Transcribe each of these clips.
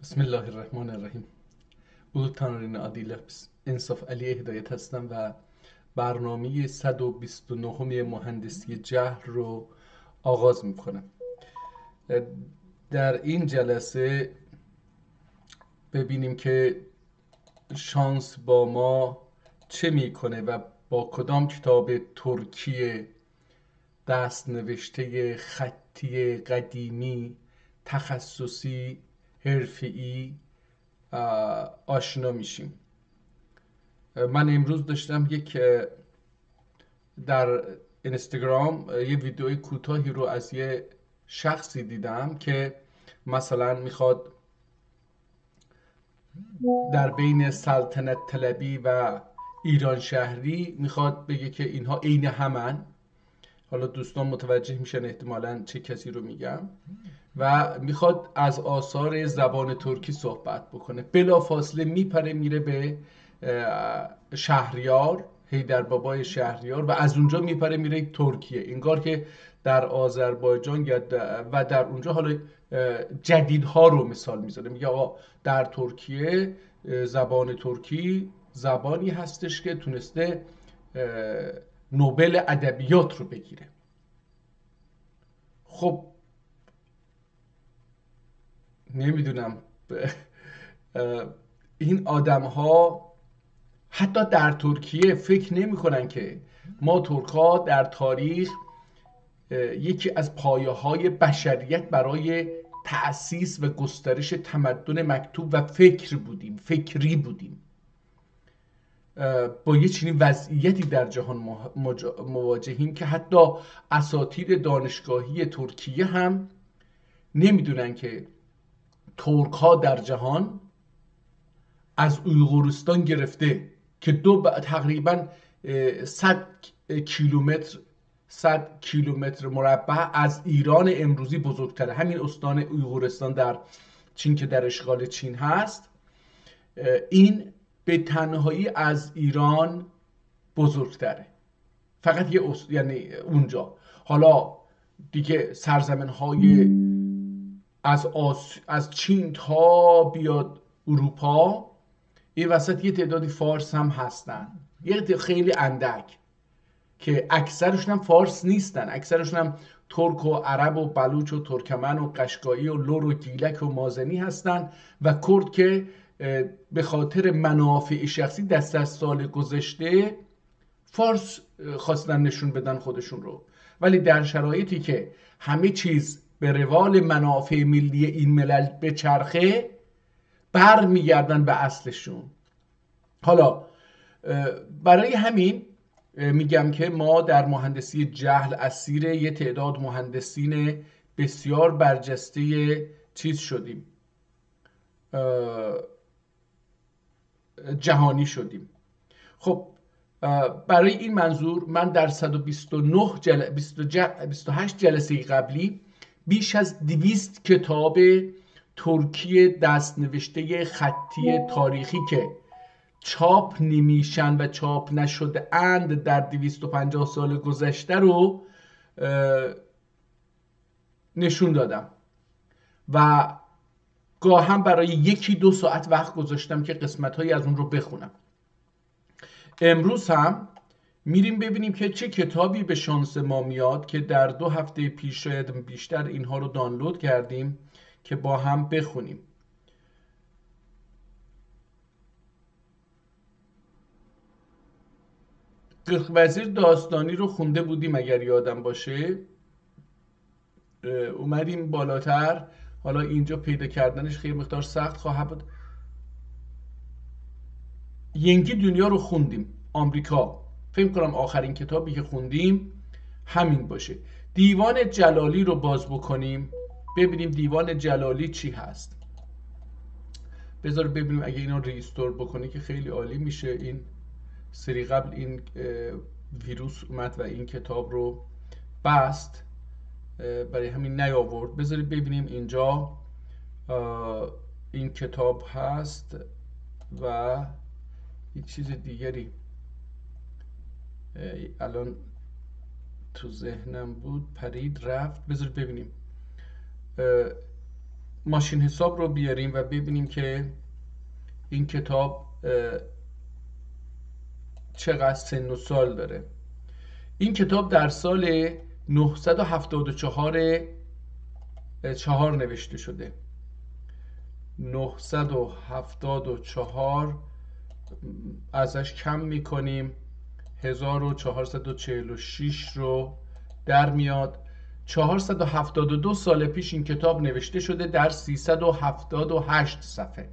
بسم الله الرحمن الرحیم. بزرگترین عادل انصاف علی هدایت هستم و برنامه 129 مهندسی جهل رو آغاز میکنم. در این جلسه ببینیم که شانس با ما چه میکنه و با کدام کتاب ترکی دست نوشته خطی قدیمی تخصصی حرفه‌ای آشنا میشیم. من امروز داشتم در اینستاگرام یه ویدیوی کوتاهی رو از یه شخصی دیدم که مثلا میخواد در بین سلطنت طلبی و ایران شهری میخواد بگه که اینها عین همن. حالا دوستان متوجه میشن احتمالاً چه کسی رو میگم، و میخواد از آثار زبان ترکی صحبت بکنه. بلافاصله میپره میره به شهریار، هیدر بابای شهریار، و از اونجا میپره میره ترکیه، انگار که در آذربایجان و در اونجا حالا جدیدها رو مثال میزنه. میگه آقا در ترکیه زبان ترکی زبانی هستش که تونسته نوبل ادبیات رو بگیره. خب نمیدونم این آدم ها حتی در ترکیه فکر نمی کنن که ما ترک ها در تاریخ یکی از پایه های بشریت برای تأسیس و گسترش تمدن مکتوب و فکری بودیم. با یه چنین وضعیتی در جهان مواجهیم که حتی اساتید دانشگاهی ترکیه هم نمیدونن که ترک ها در جهان از اویغورستان گرفته که تقریبا 100 کیلومتر 100 کیلومتر مربع از ایران امروزی بزرگتره. همین استان اویغورستان در چین که در اشغال چین هست، این به تنهایی از ایران بزرگتره. فقط یعنی اونجا حالا دیگه سرزمین های از چین تا بیاد اروپا، این وسط یه تعدادی فارس هم هستن، یه خیلی اندک، که اکثرشون هم فارس نیستن، اکثرشون هم ترک و عرب و بلوچ و ترکمن و قشقایی و لور و گیلک و مازنی هستن، و کرد که به خاطر منافع شخصی دست از سال گذشته فارس خواستن نشون بدن خودشون رو، ولی در شرایطی که همه چیز به روال منافع ملی این ملل به چرخه بر میگردن به اصلشون. حالا برای همین میگم که ما در مهندسی جهل اسیر یه تعداد مهندسین بسیار برجسته چیز شدیم، جهانی شدیم. خب برای این منظور من در 128 جلسه قبلی بیش از 200 کتاب ترکی دست نوشته خطی تاریخی که چاپ نمیشن و چاپ نشده اند در 250 سال گذشته رو نشون دادم، و گاهم برای 1-2 ساعت وقت گذاشتم که قسمت‌هایی از اون رو بخونم. امروز هم میریم ببینیم که چه کتابی به شانس ما میاد که در 2 هفته پیش شاید بیشتر اینها رو دانلود کردیم که با هم بخونیم. گرگ وزیر داستانی رو خونده بودیم اگر یادم باشه. اومدیم بالاتر، حالا اینجا پیدا کردنش خیلی مقدار سخت خواهد بود. ینگی دنیا رو خوندیم، آمریکا. فکر کنم آخرین کتابی که خوندیم همین باشه. دیوان جلالی رو باز بکنیم ببینیم دیوان جلالی چی هست. بذار ببینیم اگه اینا ریستور بکنه که خیلی عالی میشه. این سری قبل این ویروس اومد و این کتاب رو بست، برای همین نیاورد. بذارید ببینیم اینجا این کتاب هست و یک چیز دیگری الان تو ذهنم بود پرید رفت. بذارید ببینیم. ماشین حساب رو بیاریم و ببینیم که این کتاب چقدر سن و سال داره. این کتاب در سال 974 نوشته شده. 974 ازش کم میکنیم 1446 رو در میاد. 472 سال پیش این کتاب نوشته شده در 378 صفحه.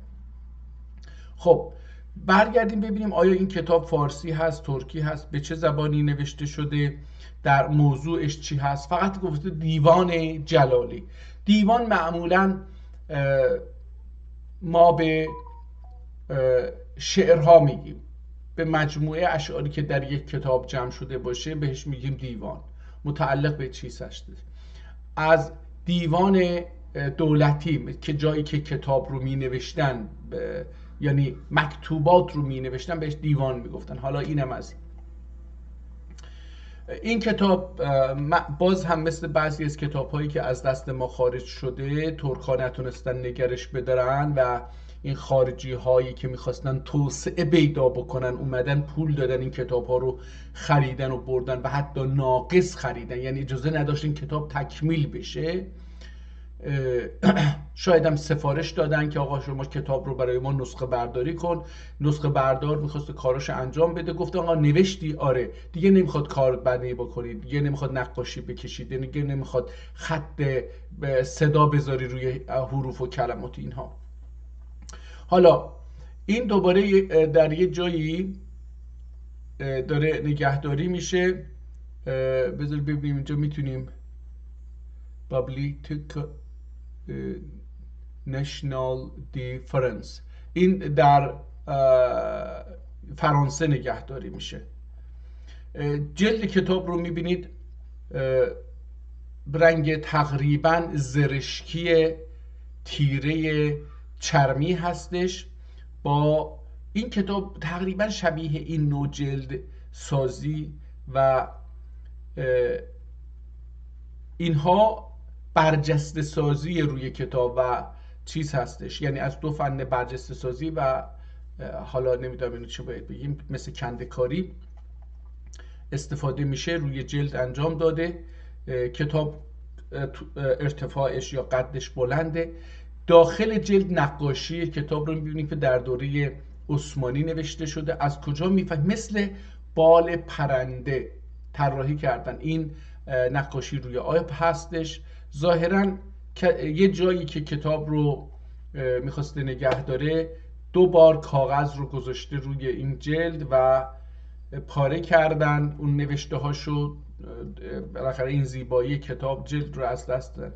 خب برگردیم ببینیم آیا این کتاب فارسی هست، ترکی هست، به چه زبانی نوشته شده، در موضوعش چی هست. فقط گفته دیوان جلالی. دیوان معمولا ما به شعرها میگیم، به مجموعه اشعاری که در یک کتاب جمع شده باشه بهش میگیم دیوان. متعلق به چیز هست. از دیوان دولتی که جایی که کتاب رو می نوشتن، یعنی مکتوبات رو می نوشتن، بهش دیوان می گفتن. حالا اینم از این کتاب باز هم مثل بعضی از کتاب هایی که از دست ما خارج شده، ترک‌ها نتونستن نگرش بدارن و این خارجی هایی که میخواستن توسعه پیدا بکنن اومدن پول دادن این کتاب ها رو خریدن و بردن و حتی ناقص خریدن، یعنی اجازه نداشتن کتاب تکمیل بشه. شاید هم سفارش دادن که آقا شما کتاب رو برای ما نسخه برداری کن. نسخه بردار میخواست کاراش انجام بده، گفت آقا نوشتی؟ آره. دیگه نمیخواد کار برداری بکنید، دیگه نمیخواد نقاشی بکشید، دیگه نمیخواد خط صدا بذاری روی حروف و کلمات اینها. حالا این دوباره در یه جایی داره نگهداری میشه. بذار ببینیم اینجا میتونیم Public National Defense، این در فرانسه نگهداری میشه. جلد کتاب رو میبینید رنگ تقریبا زرشکی تیره چرمی هستش. با این کتاب تقریبا شبیه این نوع جلد سازی و اینها برجسته سازی روی کتاب و چیز هستش، یعنی از دو فن برجسته سازی و حالا نمیدونم اینو چه باید بگیم، مثل کنده‌کاری استفاده میشه، روی جلد انجام داده. کتاب ارتفاعش یا قدش بلنده. داخل جلد نقاشی کتاب رو میبینید که در دوره عثمانی نوشته شده. از کجا میفهمید؟ مثل بال پرنده طراحی کردن. این نقاشی روی آب هستش. ظاهرا یه جایی که کتاب رو میخواسته نگه داره 2 بار کاغذ رو گذاشته روی این جلد و پاره کردن اون نوشته هاشو. بالاخره این زیبایی کتاب جلد رو از دست داد.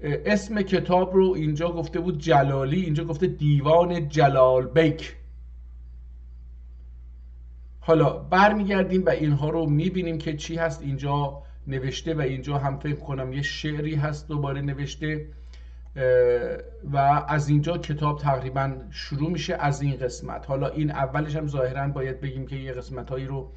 اسم کتاب رو اینجا گفته بود جلالی، اینجا گفته دیوان جلال بیک. حالا برمیگردیم و اینها رو میبینیم که چی هست اینجا نوشته و اینجا هم فکر کنم یه شعری هست دوباره نوشته و از اینجا کتاب تقریبا شروع میشه از این قسمت. حالا این اولش هم ظاهرا باید بگیم که یه قسمت هایی رو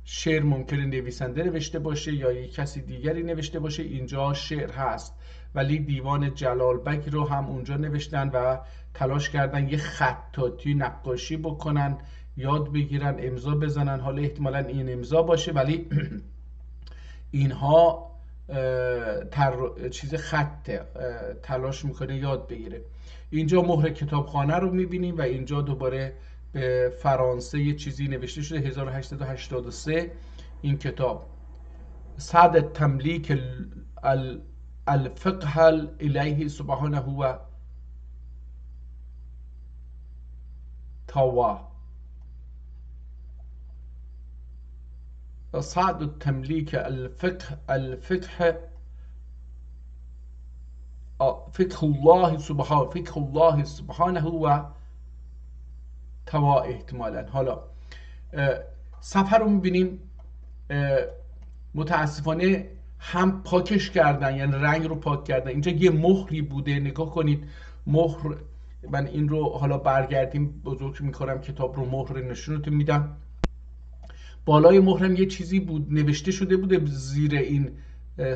شعر ممکنه نویسنده نوشته باشه یا یک کسی دیگری نوشته باشه. اینجا شعر هست ولی دیوان جلال بیک رو هم اونجا نوشتن و تلاش کردن یه خطاطی نقاشی بکنن، یاد بگیرن، امضا بزنن. حالا احتمالاً این امضا باشه ولی اینها چیز خطه، تلاش میکنه یاد بگیره. اینجا مهر کتابخانه رو میبینیم و اینجا دوباره به فرانسه یه چیزی نوشته شده 1883. این کتاب سعد تملیک الفقه الالهی سبحانه و تعالی، صعد التمليك الفقه فقه الله سبحانه و توا احتمالا. حالا صفحه رو میبینیم متاسفانه هم پاکش کردن، یعنی رنگ رو پاک کردن. اینجا یه مهری بوده، نگاه کنید مهر. من این رو حالا برگردیم بزرگ میکنم کتاب رو، مهر نشونتون میدم. بالای مهرم یه چیزی بود نوشته شده بوده زیر این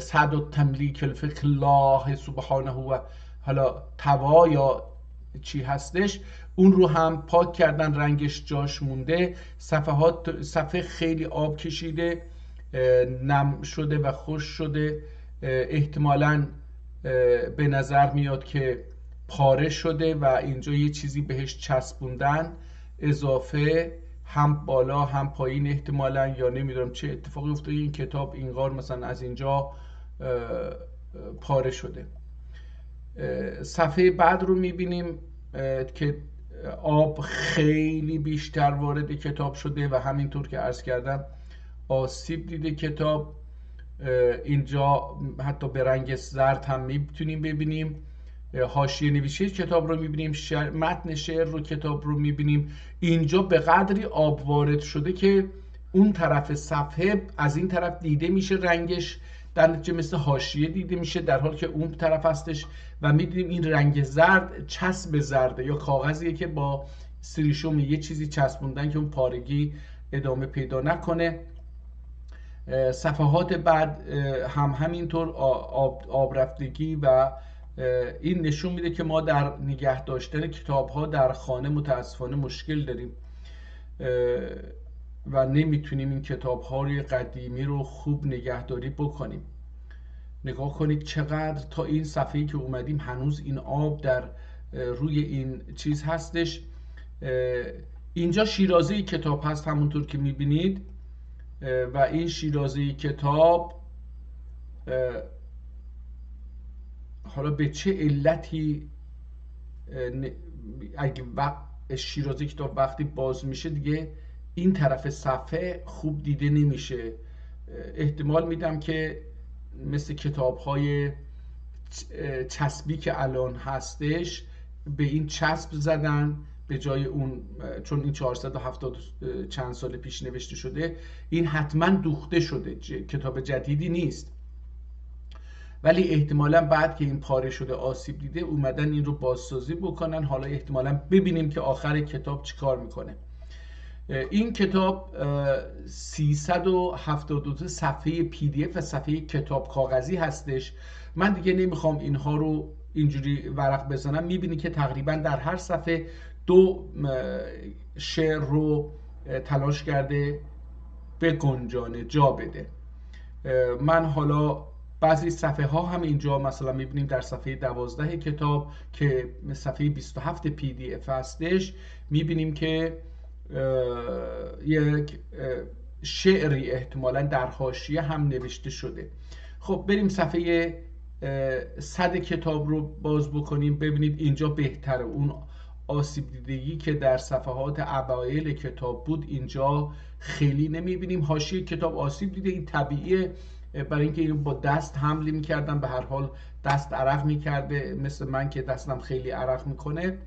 سعد التملیک الفقه الله سبحانه و حالا توا یا چی هستش، اون رو هم پاک کردن، رنگش جاش مونده، صفحه خیلی آب کشیده، نم شده و خوش شده، احتمالاً به نظر میاد که پاره شده و اینجا یه چیزی بهش چسبوندن اضافه، هم بالا هم پایین احتمالاً، یا نمیدونم چه اتفاقی افتاده این کتاب اینقدر مثلا از اینجا پاره شده. صفحه بعد رو میبینیم که آب خیلی بیشتر وارد کتاب شده و همینطور که عرض کردم آسیب دیده کتاب. اینجا حتی به رنگ زرد هم میتونیم ببینیم. حاشیه نویسی کتاب رو میبینیم، متن شعر رو کتاب رو میبینیم. اینجا به قدری آب وارد شده که اون طرف صفحه از این طرف دیده میشه، رنگش در نتیجه مثل حاشیه دیده میشه، در حالی که اون طرف هستش و میدونیم این رنگ زرد چسب زرده یا کاغذیه که با سریشوم یه چیزی چسبوندن که اون پارگی ادامه پیدا نکنه. صفحات بعد هم همینطور آب رفتگی و این نشون میده که ما در نگه داشتن کتاب ها در خانه متاسفانه مشکل داریم و نمیتونیم این کتاب های قدیمی رو خوب نگهداری بکنیم. نگاه کنید چقدر تا این صفحه‌ای که اومدیم هنوز این آب در روی این چیز هستش. اینجا شیرازه کتاب هست همونطور که میبینید و این شیرازه کتاب حالا به چه علتی اگه شیرازه کتاب وقتی باز میشه دیگه این طرف صفحه خوب دیده نمیشه. احتمال میدم که مثل کتاب های چسبی که الان هستش به این چسب زدن به جای اون، چون این 470 چند سال پیش نوشته شده، این حتما دوخته شده، کتاب جدیدی نیست، ولی احتمالا بعد که این پاره شده آسیب دیده اومدن این رو بازسازی بکنن. حالا احتمالا ببینیم که آخر کتاب چیکار میکنه. این کتاب 372 صفحه پی دی اف و صفحه کتاب کاغذی هستش. من دیگه نمیخوام اینها رو اینجوری ورق بزنم. میبینی که تقریبا در هر صفحه 2 شعر رو تلاش کرده به گنجانه جا بده. من حالا بعضی صفحه ها هم اینجا مثلا میبینیم در صفحه 12 کتاب که صفحه 27 پی دی اف هستش، میبینیم که یک شعری احتمالاً در حاشیه هم نوشته شده. خب بریم صفحه 100 کتاب رو باز بکنیم. ببینید اینجا بهتره، اون آسیب دیدگی که در صفحات اوایل کتاب بود اینجا خیلی نمیبینیم. حاشیه کتاب آسیب دیده، این طبیعیه برای اینکه اینو با دست حمل میکردن، به هر حال دست عرق میکرده، مثل من که دستم خیلی عرق میکنه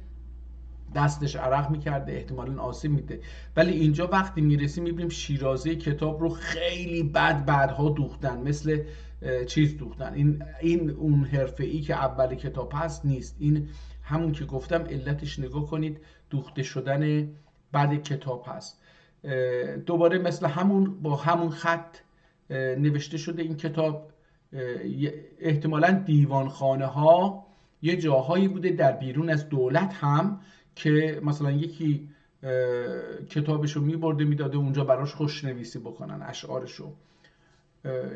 دستش عرق میکرده احتمالاً آسیب میده. ولی اینجا وقتی میرسیم میبینیم شیرازه کتاب رو خیلی بعدها دوختن، مثل چیز دوختن. این اون حرفه‌ای که اول کتاب هست نیست، این همون که گفتم علتش نگاه کنید دوخته شدن بعد کتاب هست. دوباره مثل همون با همون خط نوشته شده این کتاب. احتمالاً دیوانخانه ها یه جاهایی بوده در بیرون از دولت هم که مثلا یکی کتابشو میبرده میداده اونجا براش خوشنویسی بکنن اشعارشو،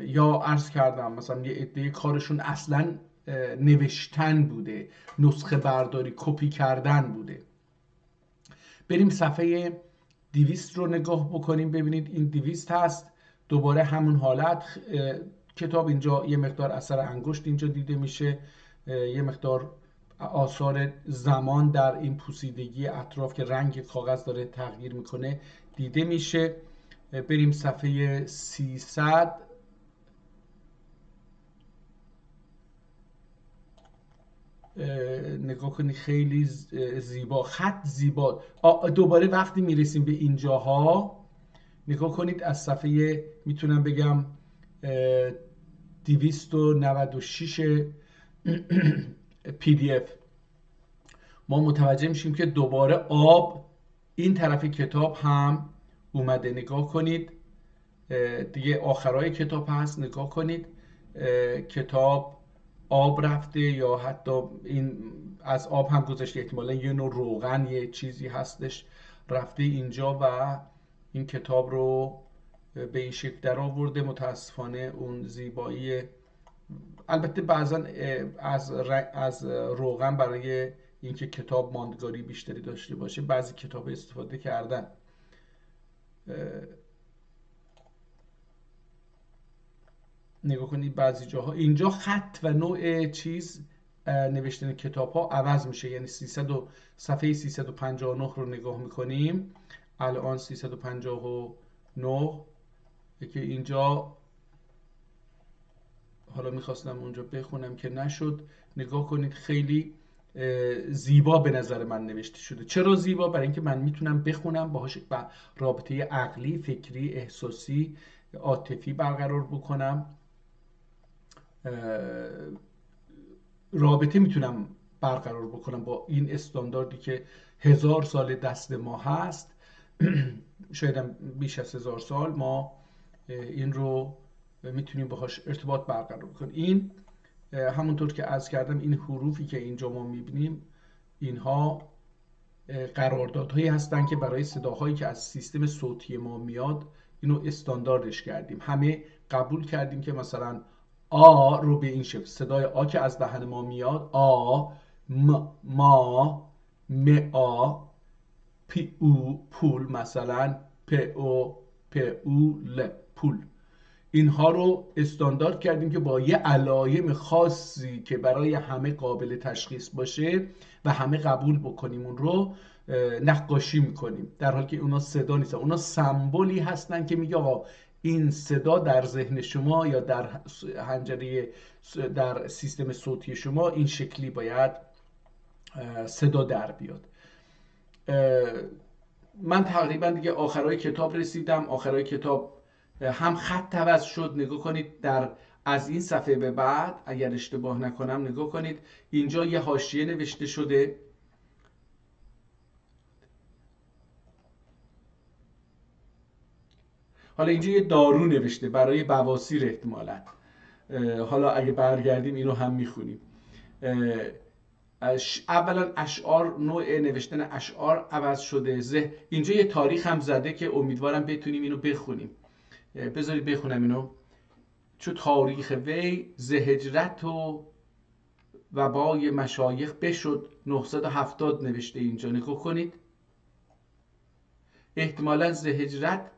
یا عرض کردم مثلا یه عده کارشون اصلا نوشتن بوده، نسخه برداری کپی کردن بوده. بریم صفحه 200 رو نگاه بکنیم. ببینید این 200 هست، دوباره همون حالت. کتاب اینجا یه مقدار اثر انگشت اینجا دیده میشه، یه مقدار آثار زمان در این پوسیدگی اطراف که رنگ کاغذ داره تغییر میکنه دیده میشه. بریم صفحه 300. نگاه کنید خیلی زیبا، خط زیبا. دوباره وقتی میرسیم به اینجاها نگاه کنید از صفحه میتونم بگم 296 پی دی اف ما متوجه میشیم که دوباره آب این طرف کتاب هم اومده. نگاه کنید دیگه آخرای کتاب هست، نگاه کنید کتاب آب رفته یا حتی این از آب هم گذشته، احتمالا یه نوع روغن یه چیزی هستش رفته اینجا و این کتاب رو به این شکل در آورده. متاسفانه اون زیبایی، البته بعضا از روغن برای اینکه کتاب ماندگاری بیشتری داشته باشه بعضی کتاب استفاده کردن. نگاه کنید بعضی جاها اینجا خط و نوع چیز نوشتن کتاب ها عوض میشه، یعنی صفحه 359 رو نگاه میکنیم الان 359 که اینجا، حالا میخواستم اونجا بخونم که نشد. نگاه کنید خیلی زیبا به نظر من نوشته شده. چرا زیبا؟ برای اینکه من میتونم بخونم باهاش رابطه عقلی، فکری، احساسی، عاطفی برقرار بکنم، رابطه میتونم برقرار بکنم با این استانداردی که 1000 سال دست ما هست شاید هم بیش از 1000 سال ما این رو میتونیم باهاش ارتباط برقرار کنیم. این همونطور که عرض کردم این حروفی که اینجا ما میبینیم اینها قراردادهایی هستن که برای صداهایی که از سیستم صوتی ما میاد اینو استانداردش کردیم. همه قبول کردیم که مثلا آ رو به این شکل، صدای آ که از دهن ما میاد آ، ما، آ، پی او پول، مثلا پ او ل پول، اینها رو استاندارد کردیم که با یه علائم خاصی که برای همه قابل تشخیص باشه و همه قبول بکنیم اون رو نقاشی میکنیم، در حالی که اونا صدا نیستن، اونا سمبولی هستن که میگه آقا این صدا در ذهن شما یا در حنجره در سیستم صوتی شما این شکلی باید صدا در بیاد. من تقریبا دیگه آخرای کتاب رسیدم. آخرای کتاب هم خط عوض شد. نگاه کنید در از این صفحه به بعد اگر اشتباه نکنم نگاه کنید اینجا یه حاشیه نوشته شده. حالا اینجا یه دارو نوشته برای بواسیر احتمالاً. حالا اگه برگردیم اینو هم میخونیم. اولا اشعار، نوع نوشتن اشعار عوض شده. اینجا یه تاریخ هم زده که امیدوارم بتونیم اینو بخونیم. بذارید بخونم اینو. چو تاریخ وی ز هجرت و وبای مشایخ بشد 970 نوشته اینجا. نگاه کنید احتمالاً ز هجرت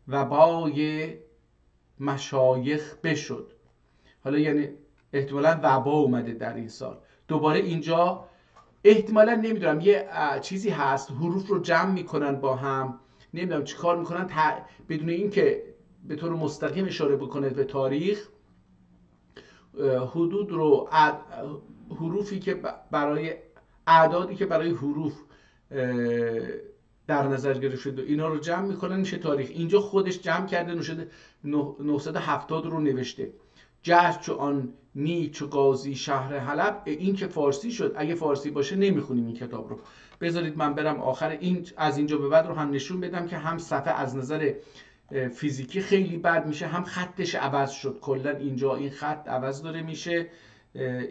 وبای مشایخ بشد، حالا یعنی احتمالاً وبا اومده در این سال. دوباره اینجا احتمالاً نمیدونم یه چیزی هست حروف رو جمع میکنن با هم، نمیدونم چی کار میکنن بدون این که به طور مستقیم اشاره بکنه به تاریخ. حدود رو حروفی که برای اعدادی که برای حروف در نظر گرفته شده اینا رو جمع میکنن میشه تاریخ. اینجا خودش جمع کرده 970 رو نوشته. جشن چو آن نی چو قاضی شهر حلب. این که فارسی شد، اگه فارسی باشه نمیخونیم این کتاب رو. بذارید من برم آخر این از اینجا به بعد رو هم نشون بدم که هم صفحه از نظر فیزیکی خیلی بد میشه، هم خطش عوض شد. کلا اینجا این خط عوض داره میشه،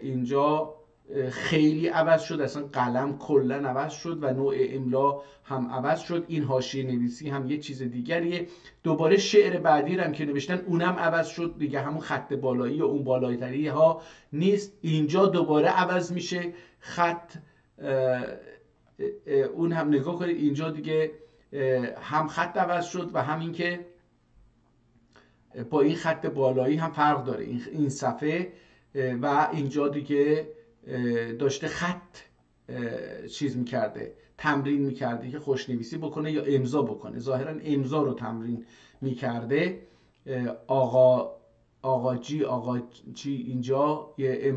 اینجا خیلی عوض شد، اصلا قلم کلا عوض شد و نوع املا هم عوض شد. این حاشیه نویسی هم یه چیز دیگریه. دوباره شعر بعدی هم که نوشتن اونم عوض شد دیگه، همون خط بالایی و اون بالایتری ها نیست. اینجا دوباره عوض میشه خط، اون هم نگاه کنید اینجا دیگه هم خط عوض شد و همین که با این خط بالایی هم فرق داره این صفحه و اینجا دیگه داشته خط چیز میکرده، تمرین میکرده که خوشنویسی بکنه یا امضا بکنه. ظاهرا امضا رو تمرین میکرده. آقا جی اینجا یه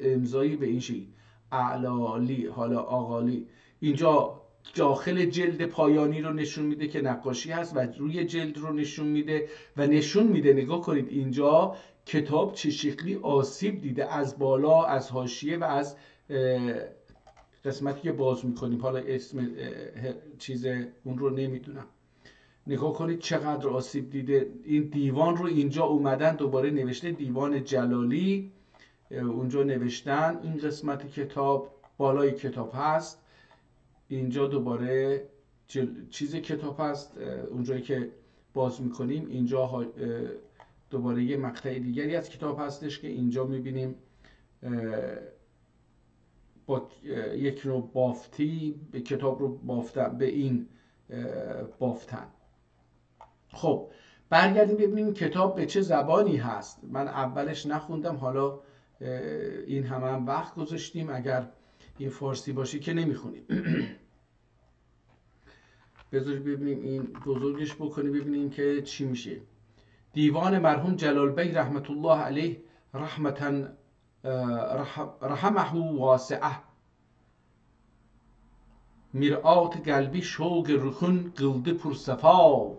امضایی به این شکل اعلالی، حالا آقالی. اینجا داخل جلد پایانی رو نشون میده که نقاشی هست و روی جلد رو نشون میده و نشون میده نگاه کنید اینجا کتاب چه شکلی آسیب دیده از بالا، از حاشیه و از قسمتی که باز میکنیم. حالا اسم چیز اون رو نمیدونم. نگاه کنید چقدر آسیب دیده. این دیوان رو اینجا اومدن دوباره نوشته دیوان جلالی اونجا نوشتن. این قسمت کتاب بالای کتاب هست، اینجا دوباره چیز کتاب هست، اونجایی که باز میکنیم اینجا دوباره یه مقطع دیگری از کتاب هستش که اینجا میبینیم با یک نوع بافتی به کتاب رو بافتن، به این بافتن. خب برگردیم ببینیم کتاب به چه زبانی هست. من اولش نخوندم، حالا این هم وقت گذاشتیم، اگر این فارسی باشه که نمیخونیم. بذارید ببینیم این بزرگش بکنیم ببینیم که چی میشه. دیوان مرحوم جلال بیگ رحمت الله علیه رحمه واسعه، مرآت قلبی شوق رخون قلده پرصفا.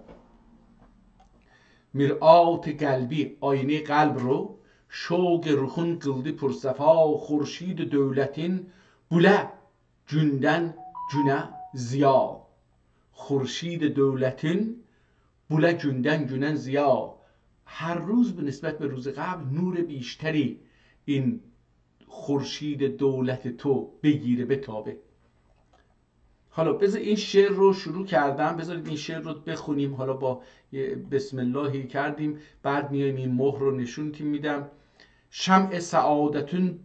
مرآت قلبی، آینه قلب رو، شوق رخون قلده پرصفا. خورشید دولتین بوله جندن جونه زیا. خورشید دولتین بوله جندن جونه زیا. هر روز به نسبت به روز قبل نور بیشتری این خورشید دولت تو بگیره، بتابه. حالا بذار این شعر رو شروع کردم، بذارید این شعر رو بخونیم. حالا با بسم اللهی کردیم، بعد میایم این مهر رو نشون میدم. شمع سعادتون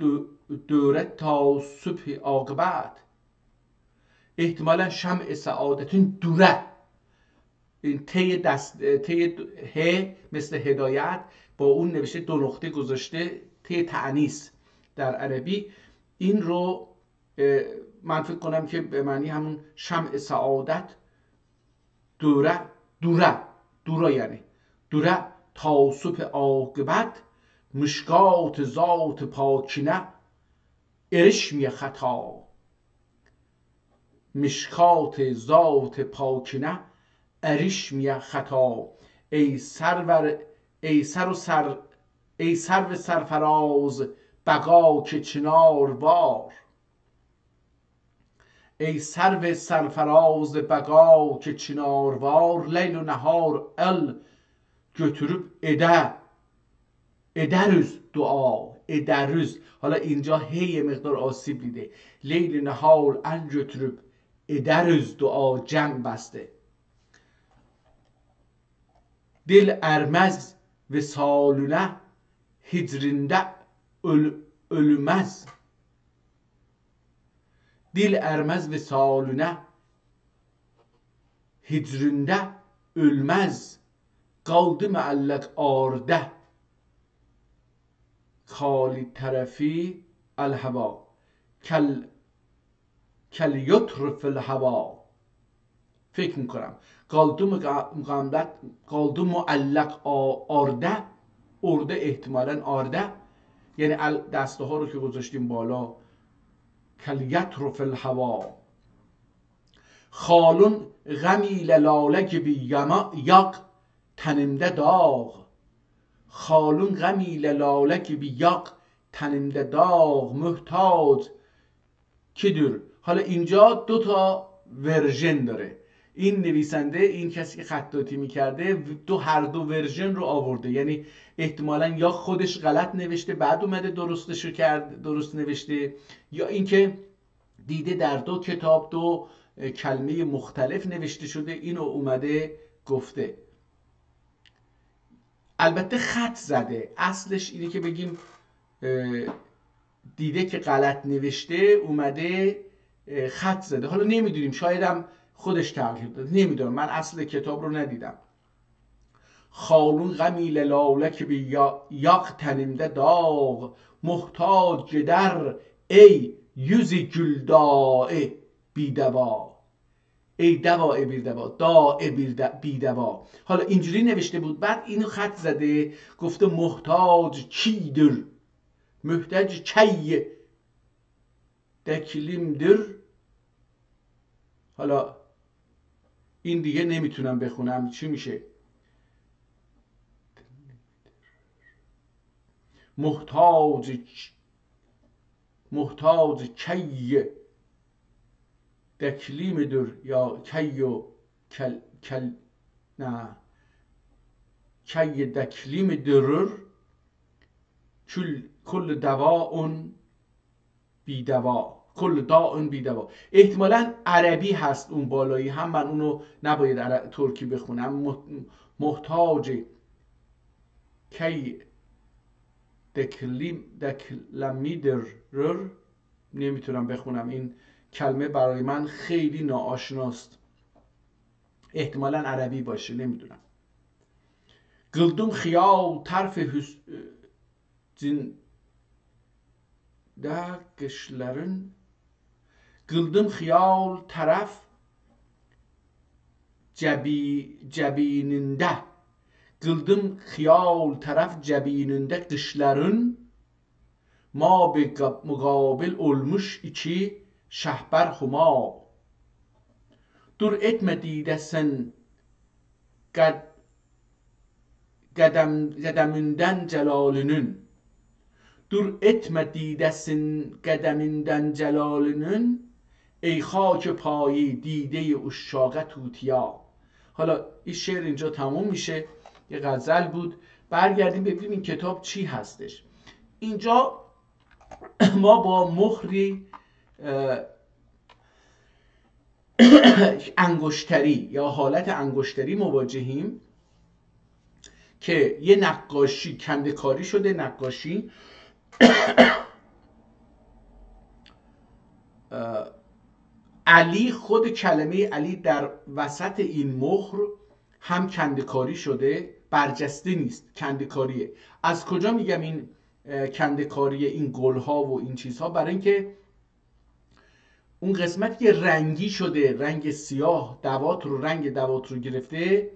دوره تا صبح عاقبت. احتمالا شمع سعادتون دوره، این تی ه مثل هدایت با اون نوشته دو نقطه گذاشته، تی تأنیث در عربی. این رو من فکر کنم که به معنی همون شمع سعادت دوره یعنی دوره تا صبح عاقبت. مشکات ذات پاکینه ارشمی خطا. مشکات ذات پاکینه ارشمی خطا. ای سرور سرفراز بقا که چنار وار. ای سرو سرفراز بقا که چناروار. لیل و نهار ال götürüp ederüz دعا. ederüz، حالا اینجا هی مقدار آسیب دیده. لیل نهار ال götürüp ederüz دعا، جمع بسته. دل ارمز و سالونه هجرinde ölmez. Dil ermez ve salüne hicrində ölməz. Qaldı müəlləq ardə xali tərəfi əl-həva. Kəl yutru fil hava. فکر میکنم قالدو معلق آرده. ارده احتمالا آرده، یعنی دسته ها رو که گذاشتیم بالا. کلیت رو فی الهوا. خالون غمی للاله بی یق تنمده داغ. خالون غمی للاله بی یق تنمده داغ. محتاج کدر. حالا اینجا دو تا ورژن داره این نویسنده، این کسی که خطاطی میکرده هر دو ورژن رو آورده. یعنی احتمالا یا خودش غلط نوشته بعد اومده درستش رو کرد، درست نوشته، یا اینکه دیده در دو کتاب دو کلمه مختلف نوشته شده، اینو اومده گفته. البته خط زده، اصلش اینه که بگیم دیده که غلط نوشته اومده خط زده. حالا نمیدونیم، شایدم خودش تغییر داده، نمیدونم، من اصل کتاب رو ندیدم. خالون غمی للاله که بی یاق تنمده داغ. محتاج در ای yüz güldae بیدوا. ای دواء بیدوا، داء بیدوا. حالا اینجوری نوشته بود، بعد اینو خط زده گفته محتاج کیدر. محتاج کی دکلیمدر. حالا این دیگه نمیتونم بخونم چی میشه. محتاج کی دکلیمدر یا کیو کی دکلیمدرر. کل دواء بی دوا، کل داء بی دوا. احتمالاً عربی هست اون بالایی، هم من اونو نباید ترکی بخونم. محتاج کی دکلمیدر، نمیتونم بخونم، این کلمه برای من خیلی ناآشناست، احتمالاً عربی باشه، نمیدونم. گلدم خیال طرف دگشلرن، گلدم خیال طرف جبیننده، گلدم خیال طرف جبیننده قشلرن، ما به مقابل olmuş iki şehber huma. Dur etmedidesin قدمünden celalünün. Dur etmedidesin قدمünden celalünün. ای خاک پایی دیده اشاق توتیا. حالا این شعر اینجا تموم میشه، یه غزل بود. برگردیم ببینیم این کتاب چی هستش. اینجا ما با مهری انگشتری یا حالت انگشتری مواجهیم که یه نقاشی کنده کاری شده. نقاشی علی، خود کلمه علی در وسط این مهر هم کنده کاری شده، برجسته نیست، کنده کاریه. از کجا میگم این کنده کاری این گل ها و این چیزها؟ برای اینکه اون قسمتی که رنگی شده، رنگ سیاه، رنگ دوات رو گرفته،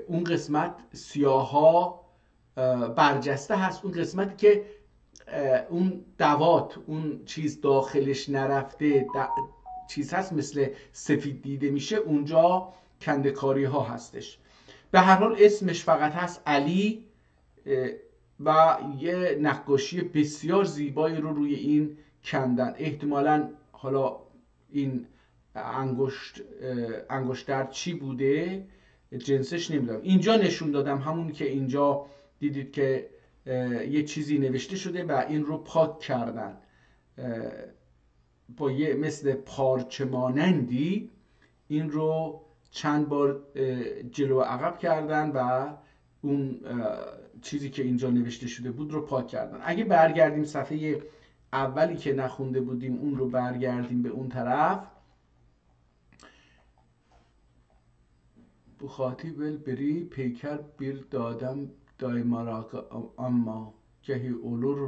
اون قسمت سیاه ها برجسته هست. اون قسمتی که اون دوات، اون چیز داخلش نرفته، چیز هست مثل سفید دیده میشه، اونجا کندکاری ها هستش. به هر حال اسمش فقط هست علی و یه نقاشی بسیار زیبایی رو روی این کندن. احتمالاً حالا این انگشتر چی بوده، جنسش نمیدونم. اینجا نشون دادم همون که اینجا دیدید که یه چیزی نوشته شده و این رو پاک کردن با یه مثل پارچه مانندی، این رو چند بار جلو و عقب کردن و اون چیزی که اینجا نوشته شده بود رو پاک کردن. اگه برگردیم صفحه اولی که نخونده بودیم، اون رو برگردیم به اون طرف. Bu xatibel biri peyker bir dadem daymarak ama gahi olur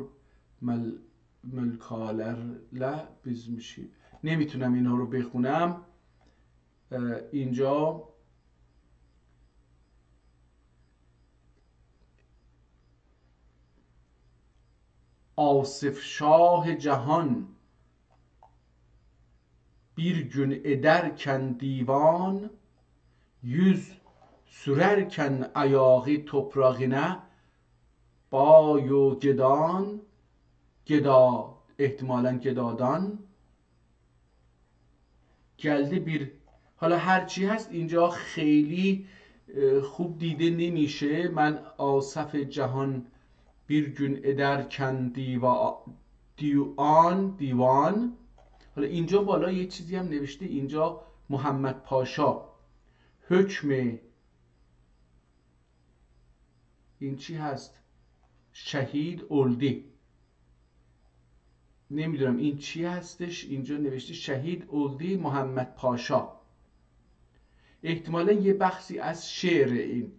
ملکاlerle bizmişi. نمیتونم اینا رو بخونم. اینجا آصف شاه جهان bir gün ederken divan, yüz sürerken ayağı toprağına بای و گدان، گدا احتمالاً گدادان، گلده بیر. حالا هرچی هست اینجا خیلی خوب دیده نمیشه. من آصف جهان bir gün ederken دیوان. حالا اینجا بالا یه چیزی هم نوشته، اینجا محمد پاشا حکم، این چی هست؟ شهید اولدی، نمیدونم این چی هستش. اینجا نوشته شهید اولدی محمد پاشا. احتمالا یه بخشی از شعر این.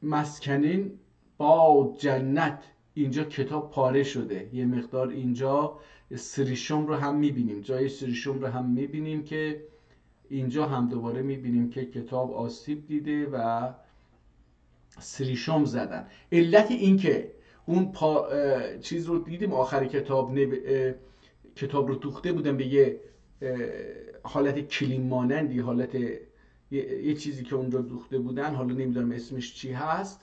مسکنین با جنت، اینجا کتاب پاره شده یه مقدار. اینجا سریشم رو هم میبینیم، جای سریشم رو هم میبینیم که اینجا هم دوباره میبینیم که کتاب آسیب دیده و سریشم زدن. علت این که اون چیز رو دیدیم آخر کتاب رو دوخته بودن به یه حالت کلیم مانندی، حالت یه چیزی که اونجا دوخته بودن، حالا نمیدونم اسمش چی هست.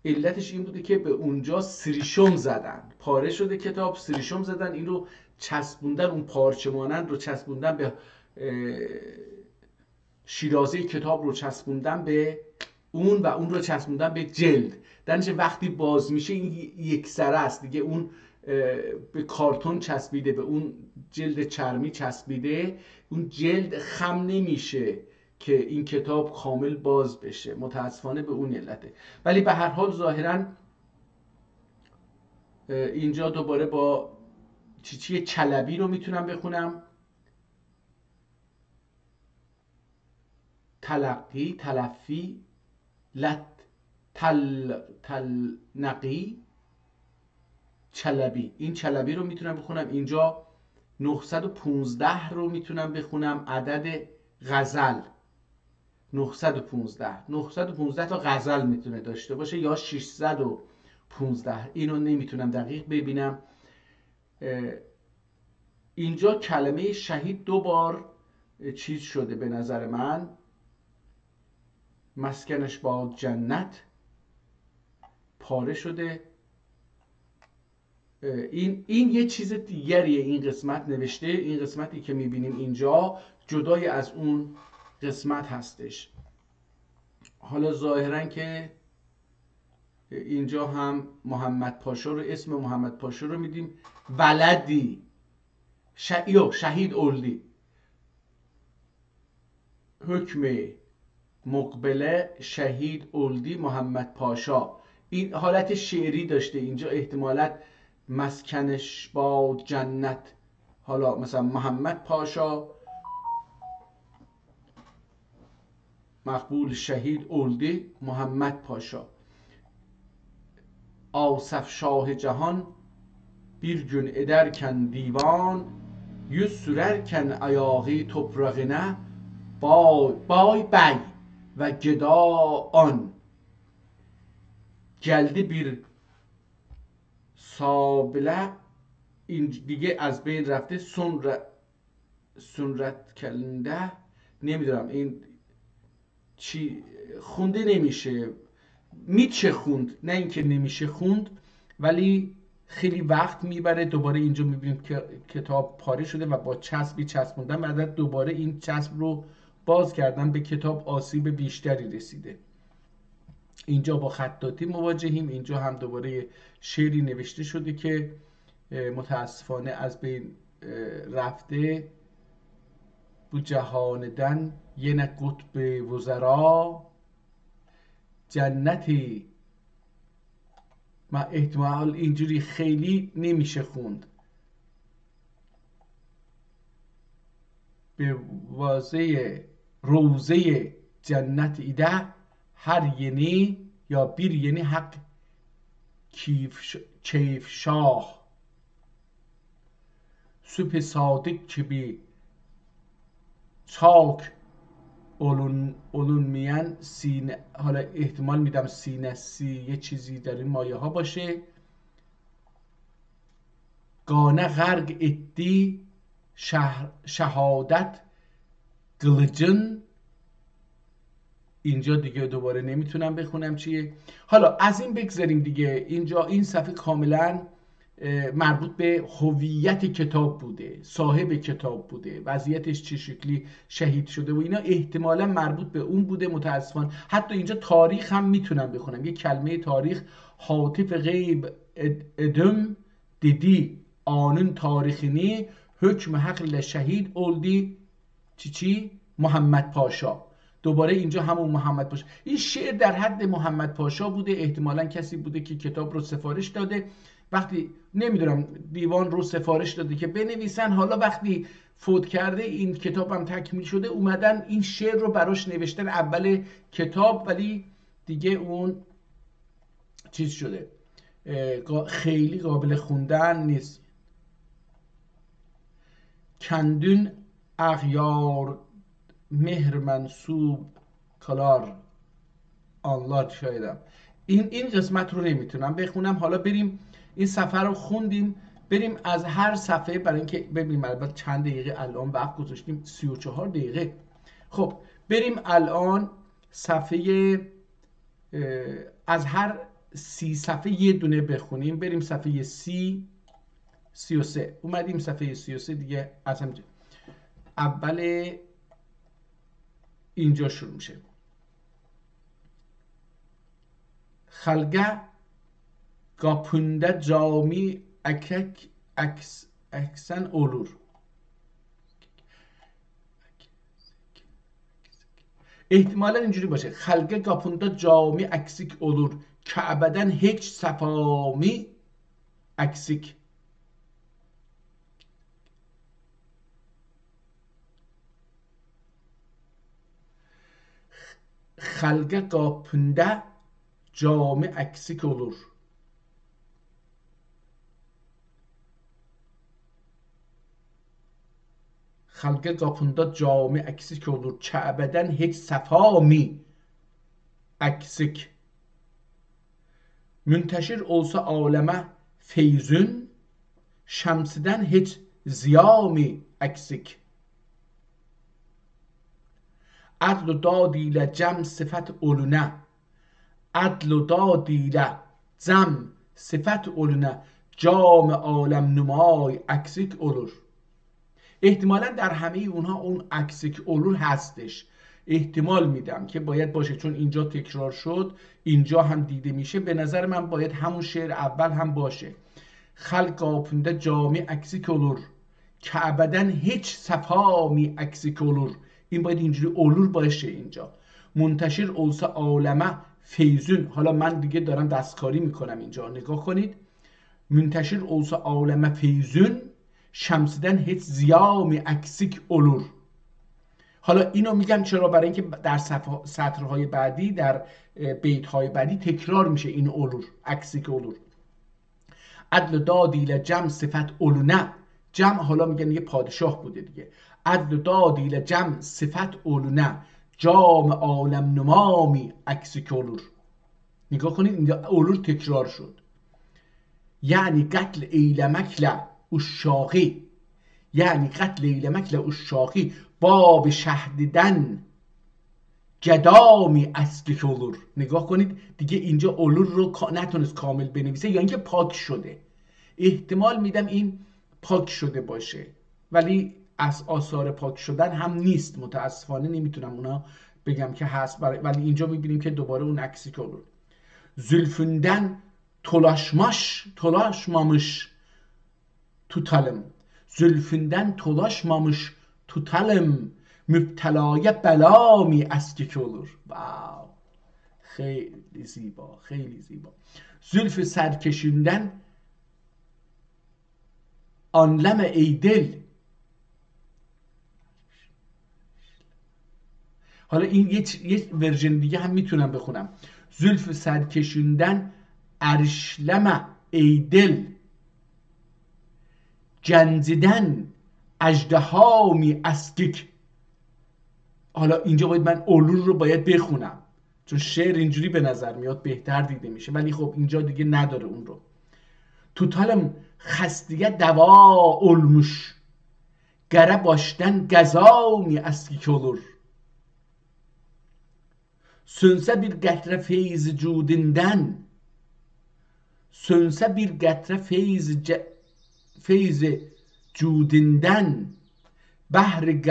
علتش این بوده که به اونجا سریشم زدن، پاره شده کتاب، سریشم زدن، این رو چسبوندن، اون پارچه مانند رو چسبوندن به شیرازه کتاب، رو چسبوندن به اون و اون رو چسبوندن به جلد. درنچه وقتی باز میشه این یک سره است دیگه، اون به کارتون چسبیده، به اون جلد چرمی چسبیده، اون جلد خم نمیشه که این کتاب کامل باز بشه، متاسفانه به اون علته. ولی به هر حال ظاهرا اینجا دوباره با چیچی چلبی رو میتونم بخونم. تلقی، تلفی، تلنقی، چلبی. این چلبی رو میتونم بخونم. اینجا 915 رو میتونم بخونم، عدد غزل. 915 تا غزل میتونه داشته باشه یا 615، اینو نمیتونم دقیق ببینم. اینجا کلمه شهید 2 بار چیز شده به نظر من، مسکنش با جنت پاره شده. این یه چیز دیگریه این قسمت نوشته. این قسمتی که میبینیم اینجا جدای از اون قسمت هستش. حالا ظاهرا که اینجا هم محمد پاشا رو، اسم محمد پاشا رو میدیم. ولدی شهید اولدی، حکم مقبله شهید اولدی محمد پاشا. این حالت شعری داشته اینجا، احتمالاً مسکنش با جنت. حالا مثلا محمد پاشا مقبول شهید اولدی محمد پاشا. آصف شاه جهان bir gün ederken divan, yüz sürerken ayağı toprağına, bay bey ve gedaon. geldi bir سابله، این دیگه از بین رفته. سنرت کلنده، نمیدونم این چی خونده نمیشه، میشه خوند، نه اینکه نمیشه خوند، ولی خیلی وقت میبره. دوباره اینجا میبینیم که کتاب پاره شده و با چسبی چسبوندن، بعد دوباره این چسب رو باز کردن، به کتاب آسیب بیشتری رسیده. اینجا با خطاطی مواجهیم. اینجا هم دوباره شعری نوشته شده که متاسفانه از بین رفته. bu جهاندن یه قطب وزرا جنتی. احتمال اینجوری خیلی نمیشه خوند. به وازه روزه جنت ایده هر یعنی یا bir یعنی حق کیف شاه süp sadık gibi çak olunmayan سینه. حالا احتمال میدم سینسی یه چیزی در این مایه ها باشه. گانه غرق etdi شهادت قلجن. اینجا دیگه دوباره نمیتونم بخونم چیه. حالا از این بگذاریم دیگه. اینجا این صفحه کاملا مربوط به هویت کتاب بوده، صاحب کتاب بوده، وضعیتش چه شکلی شهید شده و اینا احتمالا مربوط به اون بوده. متاسفانه حتی اینجا تاریخ هم میتونم بخونم، یه کلمه تاریخ. حاطف غیب ادم دیدی آنون تاریخینی حکم حق شهید اولدی چی محمد پاشا. دوباره اینجا همون محمد پاشا. این شعر در حد محمد پاشا بوده. احتمالا کسی بوده که کتاب رو سفارش داده، وقتی نمیدونم دیوان رو سفارش داده که بنویسن، حالا وقتی فوت کرده این کتابم تکمیل شده اومدن این شعر رو براش نوشتن اول کتاب، ولی دیگه اون چیز شده، خیلی قابل خوندن نیست. کندون اغیار مهر منصوب کلار آنلاد شایدم. این قسمت رو نمیتونم بخونم. حالا بریم این صفحه رو خوندیم، بریم از هر صفحه، برای اینکه ببینیم البته چند دقیقه الان وقت گذاشتیم، 34 دقیقه. خب بریم الان صفحه از هر 30 صفحه یه دونه بخونیم. بریم صفحه 33. اومدیم صفحه 33 دیگه. از همجا اول اینجا شروع میشه. خلقه kapında cami eksen olur. احتمالا اینجوری باشه خلقه kapında cami eksik olur. Kabe'den hiç sefami eksik. Xalqa qapında cami eksik olur. Xalqa qapında cami eksik olur. Kəbədən heç səfami eksik. Münteşir olsa aləmə feyzün, şəmsidən heç ziyami eksik. عدل و دادیله cəm sifət oluna. عدل و دادیله cəm sifət oluna. جام عالم نمای اکسیک olur. احتمالا در همه اونها اون اکسیک اولور هستش. احتمال میدم که باید باشه چون اینجا تکرار شد اینجا هم دیده میشه. به نظر من باید همون شعر اول هم باشه. خلق آپونده جامی اکسیک olur. کعبدن هیچ صفامی اکسیک olur. این باید اینجوری اولور باشه اینجا. منتشر olsa عالمه فیزون. حالا من دیگه دارم دستکاری میکنم اینجا نگاه کنید. منتشر olsa عالمه فیزون شمسیدن هیچ زیامی اکسیک olur. حالا اینو میگم چرا؟ برای اینکه در سطرهای بعدی در بیتهای بعدی تکرار میشه این olur اکسیک olur. عدل دادیل جم صفت اولونه. جم حالا میگن یه پادشاه بوده دیگه. عدل دادیل جم صفت اولونه. جام عالم نمامی اکسیک olur. نگاه کنید اینجا olur تکرار شد. یعنی قتل ایلمکل uşşağı. یعنی قتل ایلمکل uşşağı باب شهدیدن گدامی اسکک olur. نگاه کنید دیگه اینجا olur رو نتونست کامل بنویسه یا اینکه پاک شده. احتمال میدم این پاک شده باشه ولی از آثار پاک شدن هم نیست متاسفانه. نمیتونم اونا بگم که هست ولی اینجا میبینیم که دوباره اون اسکک olur. Zülfünden tolaşmamış tutalım. Zülfünden tolaşmamış tutalım. Müptelaya belami eskik olur. Wow. خیلی زیبا خیلی زیبا. زلف سرکشیدن آنلم ای دل. حالا این یه ورژن دیگه هم میتونم بخونم. زلف سرکشیدن ارشلم ای دل. جنزیدن اژدهامی اسکیک. حالا اینجا باید من اولور رو باید بخونم چون شعر اینجوری به نظر میاد بهتر دیده میشه ولی خب اینجا دیگه نداره اون رو. توتالم خستیه دوا olmuş. Gere baştan gazami eskik olur. Sönse bir getre feyz cudinden. Sönse bir getre feyz cudinden. Bahri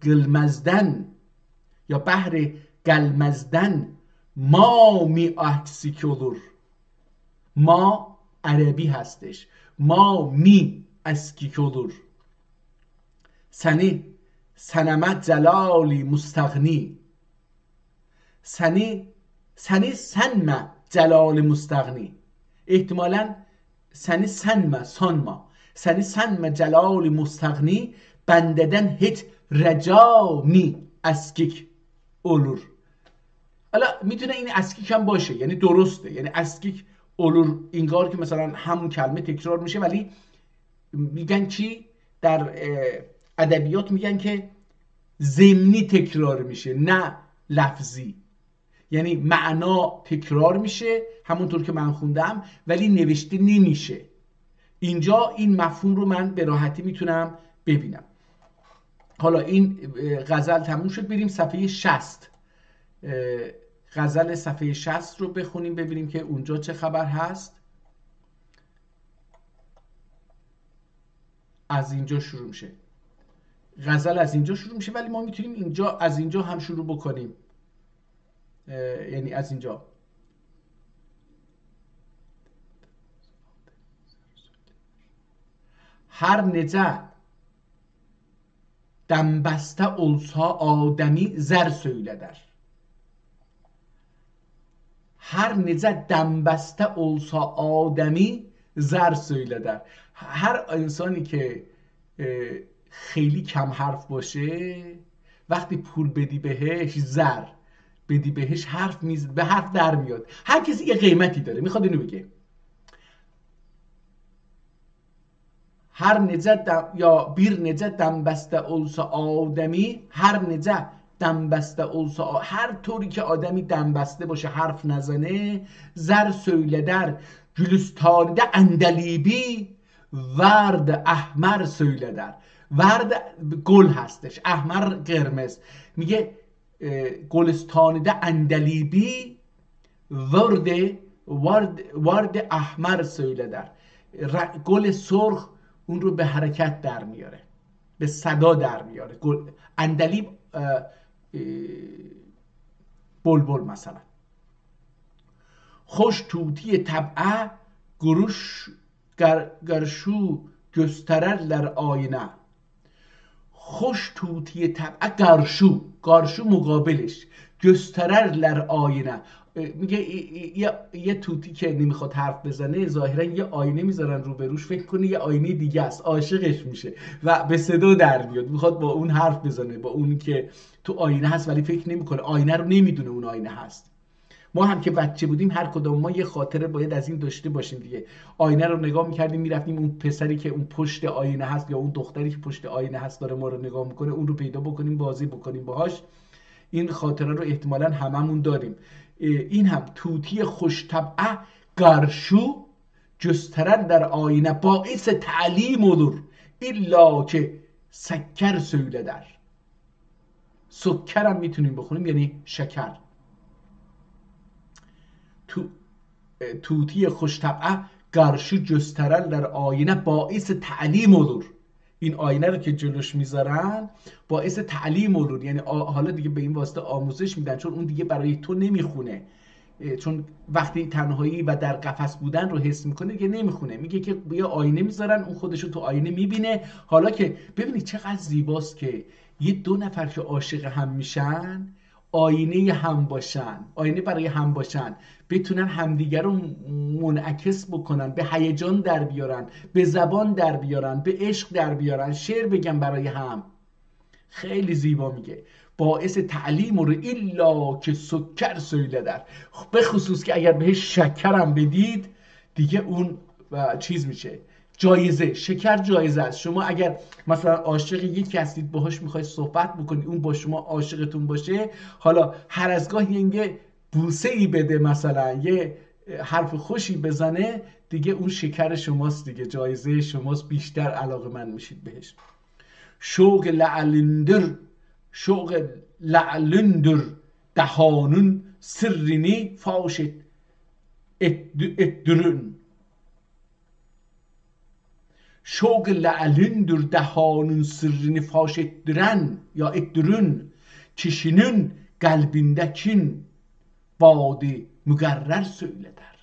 gelmezden ya bahri gelmezden ما می اکسیک olur. ما عربی هستش. ما می اسکیک olur. سنی سنمت جلالی مستغنی. سنی سنم جلال مستغنی. احتمالا سنی سنما سنی سنم جلال مستغنی بنددن hiç رجامی اسکیک olur. حالا میتونه این اسکیک هم باشه یعنی درسته یعنی اسکیک olur انگار که مثلا همون کلمه تکرار میشه ولی میگن چی در ادبیات میگن که ضمنی تکرار میشه نه لفظی. یعنی معنا تکرار میشه همونطور که من خوندم ولی نوشته نمیشه. اینجا این مفهوم رو من به راحتی میتونم ببینم. حالا این غزل تموم شد. بریم صفحه 60. غزل صفحه 60 رو بخونیم ببینیم که اونجا چه خبر هست. از اینجا شروع میشه. غزل از اینجا شروع میشه ولی ما میتونیم اینجا از اینجا هم شروع بکنیم. یعنی از اینجا Hər necə dəmbəstə olsa adəmi zər söylədər. Hər necə dəmbəstə olsa adəmi زر söyleder. هر انسانی که خیلی کم حرف باشه وقتی پول بدی بهش، زر بدی بهش، به حرف در میاد. هر کسی یه قیمتی داره. میخواد اینو بگه هر نجا یا بیر نجا دنبسته olsa آدمی، هر نجا دنبسته olsa، هر طوری که آدمی دنبسته باشه حرف نزنه، زر söyleder. Gülüstan'da اندلیبی ورد احمر söyleder. ورد گل هستش، احمر قرمز. میگه گلستان'da اندلیبی ورد احمر söyleder. گل سرخ اون رو به حرکت در میاره، به صدا در میاره. اندلیب بلبل مثلا. Hoş tuti tab'a garşu göstererler ayna. Hoş tuti tab'a garşu مقابلش göstererler آینه. میگه یه توتی که نمیخواد حرف بزنه ظاهرا یه آینه میذارن روبروش، فکر کنه یه آینه دیگه است، عاشقش میشه و به صدا در میاد، میخواد با اون حرف بزنه، با اون که تو آینه هست ولی فکر نمیکنه، آینه رو نمیدونه اون آینه هست. ما هم که بچه بودیم هر کدوم ما یه خاطره باید از این داشته باشیم دیگه. آینه رو نگاه میکردیم میرفتیم اون پسری که اون پشت آینه هست یا اون دختری که پشت آینه هست داره ما رو نگاه میکنه، اون رو پیدا بکنیم، بازی بکنیم باهاش. این خاطره رو احتمالاً هممون داریم. این هم توتی خوشطبعه قرشو gösteren در آینه باعث تعلیم olur illa که سکر söyleder. سکر هم میتونیم بخونیم یعنی شکر. توتی خوشطبعه قرشو gösteren در آینه باعث تعلیم olur. این آینه رو که جلوش میذارن باعث تعلیم olur، یعنی حالا دیگه به این واسطه آموزش میدن، چون اون دیگه برای تو نمیخونه، چون وقتی تنهایی و در قفس بودن رو حس میکنه دیگه نمیخونه. میگه که بیا آینه میذارن، اون خودشو تو آینه میبینه. حالا که ببینید چقدر زیباست که یه دو نفر که عاشق هم میشن آینه هم باشن، آینه برای هم باشن، بتونن همدیگر رو منعکس بکنن، به هیجان در بیارن، به زبان در بیارن، به عشق در بیارن، شعر بگن برای هم. خیلی زیبا میگه باعث تعلیم رو ایلا که سکر söyleder. به خصوص که اگر بهش شکرم بدید دیگه اون چیز میشه، جایزه. شکر جایزه است. شما اگر مثلا عاشق یکی هستید باهاش میخواید صحبت بکنید، اون با شما عاشقتون باشه، حالا هر از گاه یه بوسه ای بده، مثلا یه حرف خوشی بزنه، دیگه اون شکر شماست دیگه، جایزه شماست، بیشتر علاقه‌مند میشید بهش. شوق لعلندر دهانın sırrını faş ettirün. Şoğ la'lündür dehanın sırrını faş ettiren ya ettirün, kişinin kalbindekin badı mügerrer söyleder.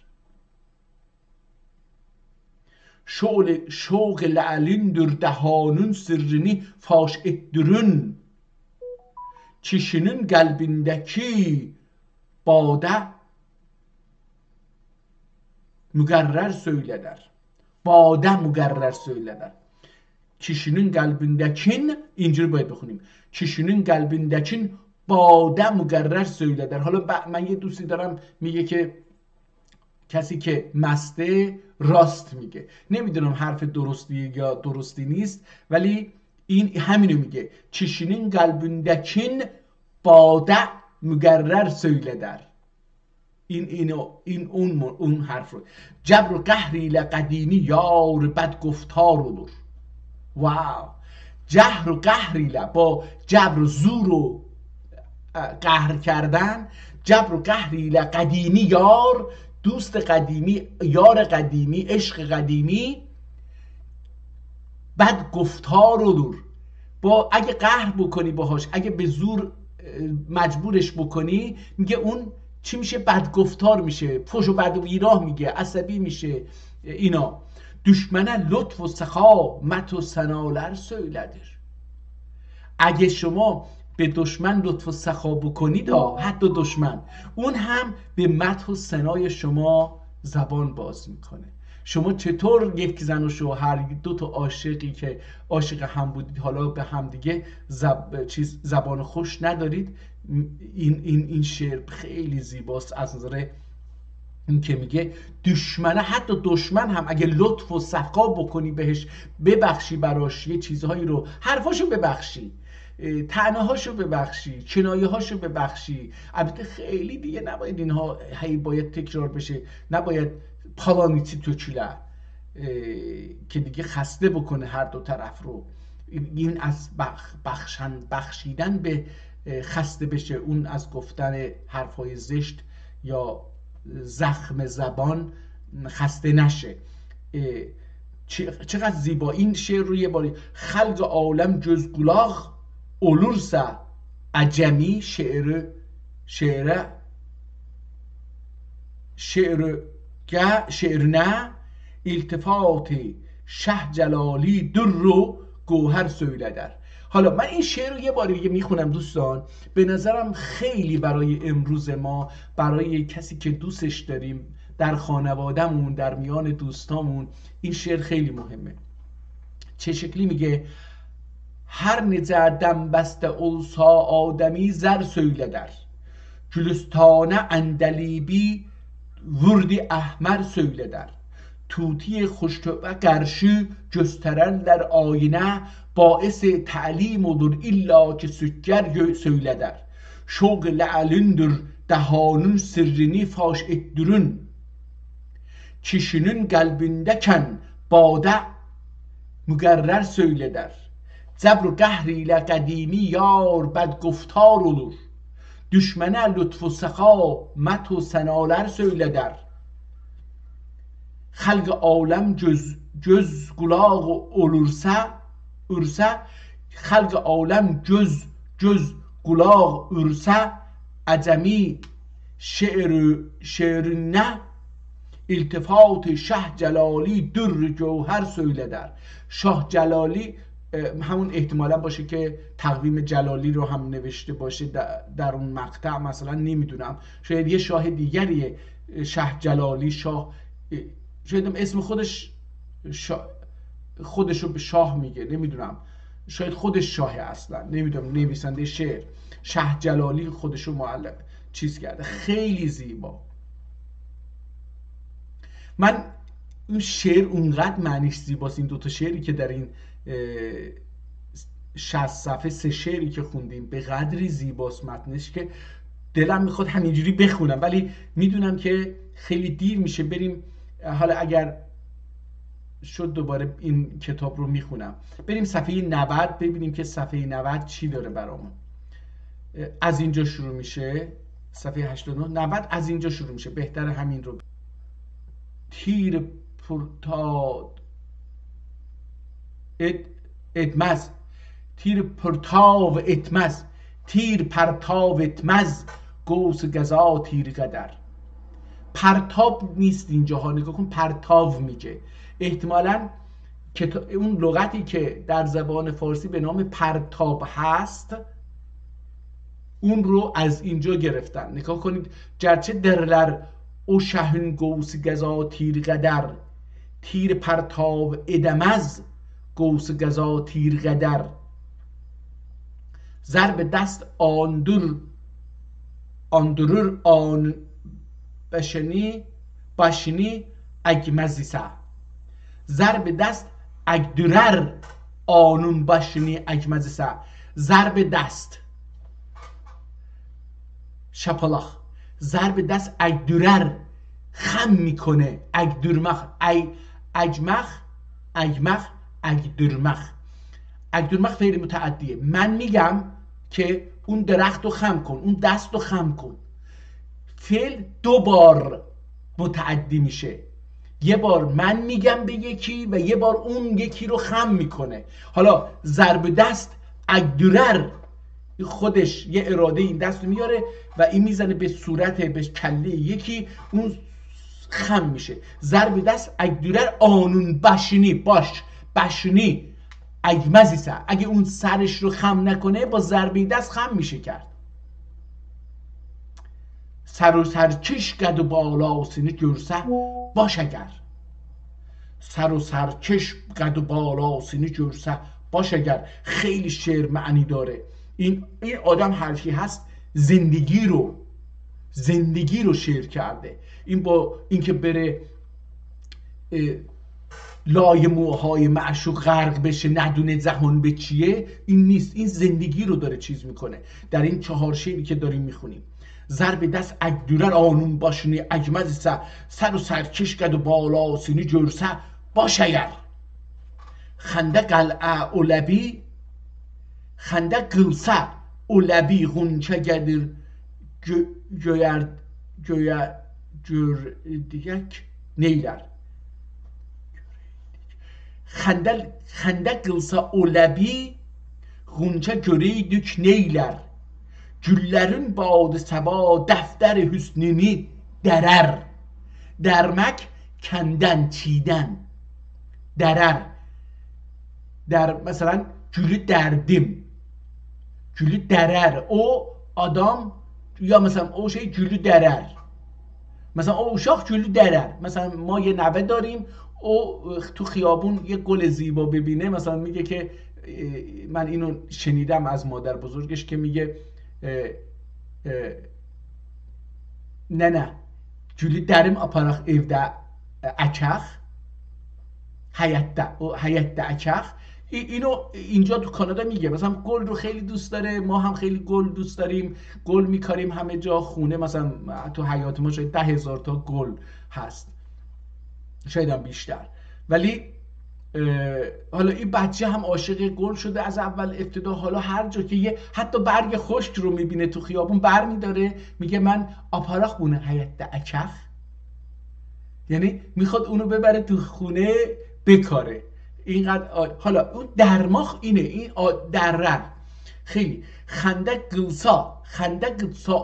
Şoğ la'lündür dehanın sırrını faş ettirün, kişinin kalbindeki badı mügerrer söyleder. Badə müqərrər söylələr. Kişinin qəlbindəkin, اینجوری باید بخونیم، kişinin qəlbindəkin badə müqərrər söylələr. حالا من یه دوستی دارم میگه که کسی که مسته راست میگه. نمیدونم حرف درستی یا درستی نیست، ولی این همینو میگه. kişinin qəlbindəkin badə müqərrər söylələr. این اون حرف رو. جبر و قهری لقدیمی یار بد گفتار olur. واو. جهر و قهری با جبر و زور و قهر کردن، جبر و قهری لقدیمی یار، دوست قدیمی، یار قدیمی، عشق قدیمی، بد گفتار olur. با اگه قهر بکنی باهاش، اگه به زور مجبورش بکنی، میگه اون چی میشه؟ بدگفتار میشه، فحش و بد و بیراه میگه، عصبی میشه. اینا Düşmene lطف و سخا مت و سناlar söyledir. اگه شما به دشمن لطف و سخا بکنید، حتی دشمن، اون هم به مدح و ثنای شما زبان باز میکنه. شما چطور یک زن و شوهر، دو تا عاشقی که عاشق هم بودید، حالا به هم دیگه زبان خوش ندارید؟ این شعر خیلی زیباست از نظر این که میگه دشمنه، حتی دشمن هم اگه لطف و سخا بکنی بهش، ببخشی براش یه چیزهایی رو، حرفاشو ببخشی، طعنه هاشو ببخشی، کنایه هاشو ببخشی. البته خیلی دیگه نباید اینها هی باید تکرار بشه، نباید پالانیتی توچیله که دیگه خسته بکنه هر دو طرف رو. این از بخشیدن به خسته بشه، اون از گفتن حرفای زشت یا زخم زبان خسته نشه. چقدر زیبا این شعر رو یه باری. خلق عالم جز گلاغ olursa acemi şehrine iltifat شه جلالی در و گوهر söyledir. حالا من این شعر رو یه بار دیگه میخونم دوستان. به نظرم خیلی برای امروز ما، برای کسی که دوستش داریم در خانوادهمون، در میان دوستامون، این شعر خیلی مهمه. چه شکلی میگه؟ her necə dəm bəstə olsa adəmi zər söylədir. Gülüstanə əndəlibi vurdi əhmər söylədir. Tuti xoştövbə qarşı göstərərlər ayinə, باعث تعلیم olur illa ki sükkər söylədir. Şoq lə'lündür dəhanın sirrini faş etdürün. Kişinin qəlbindəkən badə müqərrər söylədir. Cəbr و قهر ilə qədimi yar بدگفتار olur. Düşmənə lütf و səxa mət و sənalar söylədir. Xalq aləm göz qulaq olursa, xalq aləm göz qulaq ürsə, əcəmi şeirinə iltifat شه جلالی در جوهر söylədir. شاه جلالی همون احتمالا باشه که تقویم جلالی رو هم نوشته باشه در اون مقطع، مثلا نمیدونم، شاید یه شاه دیگریه، شه جلالی، شاه، شاید اسم خودش رو به شاه میگه، نمیدونم، شاید خودش شاه اصلا، نمیدونم، نویسنده شعر شه جلالی خودش رو معلق چیز کرده. خیلی زیبا. من این شعر اونقدر معنیش زیباست، این دوتا شعری که در این 60 صفحه، 3 شعری که خوندیم، به قدری زیباست متنش که دلم میخواد همینجوری بخونم، ولی میدونم که خیلی دیر میشه بریم. حالا اگر شد دوباره این کتاب رو میخونم. بریم صفحه 90 ببینیم که صفحه 90 چی داره برامون. از اینجا شروع میشه صفحه 89 90 از اینجا شروع میشه. بهتره همین رو. تیر پرتاد اتمز، تیر پرتاو اتمز، تیر پرتاو اتمز، گوس گزا تیر قدر. پرتاب نیست اینجاها، نگاه کن، پرتاو میگه. احتمالاً اون لغتی که در زبان فارسی به نام پرتاب هست اون رو از اینجا گرفتن. نگاه کنید. گرچه درلر او شهن گوس گزا تیر قدر، تیر پرتاو ادمز، گوس گزا تیر قدر. ضرب دست آندرور آن باشنی اگمزیسه. ضرب دست اگدرر آنون باشنی اگمزیسه. ضرب دست شپلاخ. ضرب دست اگدرر خم میکنه. اگدرمخ اگمخ اگدرمخ. اگدرمخ فعل متعدیه. من میگم که اون درخت رو خم کن، اون دست رو خم کن. فعل 2 بار متعدی میشه. یه بار من میگم به یکی و یه بار اون یکی رو خم میکنه. حالا ضرب دست اگدرر خودش یه اراده این دست رو میاره و این میزنه به صورت، به کله یکی، اون خم میشه. ضرب دست اگدورر آنون بشنی اگمزیسه، اگه اون سرش رو خم نکنه با ضربه دست خم میشه کرد. سر و سرکش گد و بالا سینه جرسه باش اگر. سر و سرکش قد و بالا سینه جرسه باش اگر. خیلی شعر معنی داره. این آدم حرفی هست زندگی رو شعر کرده. این با اینکه بره لای موهای معشوق غرق بشه ندونه جهان به چیه، این نیست. این زندگی رو داره چیز میکنه در این 4 شعری که داریم میخونیم. ضرب دست اگدورر آنون باشنی اگمزیسه، سر و سرکش گد و بالا سینی جرسه باش اگر. خنده قلعه اولبی خنده قلسه اولبی غنچه گدر جردیک نیلر. خنده قلسه اولبی غنچه گریدük neyler. Güllerin badı seba defteri hüsnünü derer. Dermek kenden çiğden. Derer. Mesela gülü derdim. Gülü derer. O adam یا مثلا او şey gülü derer. مثلا او uşaq gülü derer. مثلا ما یه نوه داریم، او تو خیابون یه گل زیبا ببینه مثلا میگه که من اینو شنیدم از مادر بزرگش که میگه نه gülü derim aparaq evdə əkək həyətdə əkək. اینو اینجا تو کانادا میگه. مثلا گل رو خیلی دوست داره، ما هم خیلی گل دوست داریم، گل میکاریم همه جا. خونه مثلا تو حیات ما شاید 10,000 تا گل هست، شاید هم بیشتر. ولی حالا این بچه هم عاشق گل شده از اول ابتدا. حالا هر جا که یه حتی برگ خشک رو میبینه تو خیابون بر میداره میگه من آپاراخ بونه حیات اکخ، یعنی میخواد اونو ببره تو خونه بکاره. اینقدر حالا اون درماخ اینه، این درر خیلی. خنده قلسا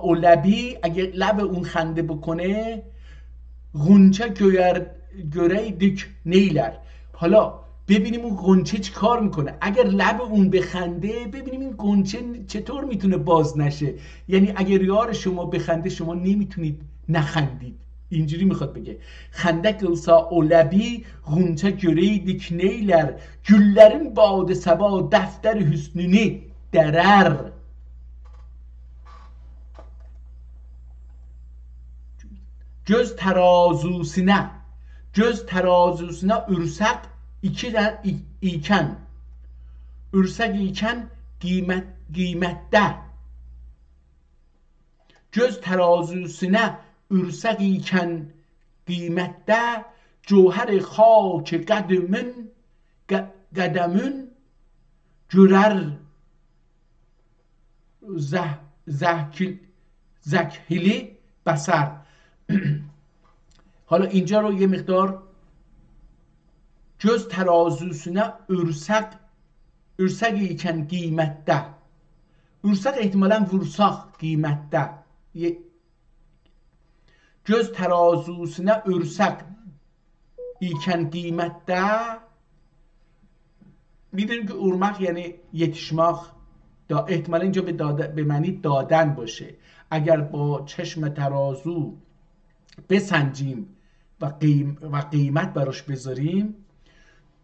اولبی، اگه لب اون خنده بکنه غنچه گره دیک نیلر. حالا ببینیم اون غنچه چی کار میکنه. اگر لب اون بخنده ببینیم این غنچه چطور میتونه باز نشه. یعنی اگر یار شما بخنده شما نمیتونید نخندید. اینجوری میخواد بگه خنده قلسا اولبی غنچه گره دیک نیلر. گüllerin badı seba defter hüsnünü derer. Göz terazusine ürsek iken qiymətdə. Göz terazusine ürsek iken qiymətdə. Cöhər xak qədəmün görər زکهلی بصر. حالا اینجا رو یه مقدار göz terazusuna ürsek iken qiymətdə. ürsek احتمالاً vursaq qiymətdə. göz terazusuna ürsek iken qiymətdə. میدونیم که ارمق یعنی یتیشماخ، احتمالا اینجا به معنی دادن باشه. اگر با چشم ترازو بسنجیم و قیمت براش بذاریم،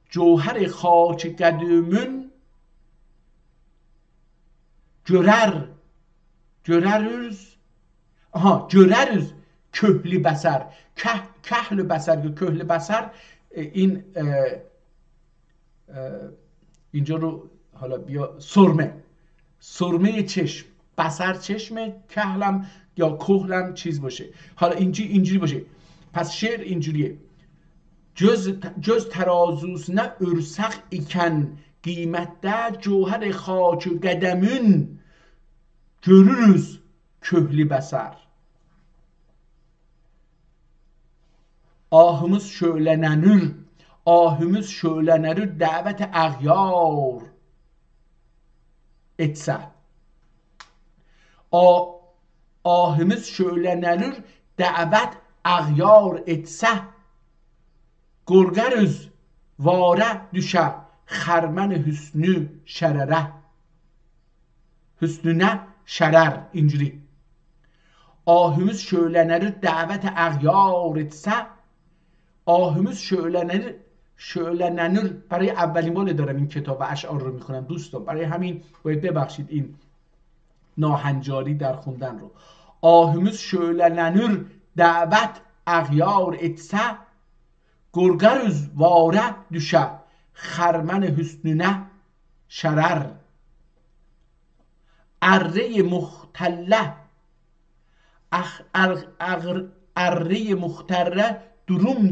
جوهر خاک قدمون görərüz köhlü بصر. کهل بصر یا کهل بصر، این اینجا رو حالا بیا سرمه چشم. بصر چشم، کهلم یا کهلم چیز باشه. حالا اینجوری باشه. پس شعر اینجوریه: göz terazusuna ürsek iken qiymətdə. Cöhər xak qədəmün görürüz köhlü bəsər. Ahımız şölənənir dəvət əğyar etsə. Ahımız şölənənir dəvət اغیار اتسه گرگرز واره düşe خرمن hüsnü şerere hüsnüne şerer اینجوری ahımız şöylenir davet اغیار اتسه آهمز شعلننر برای اولین بار دارم این کتاب و اشعار رو میخونم دوستان، برای همین باید ببخشید این ناهنجاری در خوندن رو. آهمز شعلننر دعوت اغیار اتسه گرگرز واره düşe خرمن حسنونه شرر اره مختله اره مختره durum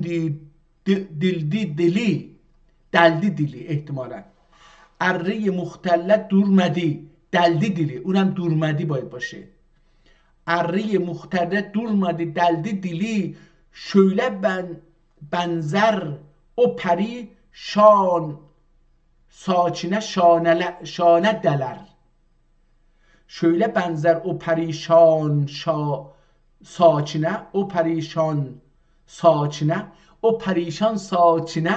دلدی دلی احتمالا اره مختلت دورمدی دلدی دلی، اونم دورمدی باید باشه. اره مختلت دورمدی دلدی دلی şöyle benzer o peri şan saçine şane deler. Şöyle benzer o perişan saçine o perişan saçine o پریشان ساچینه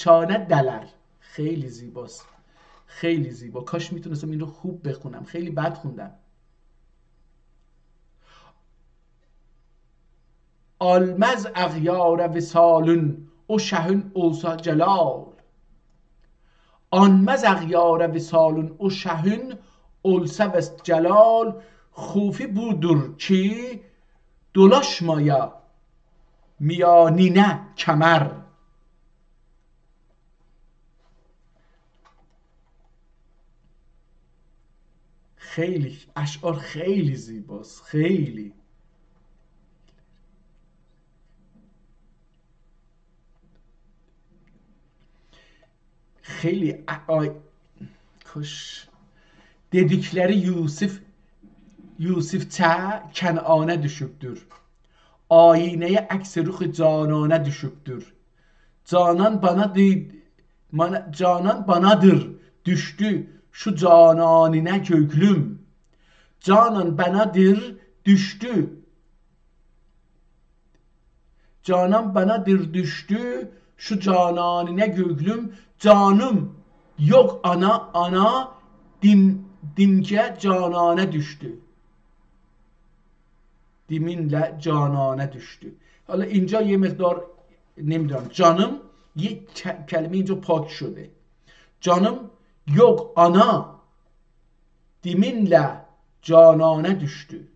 شانه دلر. خیلی زیباست، خیلی زیبا. کاش میتونستم این رو خوب بخونم، خیلی بد خوندم. آلمز اغیار وصالون او شهون اوسا جلال آنمز اغیار وصالون او شهون اولسا و جلال خوفی بودر کی dolaşmaya میانینه کمر. خیلی اشعار خیلی زیباست، خیلی خیلی کش dedikleri Yusifçe Kenan'a düşüptür. Ayneye aks ruh canana düşüptür. Canan banadır düştü şu cananine köklüm. Canan banadır düştü. Canan banadır düştü şu cananine köklüm. Canım yok ana dimke canane düştü. دیمینle canane düştü. حالا اینجا یه مقدار نمیدونم canım یک کلمه اینجا پاک شده. Canım yok ana diminle canane düştü.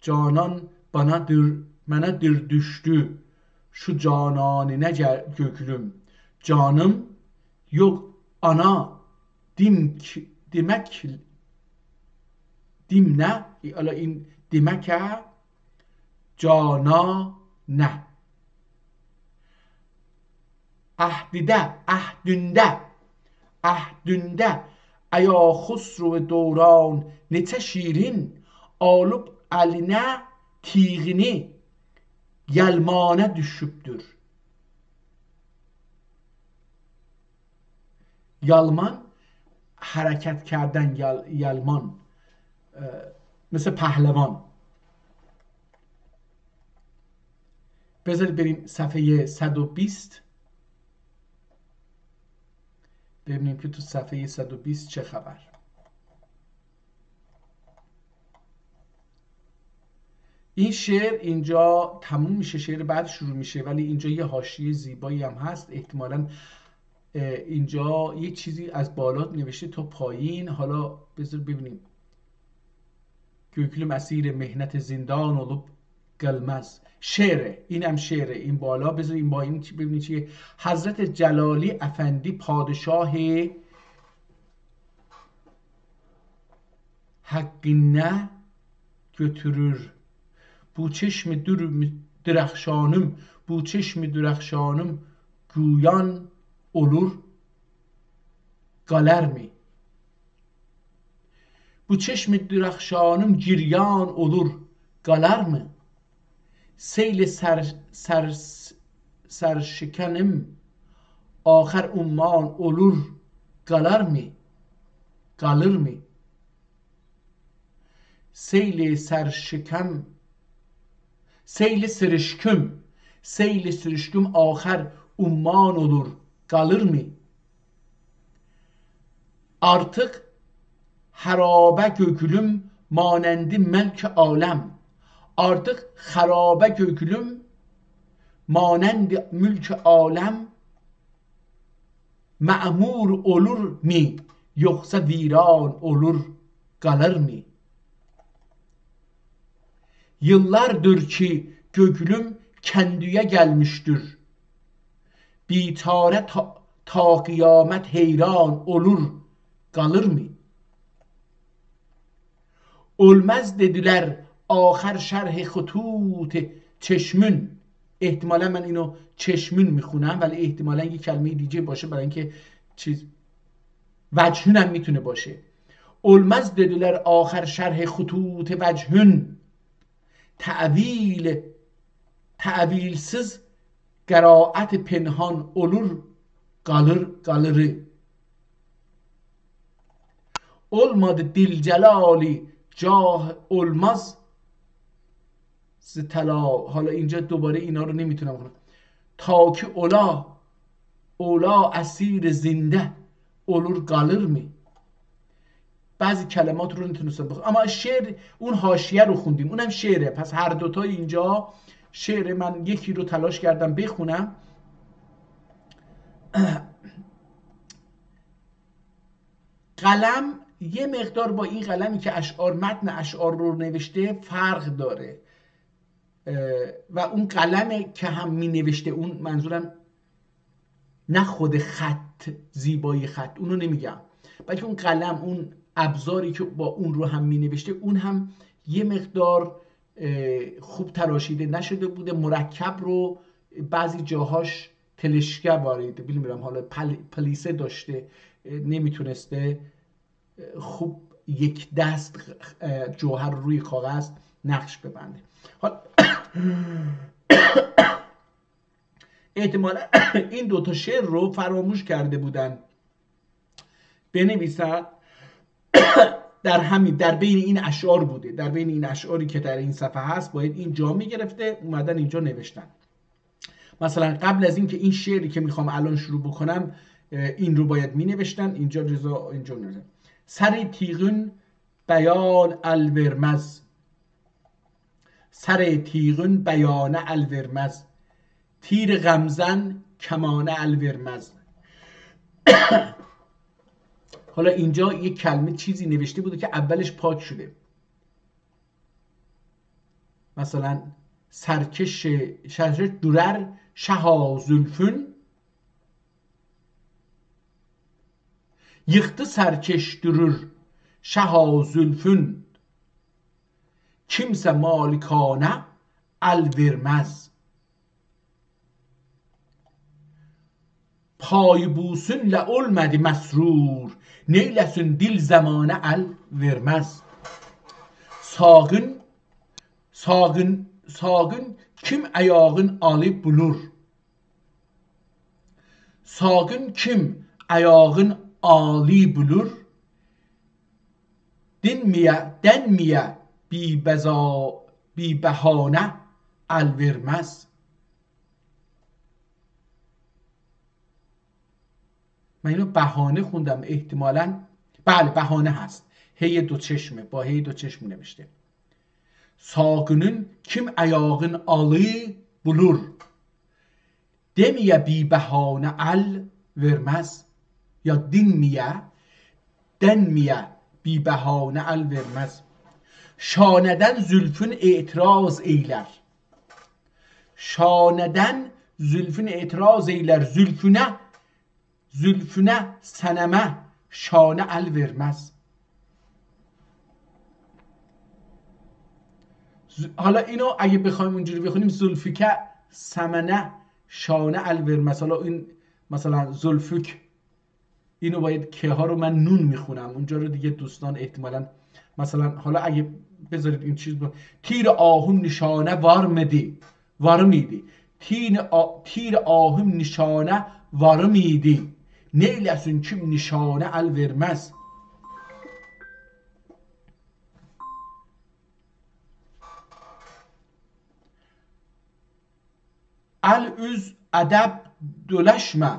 Canan banadır düştü şu cananine köklüm. Canım yok ana demek dimne حالا این دمکه جانا نه اهدünde ایا خسرو دوران نته شیرین آلوب eline تیغini yelmane düşüptür. Yalman hareket kərdən yalman مثل پهلوان. بذارید بریم صفحه 120 ببینیم که تو صفحه 120 چه خبر. این شعر اینجا تموم میشه، شعر بعد شروع میشه، ولی اینجا یه حاشیه زیبایی هم هست. احتمالاً اینجا یه چیزی از بالا نوشته تا پایین. حالا بذار ببینیم. Köklüm esir mehnet zindan olup gelmez. شعره، اینم شعره. این بالا بذار این با این ببینید چیه. حضرت جلالی افندی پادشاه hakkine götürür. Bu çeşmi درخشانım, bu çeşmi درخشانım güyan olur galer mi? Bu çeşmi درخشانım giryan olur galer mi? Seyli serşikanım ahir umman olur galer mi? Kalır mı? seyli serşikəm, seyli sürüşküm axər umman olur, qalır mı? Artıq xərabə gökülüm manəndi məlk aləm. Artıq xərabə gökülüm manəndi mülk aləm. Mə'mur olur mi, yoxsa viran olur, qalır mı? Yıllardır ki gökülüm kəndüyə gəlmişdir. Bitarə ta qiyamət heyran olur, qalır mı? Olmaz dediler آخر شرح خطوط چشمون. احتمالا من اینو چشمون میخونم ولی احتمالا یه کلمه دیگه باشه برای اینکه چیز وجهون هم میتونه باشه. olmaz dediler آخر شرح خطوط وجهون. تعویلsiz قرائت پنهان olur, qalır. Olmadı dil celali جاه olmaz طلا. حالا اینجا دوباره اینا رو نمیتونم کنم. تا که اولا اسیر زنده olur, qalır mı? بعضی کلمات رو نمیتونستم بخونم اما شعر اون حاشیه رو خوندیم، اونم شعره. پس هر دوتای اینجا شعر. من یکی رو تلاش کردم بخونم. قلم یه مقدار با این قلمی که متن اشعار رو نوشته فرق داره و اون قلمه که هم می نوشته، اون منظورم نه خود خط، زیبایی خط، اونو نمیگم، بلکه اون قلم، اون ابزاری که با اون رو هم می نوشته، اون هم یه مقدار خوب تراشیده نشده بوده. مرکب رو بعضی جاهاش تلشکه وارد نمیدونم، حالا پلیسه داشته، نمیتونسته خوب یک دست جوهر روی کاغذ نقش ببنده. حالا احتمالا این دوتا شعر رو فراموش کرده بودن بنویسن. در بین این اشعار بوده، در بین این اشعاری که در این صفحه هست باید این جا میگرفته، اومدن اینجا نوشتن. مثلا قبل از اینکه این شعری که میخوام الان شروع بکنم این رو باید می نوشتن. اینجا رضا اینجا نوشتن سر تیغون بیان الورمز. سر تیغون بیان الورمز. تیر غمزن کمان الورمز. حالا اینجا یک کلمه چیزی نوشته بوده که اولش پاک شده، مثلا سرکش دورر شها زلفون. Yıktı serkeş durur şaha zülfün. Kimse malikane el vermez. Paybusunla olmadı mesrur. Neylesin dil zamane el vermez. Sağın kim ayağın alıp bulur. Sağın kim ayağın Ali bulur. denmiye bی بهانه الورمز. من اینو بهانه خوندم، احتمالاً بله بهانه هست. هی دو چشمه، با هی دو چشم نوشته. Sağının kim ayağın alı bulur. Demiye bی بهانه el vermez. یا denmiye bی بهانه el vermez. Şaneden zülfün itiraz eyler. Şaneden zülfün itiraz eyler. Zülfüne seneme şane el vermez. حالا اینو اگه بخوایم اونجوری بخونیم زلفکه سمنه شانه الورمز. حالا این مثلا زلفک، اینو باید که ها رو من نون میخونم، اونجا رو دیگه دوستان احتمالاً مثلا حالا اگه بذارید این چیز تیر آهم نشانه varmıydı. Tir ahım nişane varmıydı. Neylesin kim nişane el vermez. الüz ədəb döləşmə,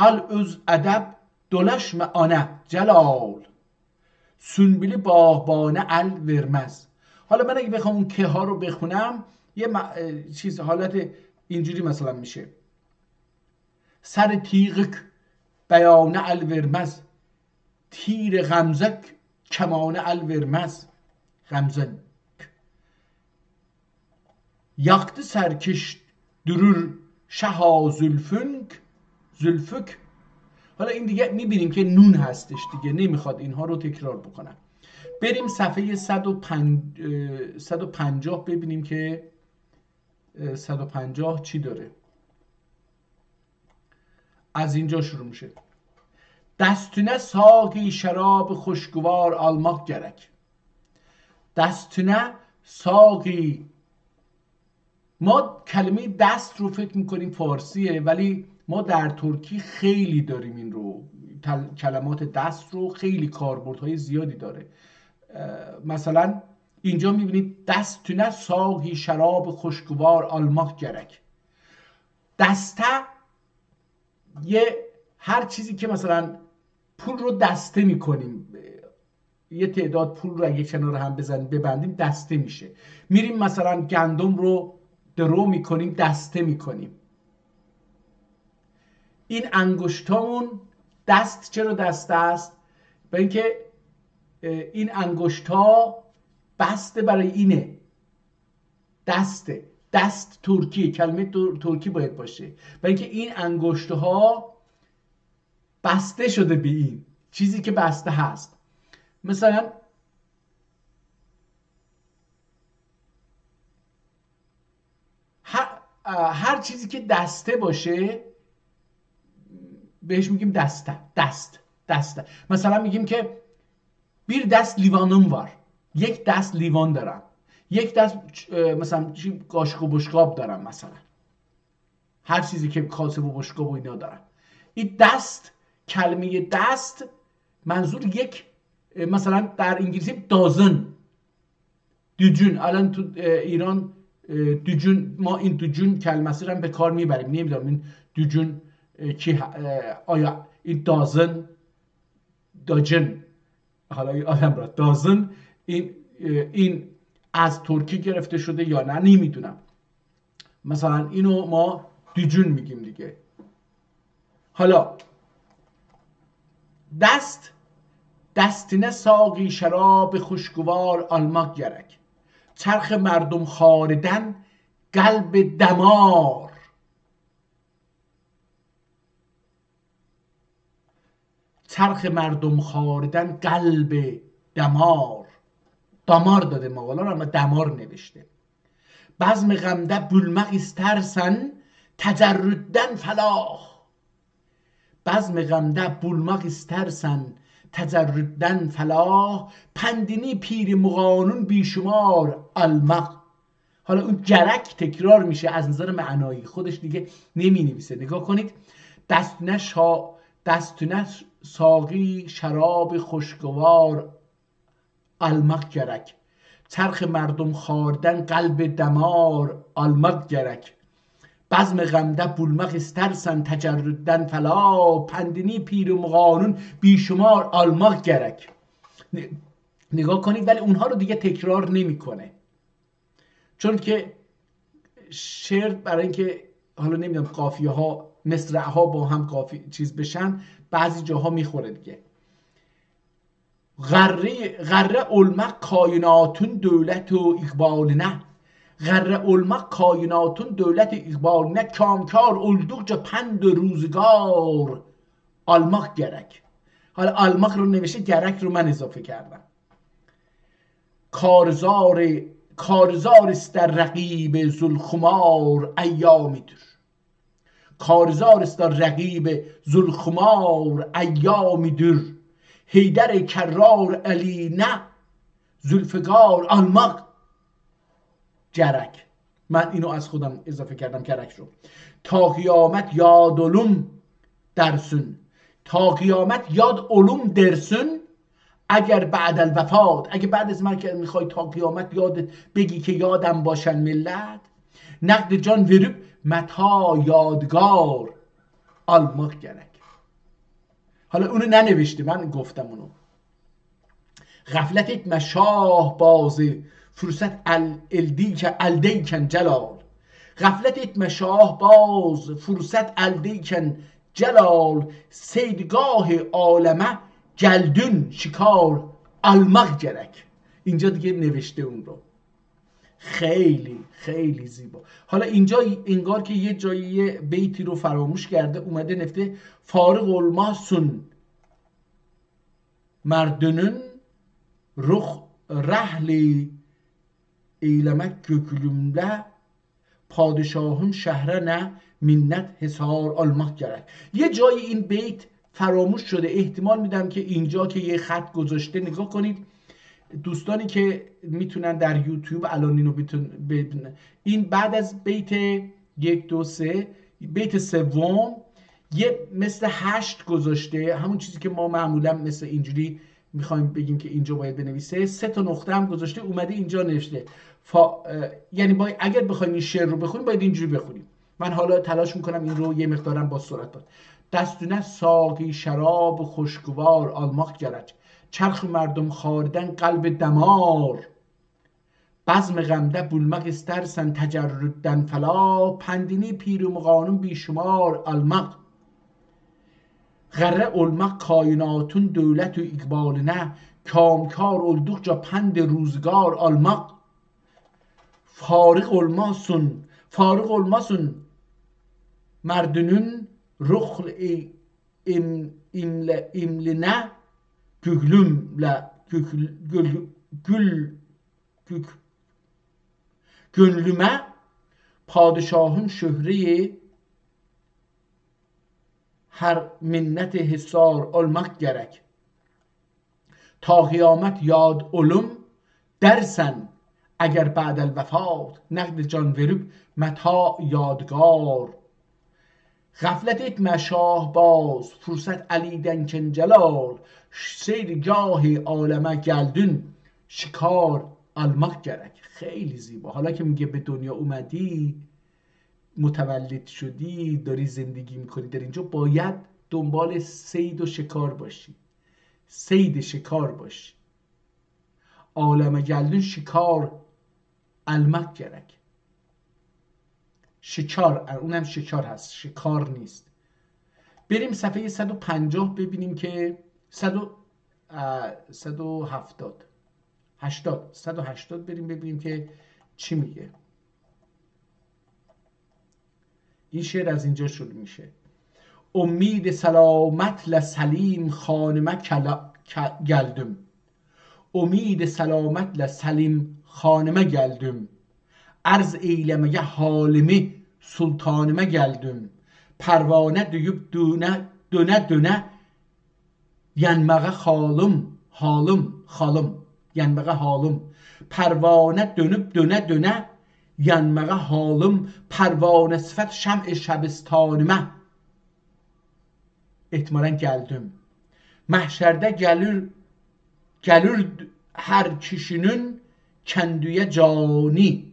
الüz ədəb döləşmə ana celal، سنبیل باغبانه الورمز. حالا من اگه بخوام اون که ها رو بخونم یه چیز حالت اینجوری مثلا میشه: سر تیغک بیانه الورمز، تیر غمزک کمانه الورمز، غمزن yaktı سرکش درور شها زلفنک زلفک. حالا این دیگه میبینیم که نون هستش دیگه، نمیخواد اینها رو تکرار بکنم. بریم صفحه 150 ببینیم که 150 چی داره. از اینجا شروع میشه: دستونه ساقی شراب خوشگوار almak gerek. دستونه ساقی، ما کلمه دست رو فکر میکنیم فارسیه، ولی ما در ترکی خیلی داریم این رو، کلمات دست رو خیلی کاربردهای زیادی داره. مثلا اینجا میبینید دستونه ساقی شراب خوشگوار almak gerek. دسته هر چیزی که مثلا پول رو دسته میکنیم، یه تعداد پول رو اگه کنار هم ببندیم دسته میشه. میریم مثلا گندم رو درو میکنیم، دسته میکنیم. این انگشتامون دست چرا دسته است؟ برای اینکه این انگشتا بسته برای اینه، دسته، دست ترکی، کلمه ترکی باید باشه، برای اینکه این انگشتها بسته شده به این چیزی که بسته هست. مثلا هر چیزی که دسته باشه بهش میگیم دسته، دسته. مثلا میگیم که bir دست لیوانم var، یک دست لیوان دارم، یک دست مثلا قاشق و بشقاب دارم، مثلا هر چیزی که کاسه و بشقاب و اینا دارم. این دست، کلمه دست منظور یک، مثلا در انگلیسی دازن، دوجون. الان تو ایران دوجون، ما این دوجون کلمه رو هم به کار میبریم، نمیدونم این دوجون کی، آیا این دازن، داجن، حالا آدم را دازن این از ترکی گرفته شده یا نه نمیدونم. مثلا اینو ما دوجون میگیم دیگه. حالا دستینه ساقی شراب خوشگوار almak gerek. چرخ مردم خاردن قلب دمار. چرخ مردم خاردن قلب دمار. دمار داده مقاله رو، اما دمار نوشته. بزم غمده بولmak istersen تجردن فلاح. بزم غمده بولmak istersen تجردن فلاح. پندینی پیر مغانون بیشمار almak. حالا اون گرک تکرار میشه از نظر معنایی، خودش دیگه نمی نویسه. نگاه کنید: دستونه ساقی شراب خوشگوار almak gerek. چرخ مردم خاردن قلب دمار almak gerek. بزم غمده بولmak istersen تجردن فلا. پندینی پیر مغانون بیشمار almak gerek. نگاه کنید، ولی اونها رو دیگه تکرار نمیکنه، چون که شعر برای اینکه حالا نمیدونم قافیه ها، مصرع ها با هم قافیه چیز بشن، بعضی جاها میخوره دیگه. غره علمق کائناتون دولت و اقبال نه. غره علمق کائناتون دولت اقبال نه. کامکار اولدukça پند روزگار almak gerek. حالا almak رو نوشته، گرک رو من اضافه کردم. کارزار است در رقیب ذوالخمار ایامیدر. کارزار است در رقیب ذوالخمار ایامیدر. حیدر کرار علی نه ذوالفقار almak gerek. من اینو از خودم اضافه کردم کرک رو. تا قیامت یاد علوم درسون. تا قیامت یاد علوم درسون. اگر بعد الوفات، اگه بعد از من که میخوای تا قیامت یادت بگی که یادم باشن ملت. نقد جان متا یادگار almak gerek. حالا اونو ننوشته، من گفتم اونو. غفلت etme şah bazı فرصت eldeyken celal. غفلت etme şah باز فرصت eldeyken celal. سیدگاه عالمه گلدون شکار almak gerek. اینجا دیگه نوشته اون رو. خیلی خیلی زیبا. حالا اینجا انگار که یه جایی یه بیتی رو فراموش کرده، اومده نفته فارغ olmazsun merdünün رحلی eylemek gökülümde padişahın şehre ne minnet حصار almak gerek. یه جایی این بیت فراموش شده، احتمال میدم که اینجا که یه خط گذاشته نگاه کنید. دوستانی که میتونن در یوتیوب الان اینو ببینن، این بعد از بیت 1 2 3 بیت سوم یه مثل 8 گذاشته، همون چیزی که ما معمولا مثل اینجوری میخوایم بگیم که اینجا باید بنویسه. 3 تا نقطه هم گذاشته، اومده اینجا نوشته یعنی باید اگر بخوایم این شعر رو بخونیم باید اینجوری بخونیم. من حالا تلاش میکنم این رو یه مقدارم با سرعت باد. دستونه ساقی شراب خوشگوار almak gerek. چرخ مردم خواردن قلب دمار. بزم غمده bulmak istersen تجردن فلا. پندینی پیر و مغانم بیشمار almak. غره olmak kainatın dövlət و iqbalinə. Kamkar oldukça pənd روزگار almak. فارغ olmasın merdünün ruhl imlinə. Gönlüme padişahın şöhreyi her minnet حصار almak gerek. تا قیامت یاد علم درسن اگر بعد الوفات نقد جان verip متا یادگار. غفلت etme şah باز فرصت eldeyken celal. سیرگاه عالمه گلدون شکار almak gerek. خیلی زیبا. حالا که میگه به دنیا اومدی، متولد شدی، داری زندگی میکنی در اینجا، باید دنبال صید و شکار باشی. صید شکار باشی. عالمه گلدون شکار almak gerek. شکار، اونم شکار هست، شکار نیست. بریم صفحه 150 ببینیم که 180 بریم ببینیم که چی میگه. این شعر از اینجا شروع میشه. امید سلامت لسلیم خانمه geldim. امید سلامت لسلیم خانمه geldim. عرض eylemeye halimi sultanıma geldim. Pervane düyüp döne yenmeğe halım yenmeğe halım. Pervane dönüp döne yenmeğe halım. Pervane sıfat şem'i şebistanıma ehtimalen geldim. Mahşerde gelir her kişinin kendiye cani.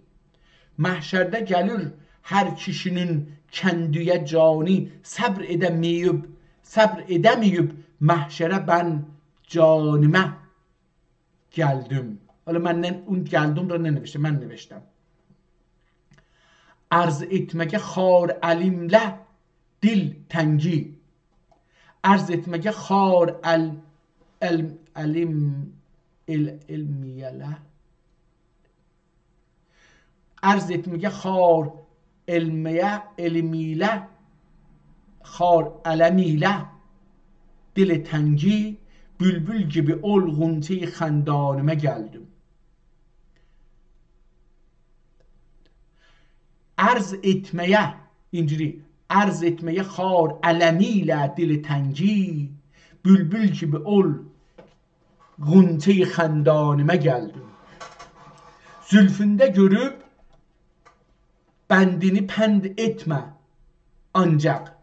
Mahşerde gelir her kişinin kendiye cani. Sabr edemeyip mahşere ben canime geldim. حالا من اون گلدم رو ننوشتم، من نوشتم. عرض etmege خار علیمله دل تنگی. عرض etmege خار علمیله. عرض etmege خار علمیله خار علمیله دل تنگی. Bülbül gibi ol gunti xandanıma geldim. Arz etmeye, inciri, arz etmeye xar alemiyle dil tengi. Bülbül gibi ol gunti xandanıma geldim. Zülfünde görüp bendini pend etme ancak.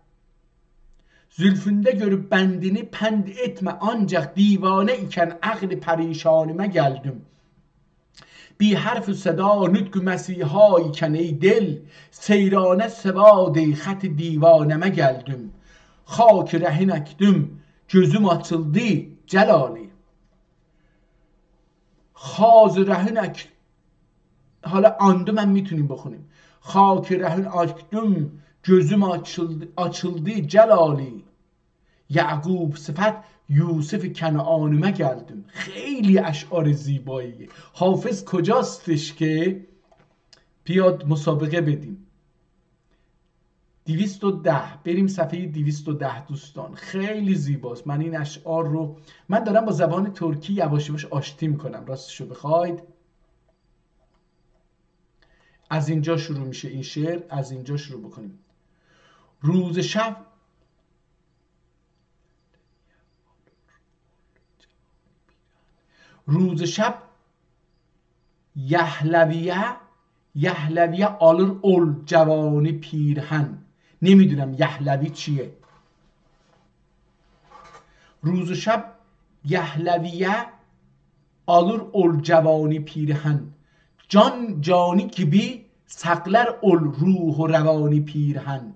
Zülfünde görüp bendini pend etme ancak divane iken akli perişanıma geldim. بی حرف و صدا نطق مسیحایی کنه دل، سیرانه سواد خط divanəmə gəldim. خاک رهین اکدم gözüm açıldı celali. خاز رهین اک حالا اندو من میتونیم بخونیم. خاک رهین اکدم gözüm açıldı celali. یعقوب صفت یوسف کنعانیمه geldim. خیلی اشعار زیباییه. حافظ کجاستش که بیاد مسابقه بدیم. 210 بریم صفحه 210 دوستان. خیلی زیباست. من این اشعار رو من دارم با زبان ترکی یواش یواش آشتی میکنم. راستشو بخواید از اینجا شروع میشه این شعر. از اینجا شروع بکنیم. روز شب یحلویه alır ol جوانی پیرهن. نمیدونم یحلوی چیه. روز و شب یحلویه alır ol جوانی پیرهن. Cani gibi saklar ol ruhu revani پیرهن.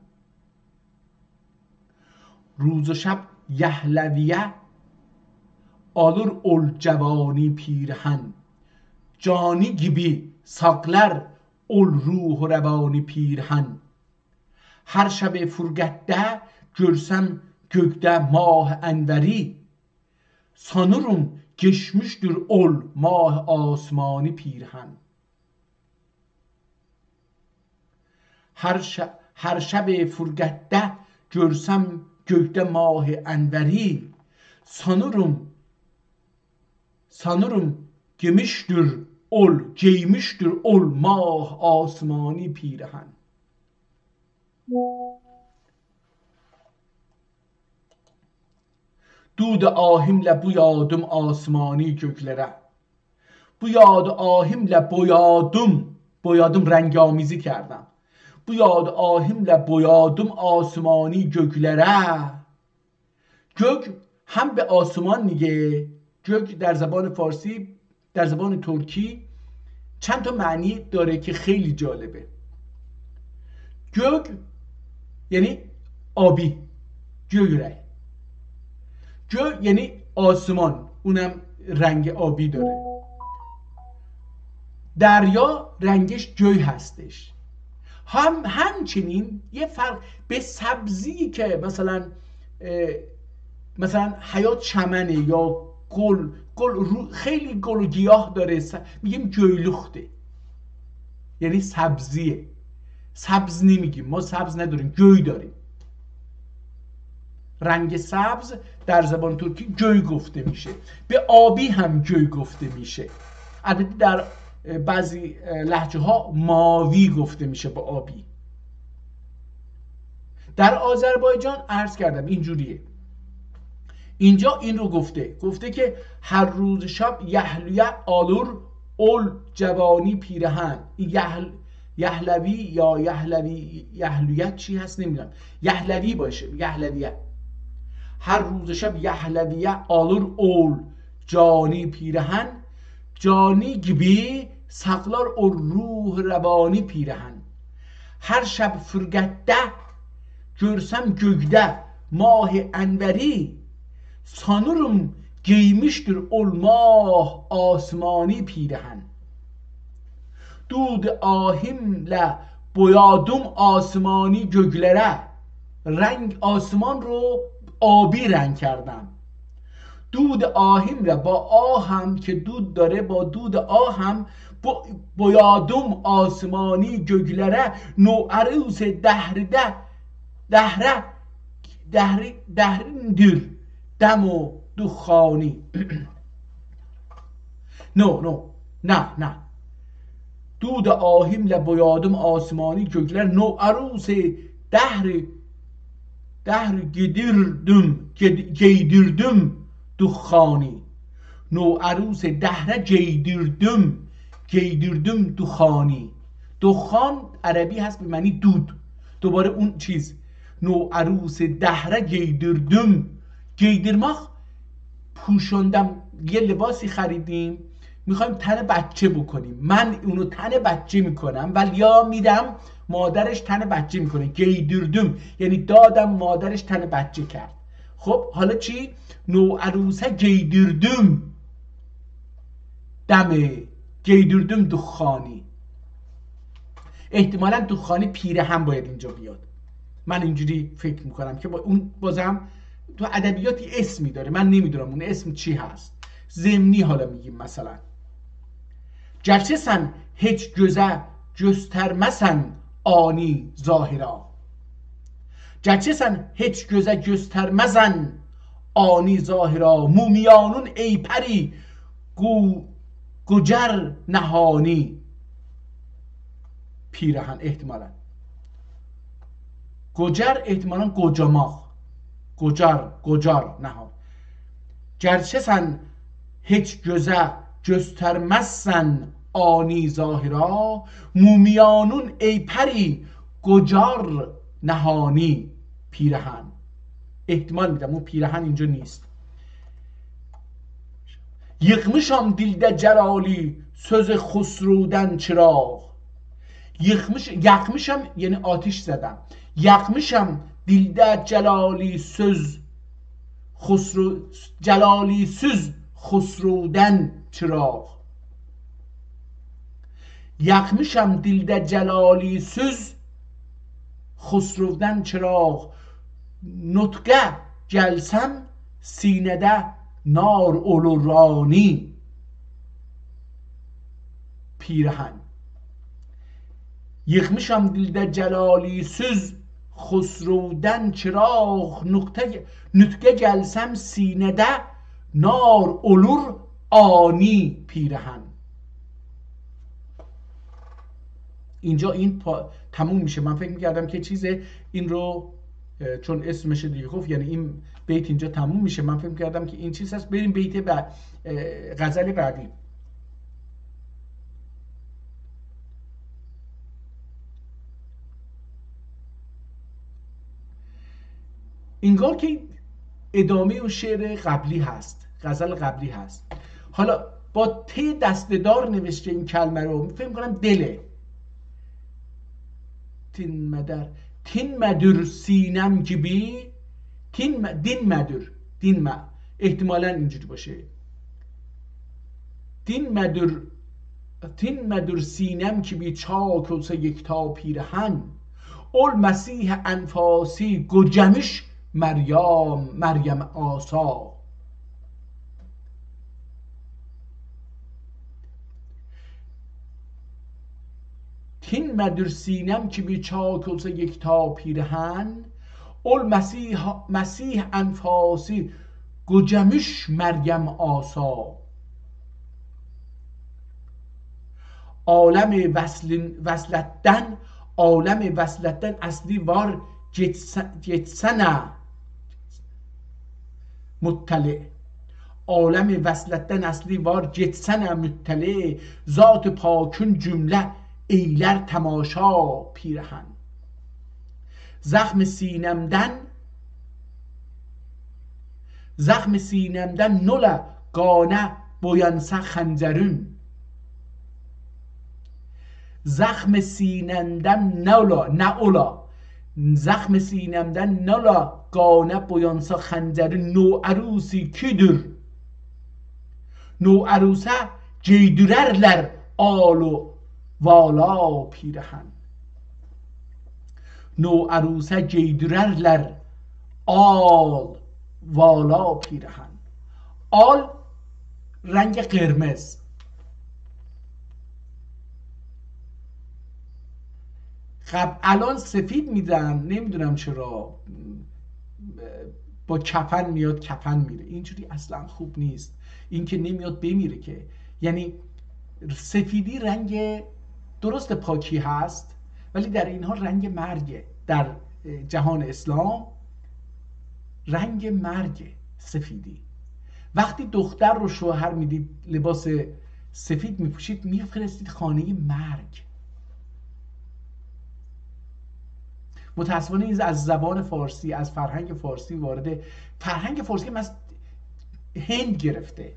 روز و شب یحلویه alır ol cevani پیرهن. Cani gibi saklar ol ruhu revani پیرهن. Her şebe furgette görsem gökte mah enveri. Sanırım geçmiştir ol mah asmani پیرهن. Her şebe furgette görsem gökte mah enveri. Sanırım giymiştir ol mah asmani پیرهن. Dud ahimle buyadım asmani göklere. Bu yad ahimle boyadım rengaمیزی کردم. Bu yad ahimle boyadım asmani göklere. Gök هم به آسمان میگه. گök در زبان فارسی در زبان ترکی چند تا معنی داره که خیلی جالبه. گök یعنی آبی، gögre. گök یعنی آسمان، اونم رنگ آبی داره. دریا رنگش گوی هستش. همچنین یه فرق به سبزی که مثلا حیات چمنه یا گل خیلی گل و گیاه داره میگیم گویلخته، یعنی سبزیه. سبز نمیگیم، ما سبز نداریم، گوی داریم. رنگ سبز در زبان ترکی گوی گفته میشه. به آبی هم گوی گفته میشه. البته در بعضی لهجه ها ماوی گفته میشه با آبی. در آذربایجان عرض کردم اینجوریه. اینجا این رو گفته که هر روز شب یحلویه آلور اول جوانی پیرهن. یحلوی یا یحلویت چی هست نمیدونم. یحلوی باشه، یحلویه. هر روز شب یحلویه آلور اول جانی پیرهن. Cani gibi saklar o ruh revani پیرهن. Her şeb fırgette görsem gökte mah enveri. Sanırım giymiştir ol mah asmani پیرهن. Dud ahimle boyadım asmani göklere. رنگ آسمان رو آبی رنگ کردم. دود آهیم را با آهم که دود داره، با دود آهم boyadım آسمانی göklere. نوعروس dehrindir dem و دخانی. نه دود آهیمle boyadım آسمانی gökler. نوعروس دهر giydirdim دخانی. نوعروس دهره giydirdim دخانی. دخان عربی هست به معنی دود. دوباره اون چیز نوعروس دهره giydirdim. giydirmek پوشوندم. یه لباسی خریدیم میخوایم تن بچه بکنیم، من اونو تن بچه میکنم ولی یا میدم مادرش تن بچه میکنه. گیدردم یعنی دادم مادرش تن بچه کرد. خب حالا چی؟ نوعروسه گیدردم دمه، گیدردم دخانی. احتمالا دخانی پیره هم باید اینجا بیاد، من اینجوری فکر میکنم که با اون بازم تو ادبیاتی اسمی داره، من نمیدونم اون اسم چی هست. ضمنی حالا میگیم مثلا گرچه سن هیچ گöze göstermesen ani ظاهرا. گرچه سن هیچ گöze göstermesen ani ظاهرا. مومیانون ای پری گوجر نهانی. پیرهن احتمالا گوجر، احتمالا گوجاماخ، گوجر نهان. گرچه سن هیچ گöze göstermezsen ani ظاهرا. مومیانون ای پری گوجر نهانی. پیرهن احتمال میدم اون پیرهن اینجا نیست. یıkmışam dilde celali söz خسرودن چراغ. یخمشم یعنی آتیش زدم. یخمشم dilde celali söz جلالی سوز خسرودن چراغ. یخمشم dilde celali söz خسرودن چراغ. نطقه gelsem sinede nar olur rani. پیرهن یخمشم dilde celali söz خسرودن چراغ. نطقه gelsem sinede nar olur ani. پیرهن اینجا این تموم میشه. من فکر میکردم که چیزه، این رو چون اسمش دیگه گفت یعنی این بیت اینجا تموم میشه. من فکر میکردم که این چیز هست. بریم بیت غزل بعدی. انگار که ادامه اون شعر قبلی هست، غزل قبلی هست. حالا با ت دسته‌دار نوشته این کلمه رو، فکر می‌کنم دله. تین مدر سینم gibi din مدر، احتمالاً اینجوری باشه. تین مدر سینم gibi çak olsa yekta پیرهن. اول مسیح انفاسی گرجمش مریم آسا. تین مدر سینم که بی چاک olsa یکتا پیرهن. اول مسیح انفاسی گرجمش مریم آسا. عالم وصلتن اصلی var geçsene مطلع. عالم وصلتن اصلی var geçsene مطلع. ذات پاکون جمله eyler تماشا پیرهن. زخم سینمden nola gane boyansa خنجرون. زخم سینمden nola gane boyansa خنجرون. نوعروسی kidir. نوعروسه giydürerler آل و والا پیرهن. نوعروسه giydürerler آل والا پیرهن. آل رنگ قرمز. الان سفید میدن، نمیدونم چرا با کفن میاد کفن میره. اینجوری اصلا خوب نیست. این که نمیاد بمیره که. یعنی سفیدی رنگ درست پاکی هست ولی در اینها رنگ مرگه. در جهان اسلام رنگ مرگ سفیدی. وقتی دختر رو شوهر میدید لباس سفید میپوشید میفرستید خانه مرگ. متاسفانه این از زبان فارسی، از فرهنگ فارسی وارد فرهنگ فارسی از هند گرفته.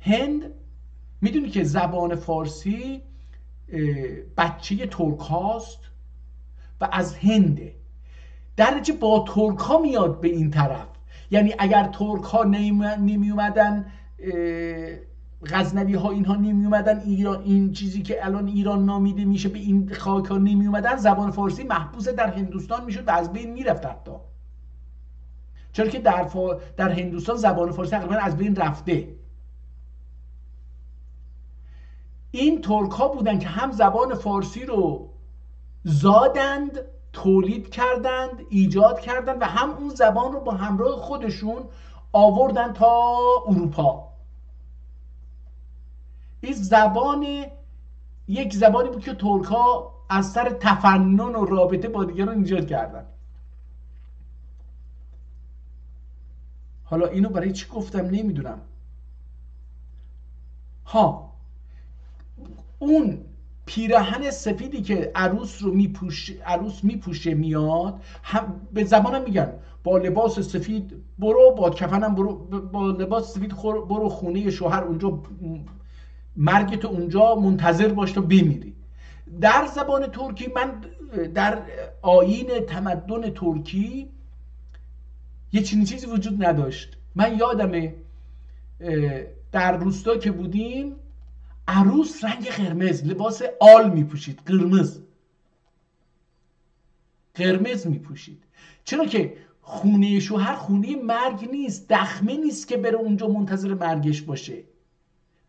هند میدونی که زبان فارسی بچه ترک هاست و از هنده، در نتیجه با ترک ها میاد به این طرف. یعنی اگر ترک ها نمی اومدن، غزنوی ها اینها نمی اومدن ایران، این چیزی که الان ایران نامیده میشه به این خاک ها نمی اومدن، زبان فارسی محبوس در هندوستان میشد و از بین میرفت حتی. چرا که در هندوستان زبان فارسی تقریبا از بین رفته. این ترک ها بودن که هم زبان فارسی رو زادند، تولید کردند، ایجاد کردند و هم اون زبان رو با همراه خودشون آوردن تا اروپا. این زبان یک زبانی بود که ترک ها از سر تفنن و رابطه با دیگران ایجاد کردن. حالا اینو برای چی گفتم نمیدونم. ها، اون پیراهن سفیدی که عروس میپوشه میاد، هم به زبانم میگن با لباس سفید برو، با کفنم برو، با لباس سفید برو خونه شوهر، اونجا مرگت اونجا منتظر باش تا بمیری. در زبان ترکی، من در آیین تمدن ترکی یه چیزی وجود نداشت. من یادمه در روستا که بودیم، عروس رنگ قرمز، لباس آل میپوشید، قرمز میپوشید. چرا که خونه شوهر خونه مرگ نیست، دخمه نیست که بره اونجا منتظر مرگش باشه.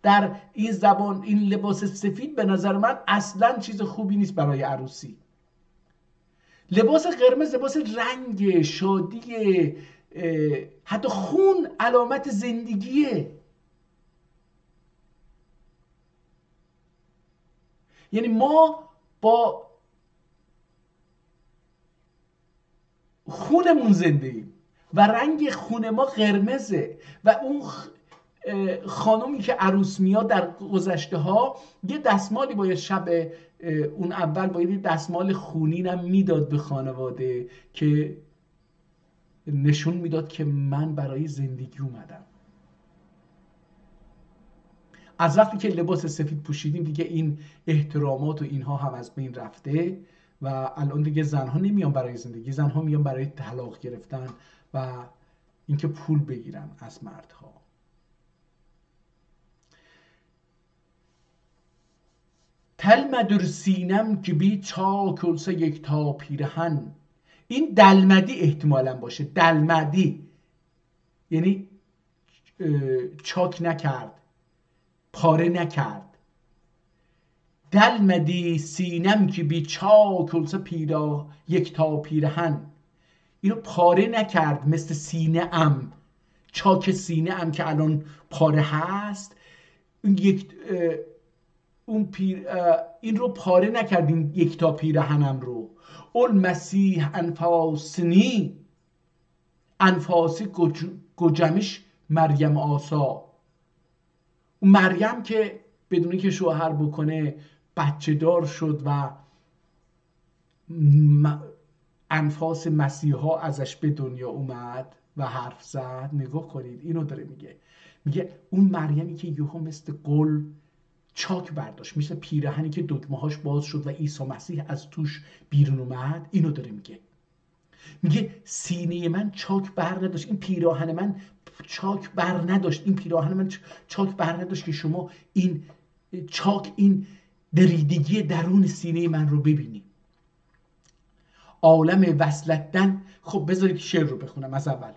در این زبان این لباس سفید به نظر من اصلا چیز خوبی نیست برای عروسی. لباس قرمز لباس رنگ، شادی، حتی خون علامت زندگیه. یعنی ما با خونمون زنده ایم و رنگ خون ما قرمزه. و اون خانومی که عروس میاد در گذشته ها یه دستمالی باید شب اون اول باید یه دستمال خونینم میداد به خانواده که نشون میداد که من برای زندگی اومدم. از وقتی که لباس سفید پوشیدیم دیگه این احترامات و اینها هم از بین رفته و الان دیگه زنها نمیان برای زندگی، زنها میان برای طلاق گرفتن و اینکه پول بگیرن از مردها. تلمدر سینم gibi çak olsa yekta پیرهن. این دلمدی احتمالاً باشه. دلمدی یعنی چاک نکرد، پاره نکرد. دلمدی سینم gibi çak olsa یکتا پیرهن. اینو پاره نکرد مثل سینه ام، چاک سینه ام که الان پاره هست. این رو پاره نکردین یکتا پیرهنم رو. اول مسیح انفاسنی، انفاسی گجمش مریم آسا. اون مریم که بدونی که شوهر بکنه بچه دار شد و انفاس مسیحا ازش به دنیا اومد و حرف زد. نگاه کنید اینو داره میگه اون مریمی که یهو مثل گل چاک برداشت، مثل پیرهنی که دکمه‌هاش باز شد و عیسی مسیح از توش بیرون اومد. اینو داره میگه سینه من چاک بر نداشت، این پیراهن من چاک بر نداشت، این پیراهن من چاک بر نداشت که شما این چاک، این دریدگی درون سینه من رو ببینی. عالم وصلتن. خب بذارید شعر رو بخونم از اول.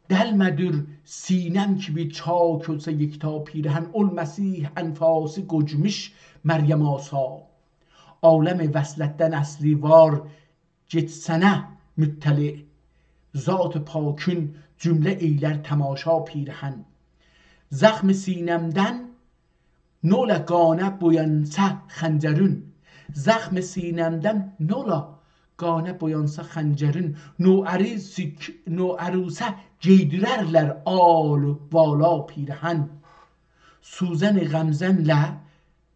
دلمدر سینم که به چاک olsa یکتا پیرهن. اول مسیح انفاس گجمش مریم آسا. عالم وصلتن اصلی وار جتسنه مطلع. ذات پاکün cümle eyler تماشا پیرهن. زخم سینمدن نولا گانه boyansa خنجرün. زخم سینمدن نولا gane boyansa xəncərin. Noərusə geydirərlər al vala pirhən. Suzən qəmzənlə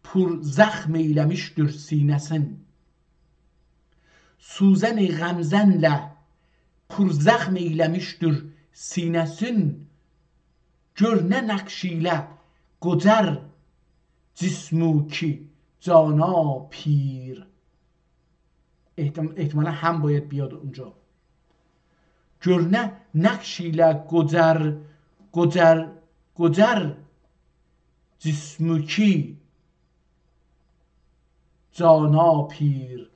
pur zəxm eyləmişdir sinəsin. Suzən qəmzənlə pur zəxm eyləmişdir sinəsin. Gör nə nəqş ilə qocər جسموکی جانا پیر. احتمالا هم باید بیاد اونجا. جرنه نقشیله گذر گذر گذر جسموکی جانا پیر.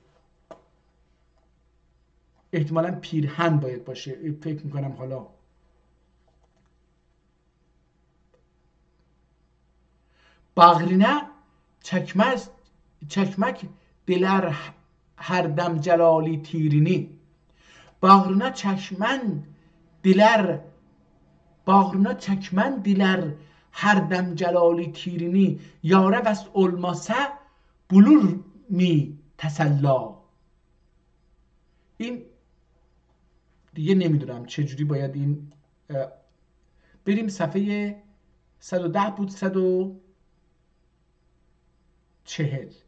احتمالا پیرهن باید باشه، فکر میکنم. حالا باغرینه çekmek diler her dem celali tirini. Bağrına çekmen diler her dem celali tirini. Yare vest olmasa bulur mi tesella. این دیگه نمیدونم چجوری باید این بریم صفحه 110 بود 140.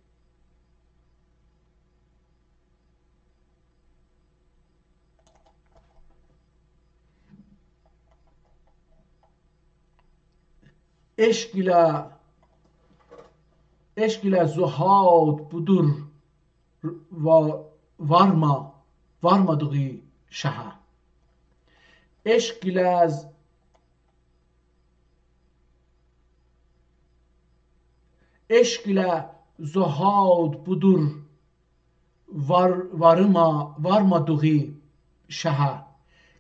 عشق ile zuhad budur varmadığı şaha. عشق ile zuhad budur varmadığı şaha.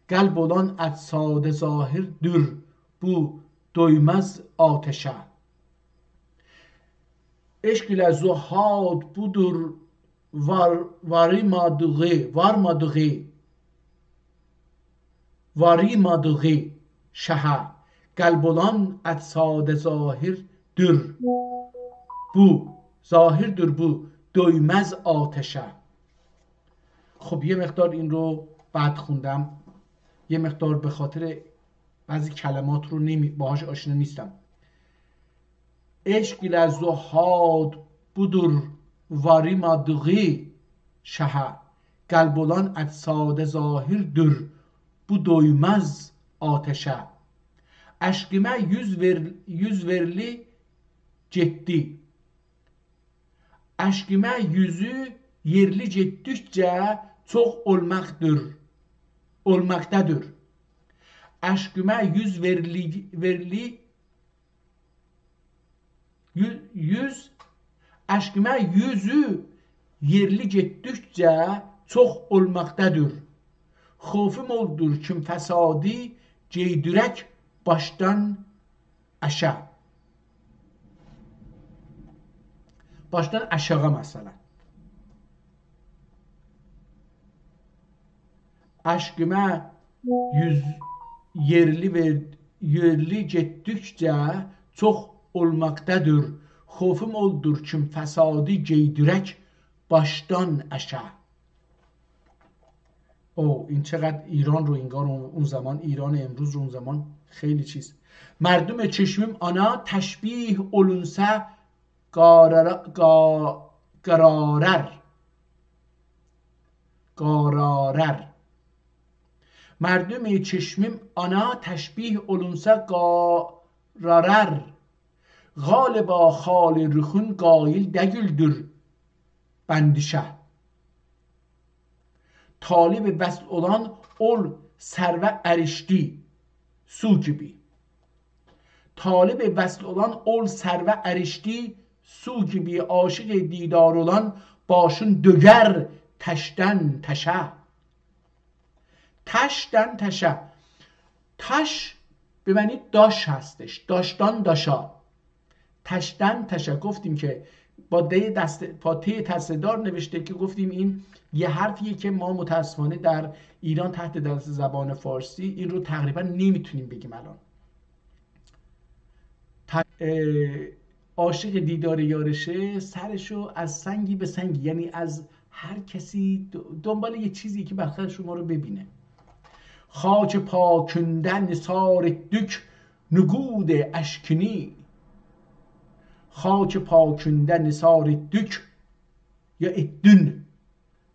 Qalb olan əcsad-ı zahirdir bu doymaz ateşe. عشق ile zuhad budur varmadığı şaha. Qalb olan əcsad-ı zahirdir bu doymaz آتشه. خب یه مقدار این رو بعد خوندم، یه مقدار به خاطر بعضی کلمات رو باهاش آشنا نیستم. عشق ile zuhad budur varmadığı şaha. Qalb olan əcsad-ı zahirdir bu doymaz ateşe. Aşkıma yüz verli ciddi. Aşkıma yüzü yerli getdikçe çok olmaktadır. Aşkıma yüz aşkıma yüzü yerli getdikçe çok olmaktadır. Xofum oldur kim fesadi ceydürek baştan aşağı. Baştan aşağı mesela. Aşkıma yerli getdikçe çok olmaktadır. Xofum oldur kim fesadi ceydürek baştan aşağı. این چقدر ایران رو انگار اون زمان، ایران امروز رو اون زمان خیلی چیز. مردم چشمم آنا تشبیه olunsa قararer. مردم چشمم آنا تشبیه olunsa قararer. Galiba xali rüxün qail degüldür bendişe. Talib vesl olan ol serve erişti su gibi. Talib vesl olan ol serve erişti su gibi. Aşık didar olan başın döger taştan taşa. taştan taşa. taş به معنی داش هستش. داشتان داشا. تشتن تشا. گفتیم که با ته تصدار نوشته که گفتیم این یه حرفیه که ما متاسفانه در ایران تحت دست زبان فارسی این رو تقریبا نمیتونیم بگیم الان. عاشق دیدار یارشه سرشو از سنگی به سنگی، یعنی از هر کسی دنبال یه چیزی که بالاخره شما رو ببینه. خاک پاکنده نثار دک نگود اشکنی. خاک پاکنده نثار دک یا ادن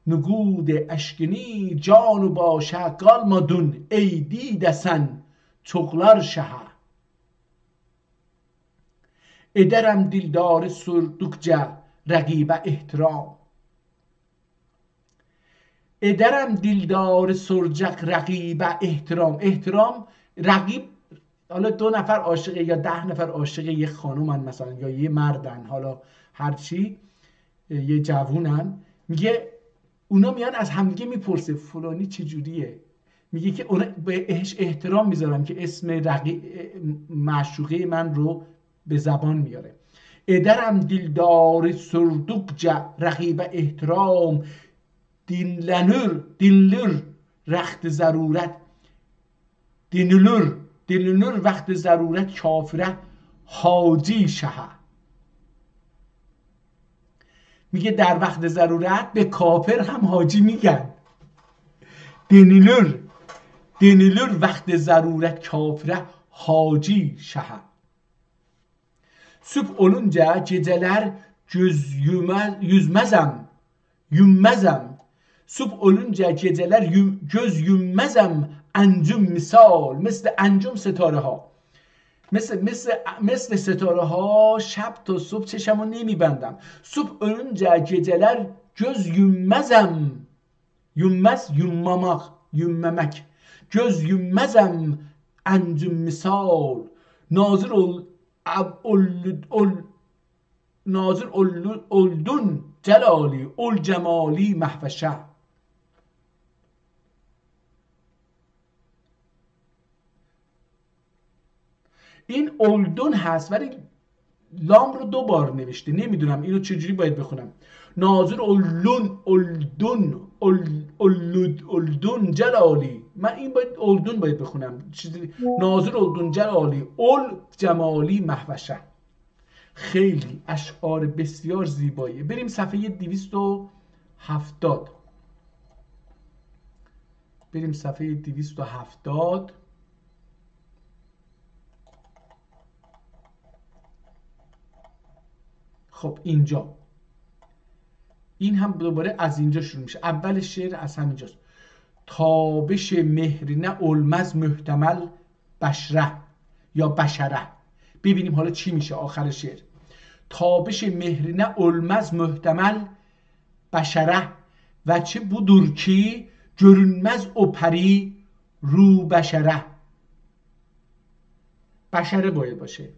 نگود اشکنی. جانو باشه قالmadun ey دیده sen çoklar şaha. ederem dildar surdukça رقیب احترام ederem dildar سرجق رقیب احترام. احترام رقیب، حالا 2 نفر عاشقه یا 10 نفر عاشق یه خانومن مثلا، یا یه مردن، حالا هرچی، یه جوونن، میگه اونا میان از همدیگه میپرسه فلانی چجوریه، میگه که اونا بهش احترام میذارم که اسم معشوقه من رو به زبان میاره. ederem dildar surdukça رقیب احترام dinlenir رخت ضرورت dinlenir وقت ضرورت کافره حاجی شه. میگه در وقت ضرورت به کافر هم حاجی میگن. dinlenir وقت ضرورت kafire حاجی شه. Sübh olunca geceler yümmezem. Sübh olunca geceler göz yümmezem. انجم مثال، مثل انجم ستاره ها، مثل ستاره ها شب تا صبح چشمو نمیبندم. صبح olunca geceler göz yümmezem. Yümmez yummemek. Göz yümmezem انجم misal. ناظر اولدون جلالی اول جمالی محوشه. این اولدون هست ولی لام رو 2 بار نوشته، نمیدونم اینو چجوری باید بخونم. ناظر اولدون جلالی، من این باید اولدون باید بخونم، ناظر اولدون جلالی اول جمالی محوشه. خیلی اشعار بسیار زیباییه. بریم صفحه 270. بریم صفحه 270. خب اینجا این هم دوباره از اینجا شروع میشه. اول شعر از همینجاست. تابش مهرینه اولمز محتمل بشره یا بشره. ببینیم حالا چی میشه آخر شعر. تابش مهرینه اولمز محتمل بشره و چه budur ki görünmez o peri رو بشره. بشره باید باشه.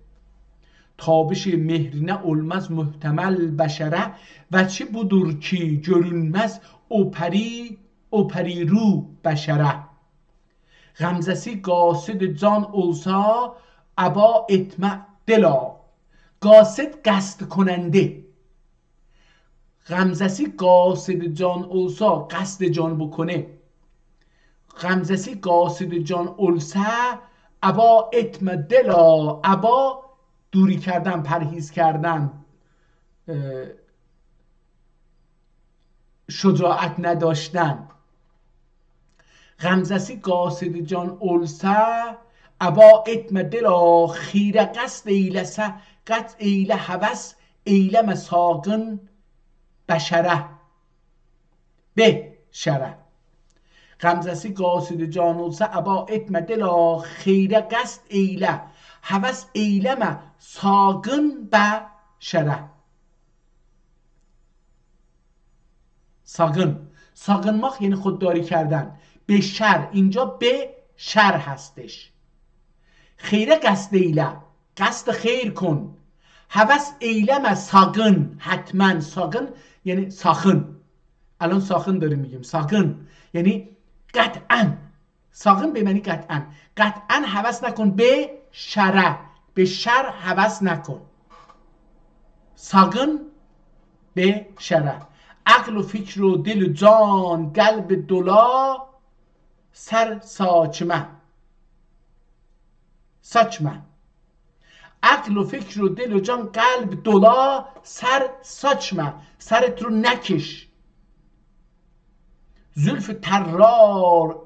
تابش مهرینه olmaz محتمل بشره و چه budur ki görünmez o peri رو بشره. غمزسی قاصد جان olsa ابا اتمع دلا. قاصد قصد کننده. غمزسی قاصد جان olsa قصد جان بکنه. غمزسی قاصد جان olsa ابا اتمع دلا. ابا دوری کردن، پرهیز کردن، شجاعت نداشتن. غمزسی قاصد جان olsa ابا اتمع دلا. خیره قصد ایلسه قط ایله هوس ایلم ساقن بشره به شره. غمزسی قاصد جان olsa ابا اتمع دلا. خیره قصد ایله هوس ایلم ساقن بشره. ساقن، ساقنماخ یعنی خودداری کردن. به شر، اینجا به شر هستش. خیره قصد ایله، قصد خیر کن. هوس ایلم ساقن، حتما. ساقن یعنی ساخن. الان ساخن داریم میگیم. ساقن یعنی قطعا. ساقن به معنی قطعا. قطعا هوس نکن به شره. به شر هوس نکن. ساقن به شره. عقل و فکر و دل و جان قلب دولا سر ساچمه. ساچمه. عقل و فکر و دل و جان قلب دولا سر ساچمه. سرت رو نکش. زلف ترار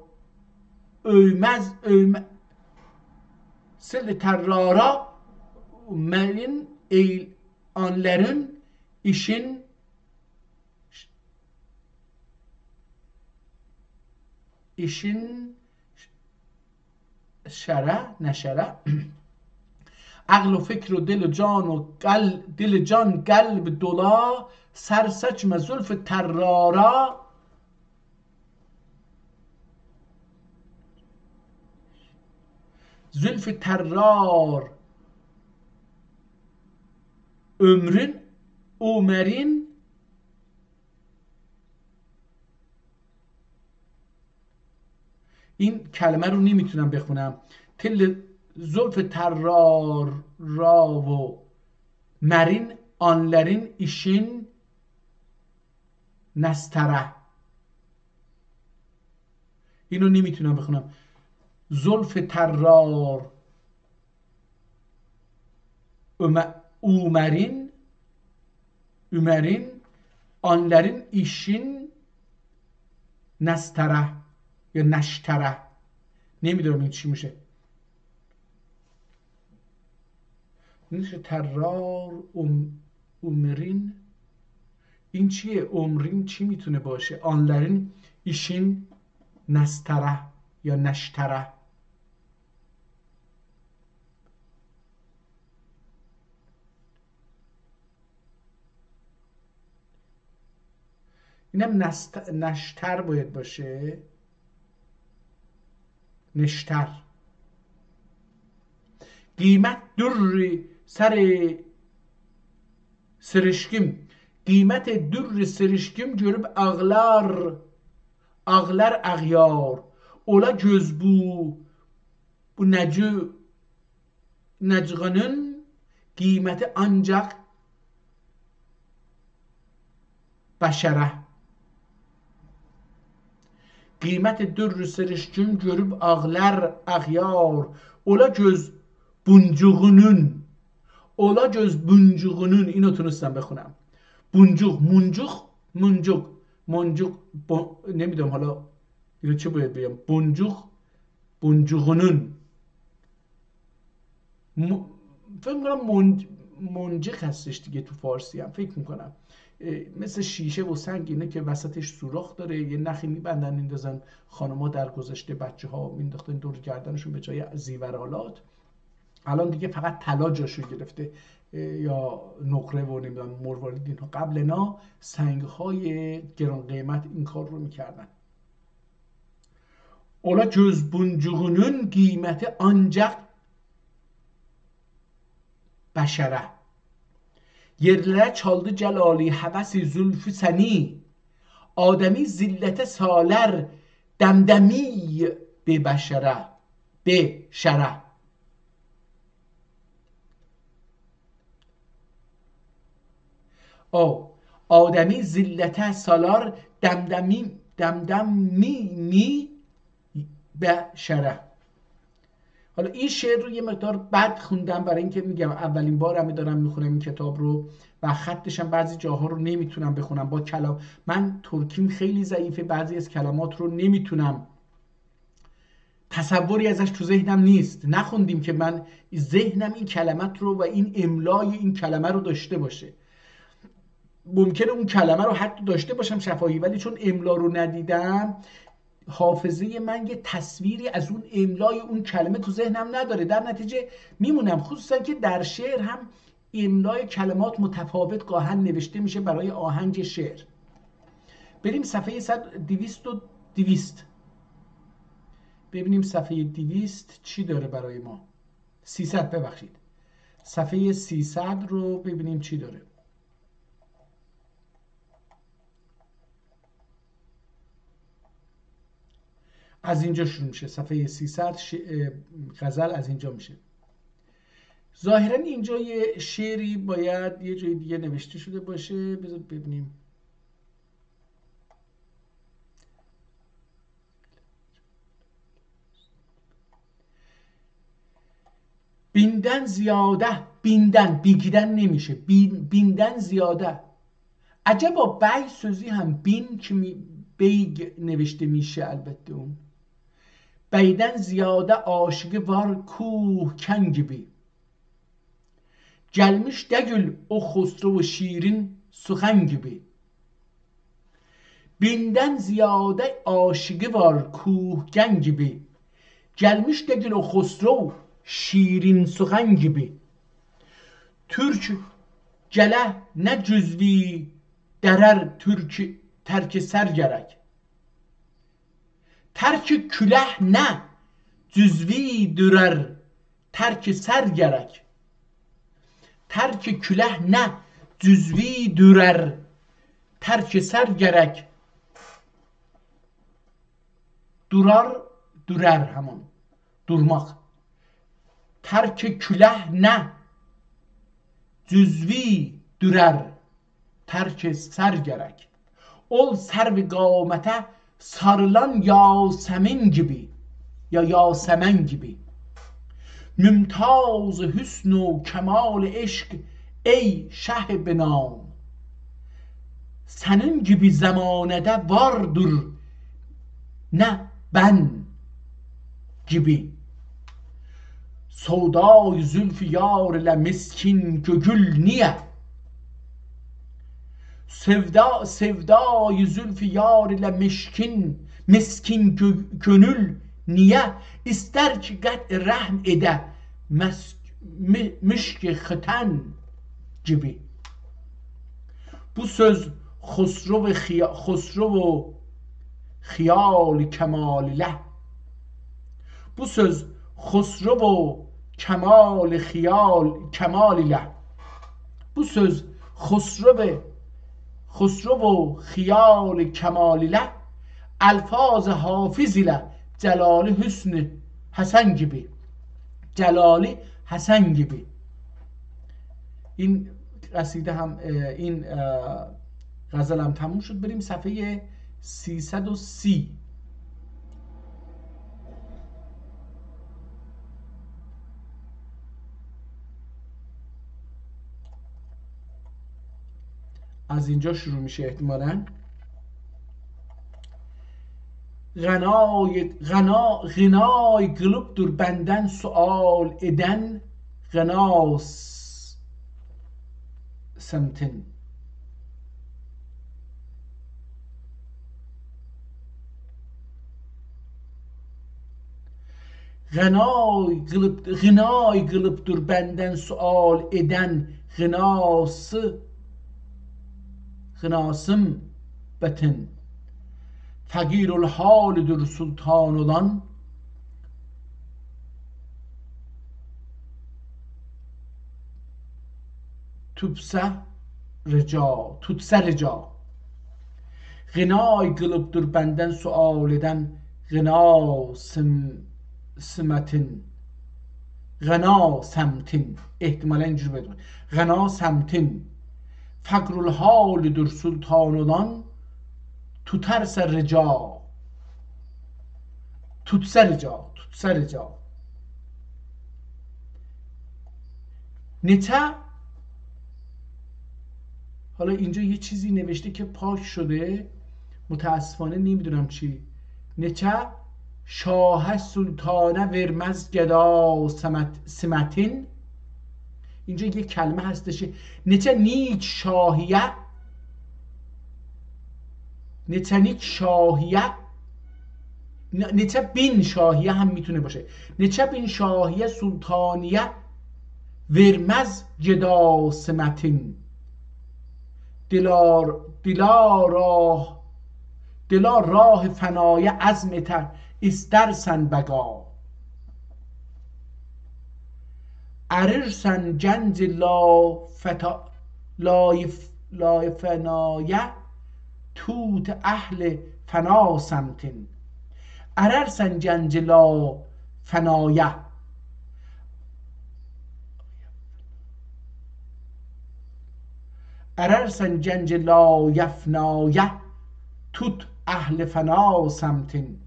övmez sel terrara merin onların işin şere neşere عقل و فکر و دل و جان و دل جان قلب دولا، سرسچم زلف ترارا. زلف ترار ömrün Umer'in این کلمه رو نمیتونم بخونم. تل زلف ترار را و مرین آنلرین ایشین نستره. اینو نمیتونم بخونم. زلف ترار اومرین آنلرین ایشین نستره یا نشتره. نمیدونم این چی میشه. میشه ترار اومرین. این چیه؟ عمرین چی میتونه باشه؟ آنلرین ایشین نستره یا نشتره. اینم نشتر باید باشه. نشتر. قیمت در سر سرشکیم. قیمت در سرشکیم görüp ağlar ağyar. Ola göz bu necğanın kıymeti ancak başara. Qiyməti dürr sirişkün görüb ağlar ağyar. Ola göz buncuğunun. Ola göz buncuğunun. اینو تونستم بخونم. buncuq منجوق نمیدونم حالا اینو چه باید بگم. buncuğunun فکر میکنم منجق هستش دیگه تو فارسی هم فکر میکنم. مثل شیشه و سنگ اینه که وسطش سوراخ داره، یه نخی میبندن میندازن. خانم‌ها در گذشته بچه‌ها مینداختن دور گردنشون به جای زیورآلات. الان دیگه فقط طلا جاشو گرفته یا نقره و نمیدونم مروارید. اینها قبل اینا سنگ‌های گران قیمت این کار رو میکردن. اولا göz buncuğunun قیمت ancak bəşərə. Yerlərə çaldı cəlali həvəsi zülfü səni. Adəmi zillətə salər dəmdəmi be bəşərə. Be şərə. آدمی زلته سالار دمدمی به شره. حالا این شعر رو یه مقدار بد خوندم برای اینکه میگم اولین بارم دارم میخونم این کتاب رو و خطش هم بعضی جاها رو نمیتونم بخونم. با کلام من ترکیم خیلی ضعیفه، بعضی از کلمات رو نمیتونم، تصوری ازش تو ذهنم نیست. نخوندیم که من ذهنم این کلمات رو و این املای این کلمه رو داشته باشه. ممکنه اون کلمه رو حتی داشته باشم شفاهی، ولی چون املا رو ندیدم حافظه من یه تصویری از اون املای اون کلمه تو ذهنم نداره. در نتیجه میمونم، خصوصا که در شعر هم املای کلمات متفاوت گاهن نوشته میشه برای آهنگ شعر. بریم صفحه 200 ببینیم صفحه 200 چی داره برای ما. 300 ببخشید، صفحه 300 رو ببینیم چی داره. از اینجا شروع میشه. صفحه 300 غزل از اینجا میشه. ظاهرا اینجا یه شعری باید یه جای دیگه نوشته شده باشه. بذار ببینیم. بیندن زیاده، بیندن بیگیدن نمیشه، بیندن زیاده. عجبا بی سوزی هم بین که بیگ نوشته میشه. البته اون بیدن زیاده aşığı var کوهکن gibi. Gelmiş degül o Xosrow şirin suxan gibi. Binden ziyade aşığı var کوهکن gibi. Gelmiş degül o Xosrow şirin suxan gibi. Türk gələ nə cüzvi dərər tərk sər gərək. Tərk küləh nə cüzvi dürər tərk sər gərək. Tərk küləh nə cüzvi dürər tərk sər gərək. Durar, dürər həman, durmaq. Tərk küləh nə cüzvi dürər tərk sər gərək. Ol sərvi qamətə sarılan yasəmin gibi ya yasəmən gibi. Mümtaz hüsn و kemal eşq ey şeh benam. Sənin gibi zamanədə vardır nə ben gibi. Sodای zülf yar ilə miskin gül niyə? Sevdای zülf yar ilə miskin gönül niyə? İstər ki qət'i rəhm edə müşk xitən gibi. Bu söz خسرو خیال کماله. Bu söz خسرو و کمال خیال کماله. Bu söz خسرو و خیال کماله. الفاظ حافظ ile celali hüsnü Hasan gibi. Celali Hasan gibi. این قصیده هم این غزل هم تموم شد. بریم صفحه 330. از اینجا شروع میشه احتمالاً. غنای قلوبdur benden sual eden غناس semtin. غنای قلوبdur benden sual eden غناسım betin. Fagirulhalidir sultan olan tutsa rica. Gınay kılıptır benden sual eden gına simetin. Gına semtin. İhtimalen cürbet. Gına semtin. Fagrulhalidir sultan olan tutarsa rica. Tutsa rica. نته. حالا اینجا یه چیزی نوشته که پاک شده، متاسفانه نمیدونم چی. نته شاه سلطانه ورمز گدا سمتین. اینجا یه کلمه هستش نته نیک شاهیه. نته بین شاهیه هم میتونه باشه. نته بین شاهیه سلطانیه ورمز گدا سمتین. دلا راه فنای عزمتر استرسن بگا. اررسن جنج لا فنایه توت اهل فنا سمتن. اررسن جنج لا فنایه. اررسن جنج لا یفنایه توت اهل فنا سمتن.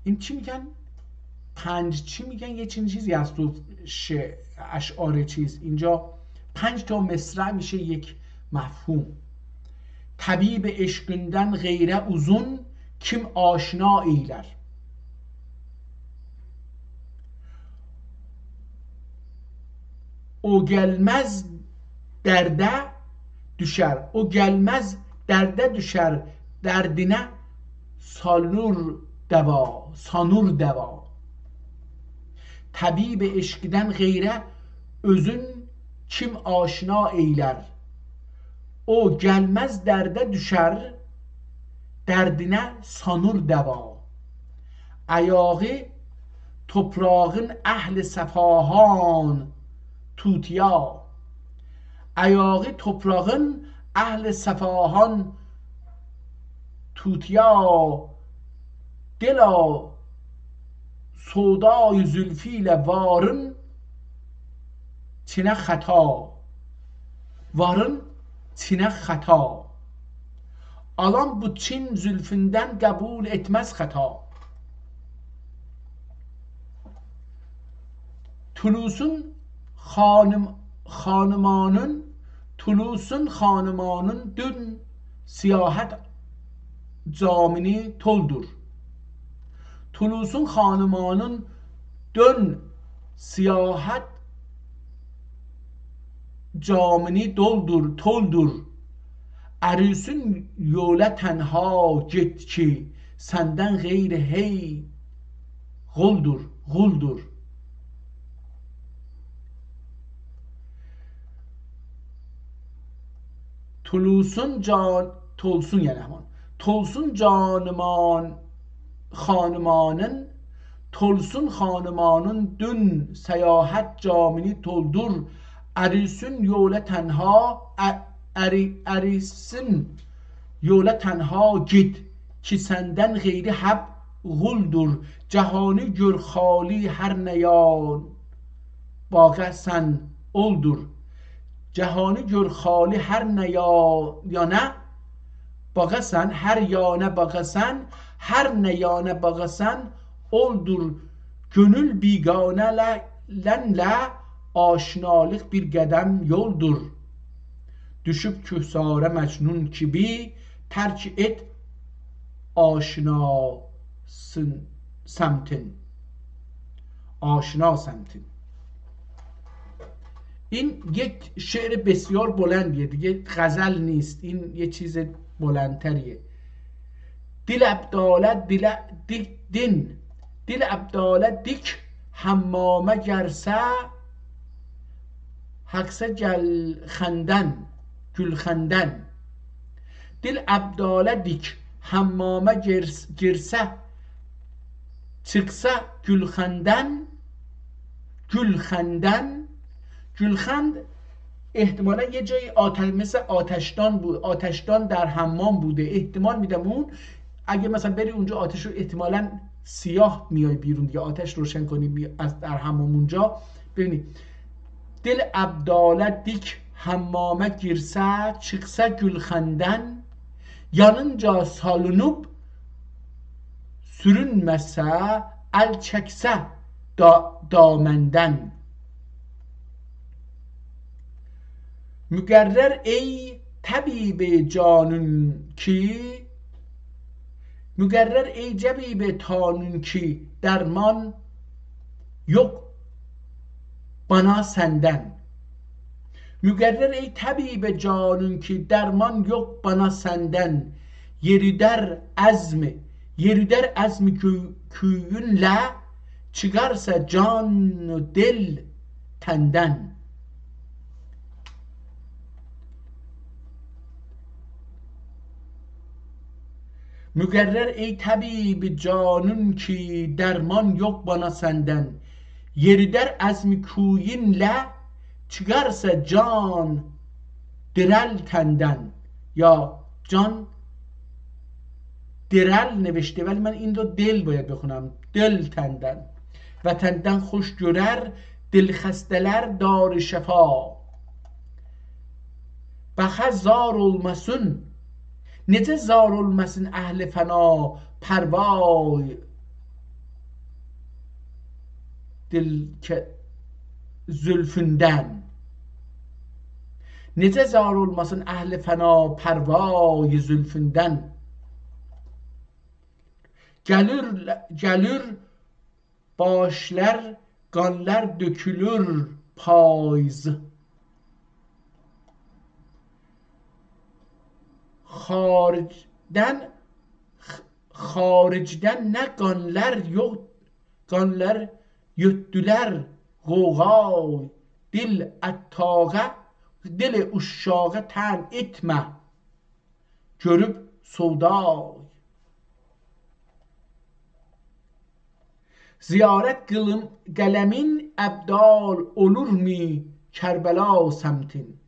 این چی میگن؟ چی میگن؟ یه چیزی هست تو اشعار چیز. اینجا 5 تا مصرع میشه یک مفهوم. طبیب عشقünden غیره uzun kim aşina eyler. O gelmez derde düşer. O gelmez derde düşer. Derdine sanur deva. طبیب عشقden غیره özün kim aşina eyler. O gelmez derde düşer, derdine sanır deva. Ayağı toprağın ehli sefahan tutya. Ayağı toprağın ehli sefahan tutya. Dila سودای زلفیل varın çine hata. Varın çine hata. Alan bu Çin zülfünden kabul etmez hata. Tulusun hanımanın dün siyahet camini toldur. Tulusun hanımanın dön siyahet camini toldur. Arüsün yola tenha git ki senden gayri hey guldur. Tolsun yani hemen. Tolsun hanımanın dün seyahat camini toldur. Arisin yola tenha git ki senden gayri hep guldur. Cehani gör khali her neyan baqa sen oldur. Cehani gör khali her neyana baqa sen, her yana baqa sen, her neyana baqa sen oldur. Gönül biganelerle aşinalık bir qədəm yoldur. Düşüb kühsara mecnun gibi terk et aşina semtin. این یک شعر بسیار بلندیه دیگه، غزل نیست، این یه چیز بلندتریه. دل ابداله دیک حمامه گرسه حقسه گل خندن. دل ابداله دیک حمامه گرسه çıksa گلخند احتمالا یه جایی مثل آتشدان بود، آتشدان در حمام بوده. احتمال میدم اون اگه مثلا بری اونجا آتش رو احتمالا سیاه میای بیرون دیگه، آتش روشن کنی از در حمام اونجا ببینید. دل ابداله دیک حمامه گرسه çıksa gülxəndən yanınca salınıp sürünməsə el çəksə daməndən. Müqərrər ey təbib canın ki, müqərrər ey cəbib tanın ki dərman yox bana səndən. Müqərrər ey təbib canın ki dərman yox bana səndən. Yeridər əzmi küyünlə çıkarsa can del təndən. Müqərrər ey təbib canın ki dərman yox bana səndən. Yeridər əzmi küyünlə çıkarsa can direl tenden. یا جان درل نوشته ولی من این رو دل باید بخونم. دل تندن و تندن خوش görər dilxəstələr dar şəfa. Baxə zar olmasın, necə zar olmasın əhl-i fəna pərvay zülfündən. Necə zar olmasın əhl-i fəna pərvay zülfündən. Gəlir başlar, qanlar dökülür payız. Xaricdən nə qanlar yox, qanlar yötdülər qoğay دل اتاقه دل اشاقه تن اتمه görüp سودای ziyaret kılım gelemin ابدال olur mi کربلا سمتین.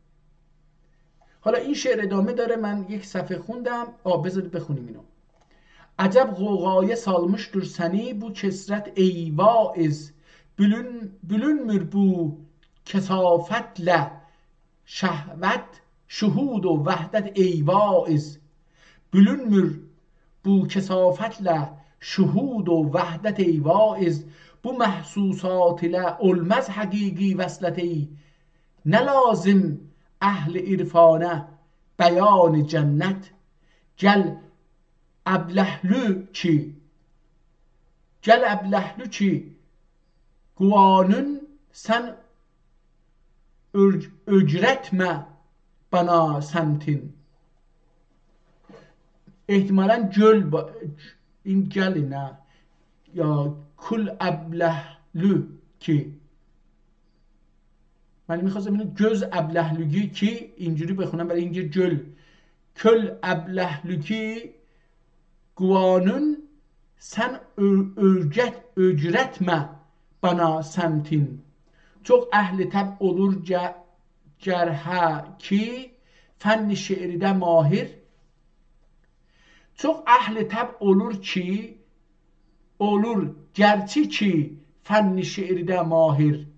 حالا این شعر ادامه داره، من یک صفحه خوندم، بذارید بخونیم اینو. عجب غوغایه salmıştır seni bu kesret ey vaiz bülünmür bu kesafetle şehvet şuhud و وحدت ey vaiz bülünmür bu kesafetle şuhud و وحدت ey vaiz bu محسوسات ile olmaz hakiki وصلتی نه لازم اهل عرفانه بیان cennet gel eblehlü ki guanın sen öcretme bana semtin. İhtimalen این گل نه یا کل ابلهلو کی، من میخواستم اینو göz ابلهلوگی کی اینجوری بخونم برای اینجا جل کل ابلهلوگی guanın sen öcretme bana semtin. Çok ehli tab olur cerha ki fenni şiirde mahir. Çok ehli tab olur ki olur gerçi ki fenni şiirde mahir.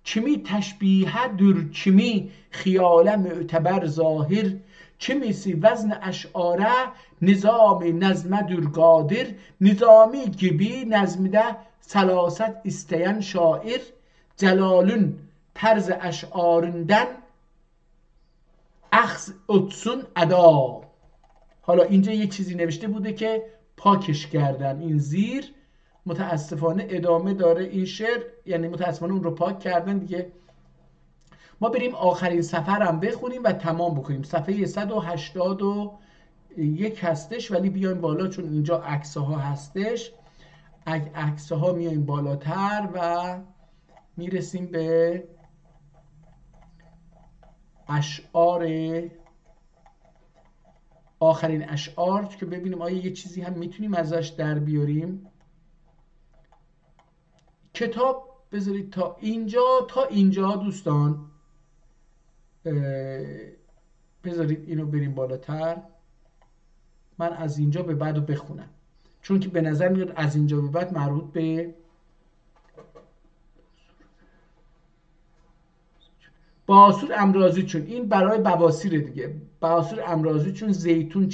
Kimi teşbihedir, kimi خیال معتبر ظاهر kimisi vazn eş'are nizami nezmedir qadir. Nizami gibi nezmide selaset isteyen şair Celal'ün terz eş'arından اخذ اتسون ادا. حالا اینجا یه چیزی نوشته بوده که پاکش کردن، این زیر متاسفانه ادامه داره این شعر، یعنی متاسفانه اون رو پاک کردن دیگه. ما بریم آخرین صفحه هم بخونیم و تمام بکنیم. صفحه 181 هستش، ولی بیایم بالا چون اینجا عکس ها هستش. عکس ها میایم بالاتر و میرسیم به اشعار، آخرین اشعار که ببینیم آیا یه چیزی هم میتونیم ازش در بیاریم. کتاب بذارید تا اینجا دوستان، بذارید اینو بریم بالاتر. من از اینجا به بعد رو بخونم چون که به نظر میاد از اینجا به بعد مربوط به باسور امراضی، چون این برای بواسیر دیگه. باسور امراضی چون زیتون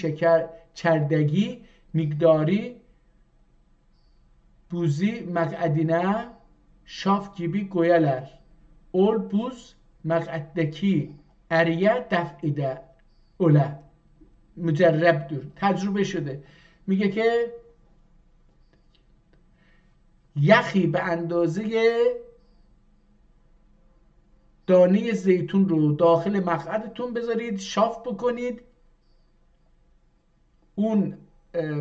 چردگی مقداری buzi مقعدینه şaf gibi goyalar. Ol buz مقعددeki eriye daf'ide ola. mücerrebdür. تجربه شده. میگه که یخی به اندازه دانه زیتون رو داخل مقعدتون بذارید، شاف بکنید، اون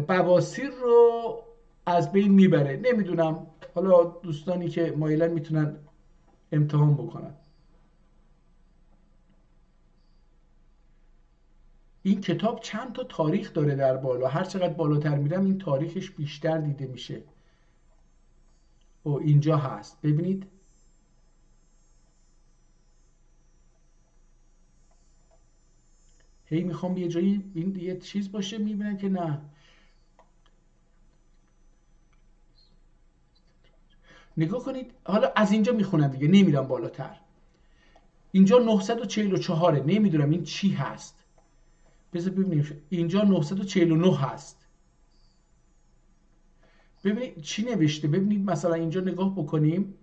بواسیر رو از بین میبره. نمیدونم، حالا دوستانی که مایلن میتونن امتحان بکنن. این کتاب چند تا تاریخ داره در بالا، هر چقدر بالاتر میرم این تاریخش بیشتر دیده میشه. و اینجا هست ببینید، هی میخوام یه جایی این یه چیز باشه میبینن که نه. نگاه کنید، حالا از اینجا میخونم دیگه، نمیرم بالاتر. اینجا 944 نمیدونم این چی هست. بذار ببینیم. اینجا 949 هست. ببینید چی نوشته. ببینید مثلا اینجا نگاه بکنیم.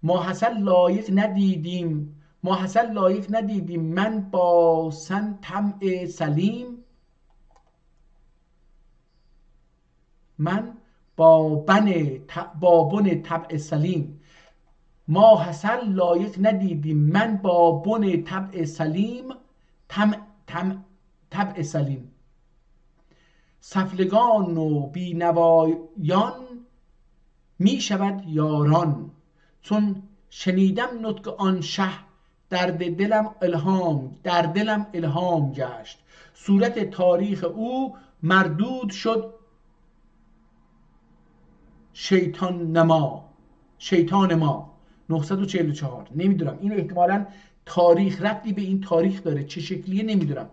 ماحصل لایق ندیدیم، ماحصل لایق ندیدیم من با سن طمع سلیم، من با بن طبع سلیم. ماحصل لایق ندیدیم من با بن طبع سلیم، طبع سلیم. سفلگان و بینوایان می شود یاران، چون شنیدم نطق آن شه، در دلم الهام گشت. صورت تاریخ او مردود شد شیطان ما. 944. نمیدونم این احتمالاً تاریخ ربطی به این تاریخ داره، چه شکلیه نمیدونم.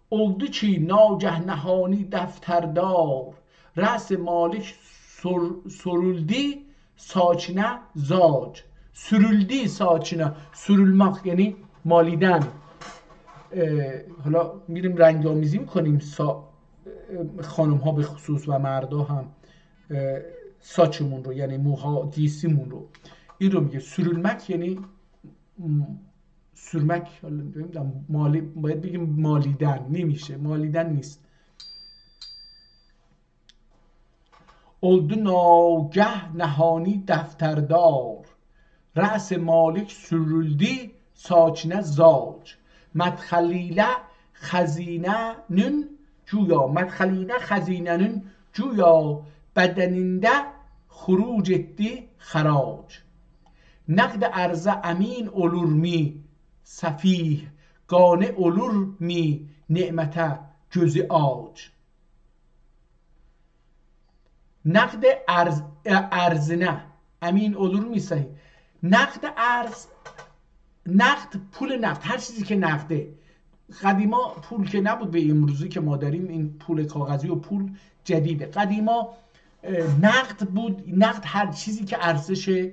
اولدو چی ناگه نهانی دفتردار، رأس مالک سرولدی ساچنه زاج. سرولدی ساچنه، سرولماخ یعنی مالیدن. حالا میریم رنگ آمیزی میکنیم خانم ها به خصوص و مردا هم ساچمون رو، یعنی موها گیسیمون رو. این رو میگه سرولمک یعنی سرمک. باید بگیم مالیدن، نمیشه، مالیدن نیست. اولدو ناگه نهانی دفتردار، رأس مالک سرولدی ساچنه زاج. مدخلیله خزینه نون جویا، بدننده خروج اتی خراج. نقد ارزه امین اولور می سفیه، گانه اولور می نعمته جز آج. نقد ارزنه امین اولور می سفیه. نقد پول نقد، هر چیزی که نقده. قدیما پول که نبود به امروزی که ما داریم، این پول کاغذی و پول جدیده. قدیما نقد بود. نقد هر چیزی که ارزش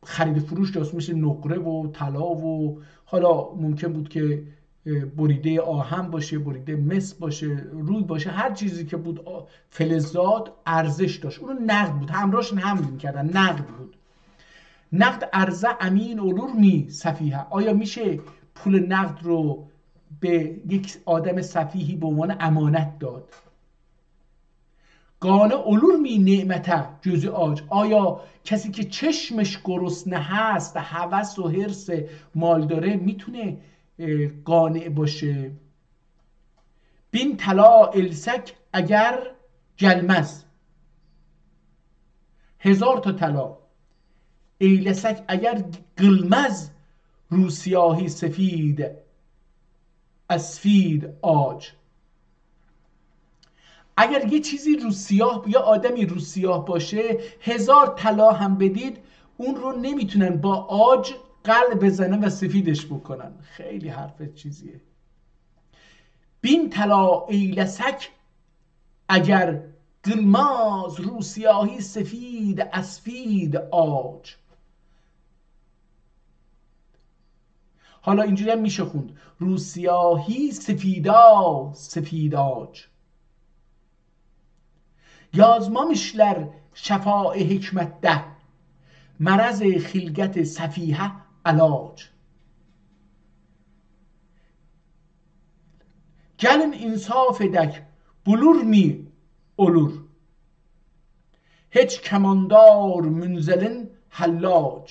خرید فروش داشت، مثل نقره و طلا و حالا ممکن بود که بریده آهن باشه، بریده مس باشه، روی باشه، هر چیزی که بود فلزات ارزش داشت، اون نقد بود. همراهش حمل می‌کردن، نقد بود. نقد ارزه امین اولور می سفیه، آیا میشه پول نقد رو به یک آدم سفیهی به عنوان امانت داد؟ گانه اولور می نعمته جز آج، آیا کسی که چشمش گرسنه هست، هوس و حرص مال داره، میتونه قانع باشه؟ بین طلا السک اگر جلمز، 1000 تا طلا. ایلسک اگر قلمز، روسیاهی سفید اسفید آج. اگر یه چیزی روسیاه یا آدمی روسیاه باشه، 1000 طلا هم بدید اون رو نمیتونن با آج قلب بزنن و سفیدش بکنن. خیلی حرف چیزیه. بین طلا ایلسک اگر قلماز، روسیاهی سفید اسفید آج. حالا اینجوری هم میشه خوند روسیاهی سفیداج. یازماmışlar شفاء حکمت ده، مرض خلقت سفیه علاج. gelin insaf edek bulur mi olur, hiç kemandar münzelin حلاج.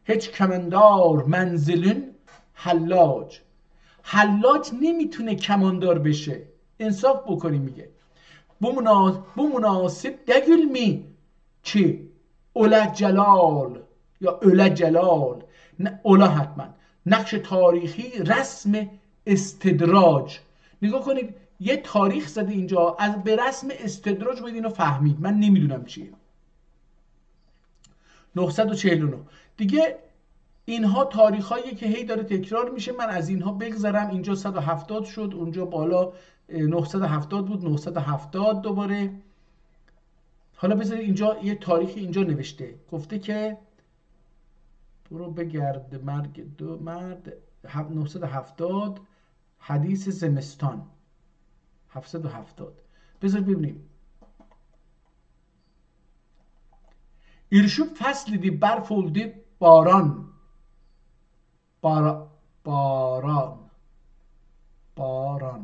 هیچ کماندار منزلین حلاج. حلاج نمیتونه کماندار بشه. انصاف بکنی. میگه bu مناسب دگل می چی اوله جلال یا اوله جلال، اوله حتما نقش تاریخی رسم استدراج. نگاه کنید یه تاریخ زده اینجا، از به رسم استدراج باید اینو فهمید. من نمیدونم چیه. 949 دیگه اینها تاریخ هایی که هی داره تکرار میشه. من از اینها بگذرم. اینجا 170 شد، اونجا بالا 970 بود، 970 دوباره. حالا بذارید اینجا یه تاریخی اینجا نوشته، گفته که برو بگرد مرگ دو مرد. 970 حدیث زمستان 770. بذارید ببینیم. İrşib fəslidir bərf oldu baran. Baran.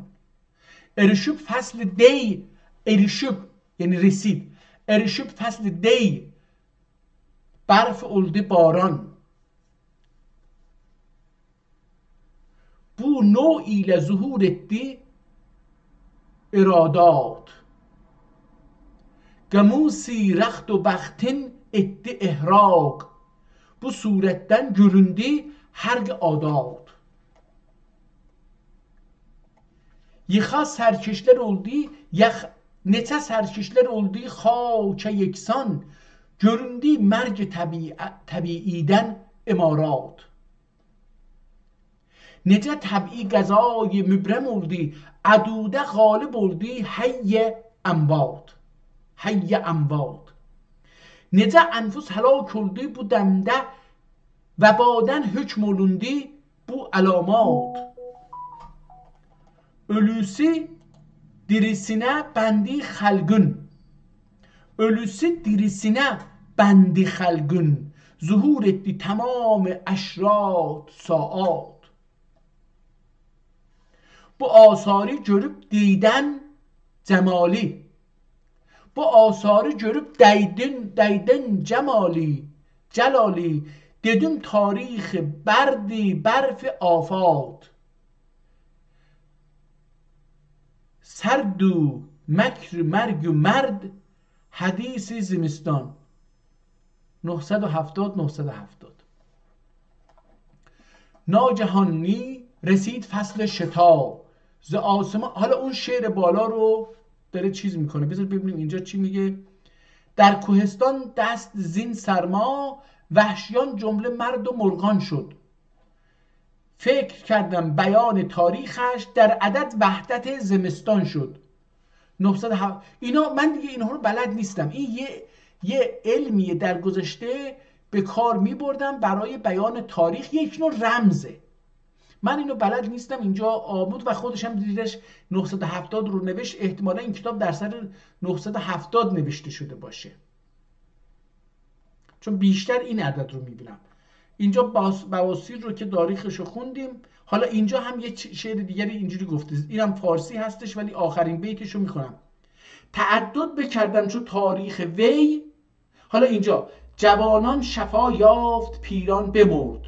İrşib fəsli dey. İrşib yani رسید. İrşib fəsli dey bərf oldu baran. Bu növ ilə zuhur etdi iradat. Gamusi rəxt و bəxtin etdi ehraq. Bu surətdən göründü hərq adat. Yıxa sərkeşlər oldu, neçə sərkeşlər oldu xaçə yeksan. Göründü mərg təbiidən imarat. Necə təbii qəzای mübrəm oldu, ədudə qalib oldu həy əmvat. Həy əmvat. Necə ənfus həlak oldu bu dəmdə və badən hükm olundu bu əlamat. Ölüsü dirisinə bəndi xəlqün. Ölüsü dirisinə bəndi xəlqün. Zuhur etdi tamam əşrat saat. Bu asarı görüb deydən cəmali. Bu asarı görüb dəydin cəmali. Cəlali. Dedim tarix برdi برف آفات. سرد و مکر مرگ و مرد حدیث زمستان. 970 ناگهانی رسید فصل شتا ز آسمان. حالا اون شعر بالا رو داره چیز میکنه، بذار ببینیم اینجا چی میگه. در کوهستان دست زین سرما وحشیان جمله مرد و مرغان شد. فکر کردم بیان تاریخش در عدد وحدت زمستان شد. 907 اینا من دیگه اینها رو بلد نیستم. این یه علمیه در گذشته به کار می بردم برای بیان تاریخ، یک نوع رمزه. من اینو بلد نیستم. اینجا آمود و خودش هم دیدش 970 رو نوشت. احتمالا این کتاب در سر 970 نوشته شده باشه، چون بیشتر این عدد رو میبینم. اینجا بواسیر رو که تاریخش رو خوندیم. حالا اینجا هم یه شعر دیگری اینجوری گفته، اینم فارسی هستش ولی آخرین بیتش رو میخونم. تعدد بکردم چون تاریخ وی. حالا اینجا جوانان شفا یافت پیران بمرد.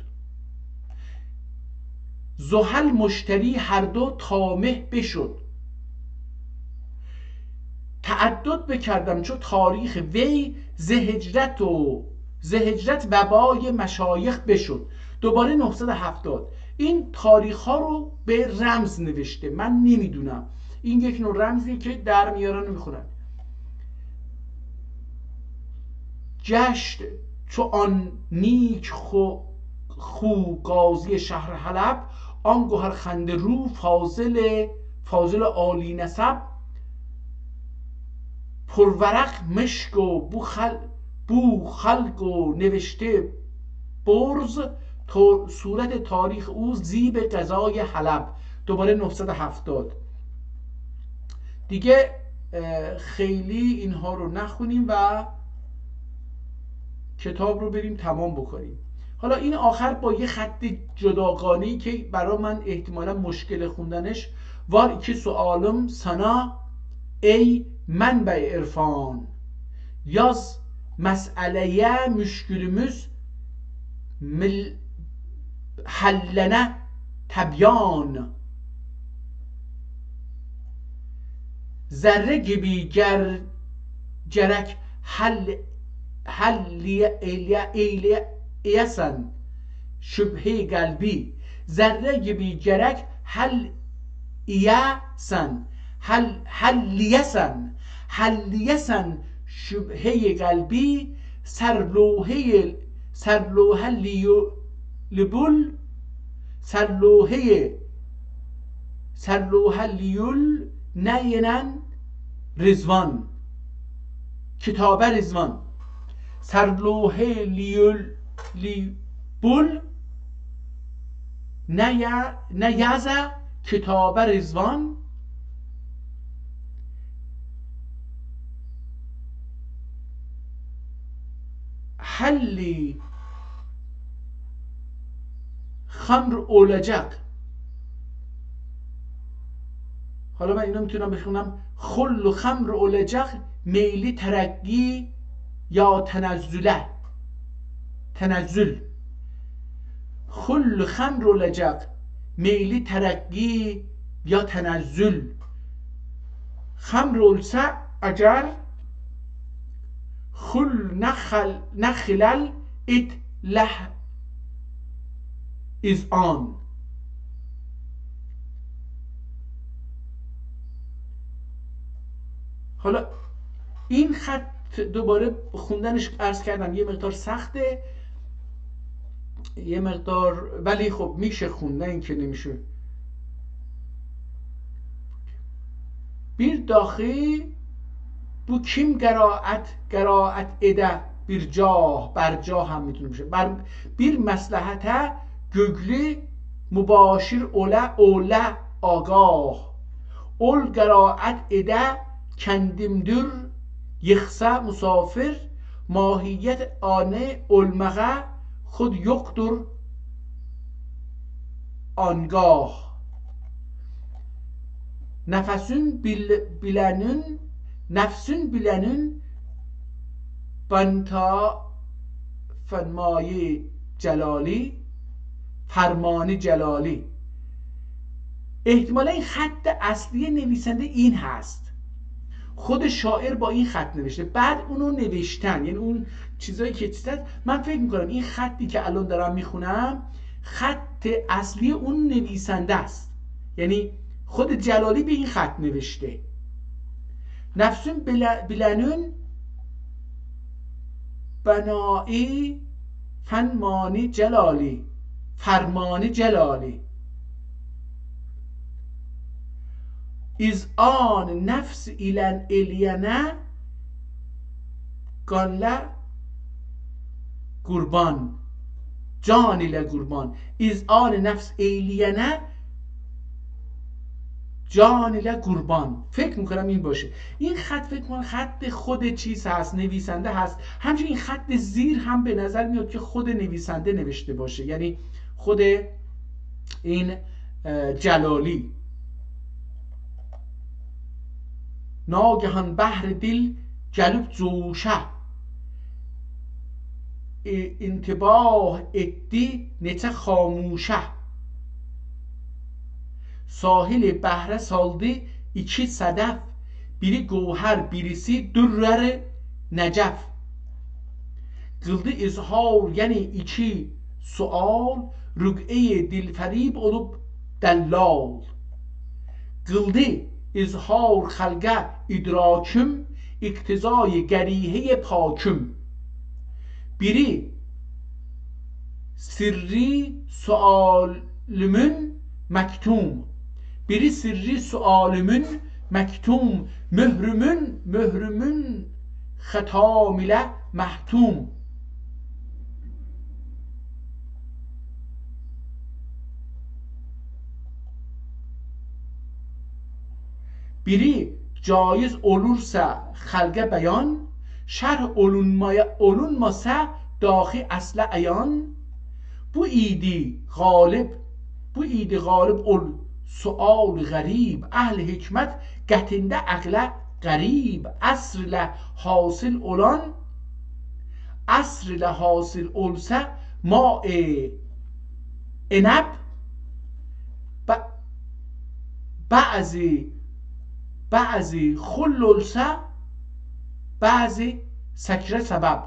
زحل مشتری هر دو طامح بشد. تعدد بکردم چون تاریخ وی ز هجرت وبای مشایخ بشد. دوباره 970 این تاریخ ها رو به رمز نوشته. من نمیدونم، این یک نوع رمزی که در میارن و میخونن. جشت چو آن نیک خو قاضی شهر حلب، آن گوهر خنده رو فاضل عالی نسب. پرورق مشک و بو خلق و نوشته برز. صورت تاریخ او زیب قضای حلب. دوباره 970 دیگه خیلی اینها رو نخونیم و کتاب رو بریم تمام بکنیم. حالا این آخر با یه خط جداگانه‌ای که برای من احتمالا مشکل خوندنش. وار که سوالم سنا ای منبع عرفان، yaz مسئله مشکلümüz حلنه تبیان. ذره gibi gerek eyleyesen şüphe kalbi. Zerre gibi gerek halliyesen şüphe kalbi. Serlohe liyul neyenen Rızvan. Kitabe Rızvan. Serlohe liyul neyaze Kitabe Rızvan. Halli خمر olacak. حالا من اینو میتونم بخونم. خل خمر olacak میلی ترقی یا تنزل. خل خمر olacak میلی ترقی یا تنزل. خمر olsa اگر خل نخلل ات له از آن. حالا این خط دوباره خوندنش عرض کردم یه مقدار سخته، یه مقدار، ولی خب میشه خوندن، این که نمیشه. bir dahi bu kim geraat ede bir cah, bercah هم میتونه بشه، بر bir مصلحت gögli mübaşir ola agah ol geraat ede kendimdir yıksa musafir mahiyet ane olmağa خود yoktur آنگاه. Nefsün bilenin banta فرمای جلالی. احتمالا این خط اصلی نویسنده این هست، خود شاعر با این خط نوشته، بعد اونو نوشتن، یعنی اون چیزایی که چیزه. من فکر میکنم این خطی که الان دارم میخونم خط اصلی اون نویسنده است، یعنی خود جلالی به این خط نوشته. نفسون بلنون بنایی فرمانی جلالی از آن نفس ایلن الینه گانله قربان جان ile قربان. از آن نفس ایلینه جان ile قربان. فکر میکنم این باشه. این خط فکر کنم خط خود چیز هست، نویسنده هست. همچنین این خط زیر هم به نظر میاد که خود نویسنده نوشته باشه، یعنی خود این جلالی. ناگهان بحر دل جلب جوشه انتباه ادی نچه خاموشه sahil bahre saldı iki sedef, biri gövher, birisi dürrer necef. Kıldı izhar yani iki sual, rüg'e dilferib olup dellal. Kıldı izhar halge idraküm, iktizai gerihe paküm. Biri sirri sualümün mektum. Biri sirri sualümün mektum, mührümün hatam ile mahtum. Biri caiz olursa halge beyan, şerh olunmasa dahi asla ayan. Bu idi galip ol sual غریب اهل حکمت گتنده عقل غریب اصر له حاصل اولسه ماء عنب بعضی خل اولسه بعضی سکره سبب.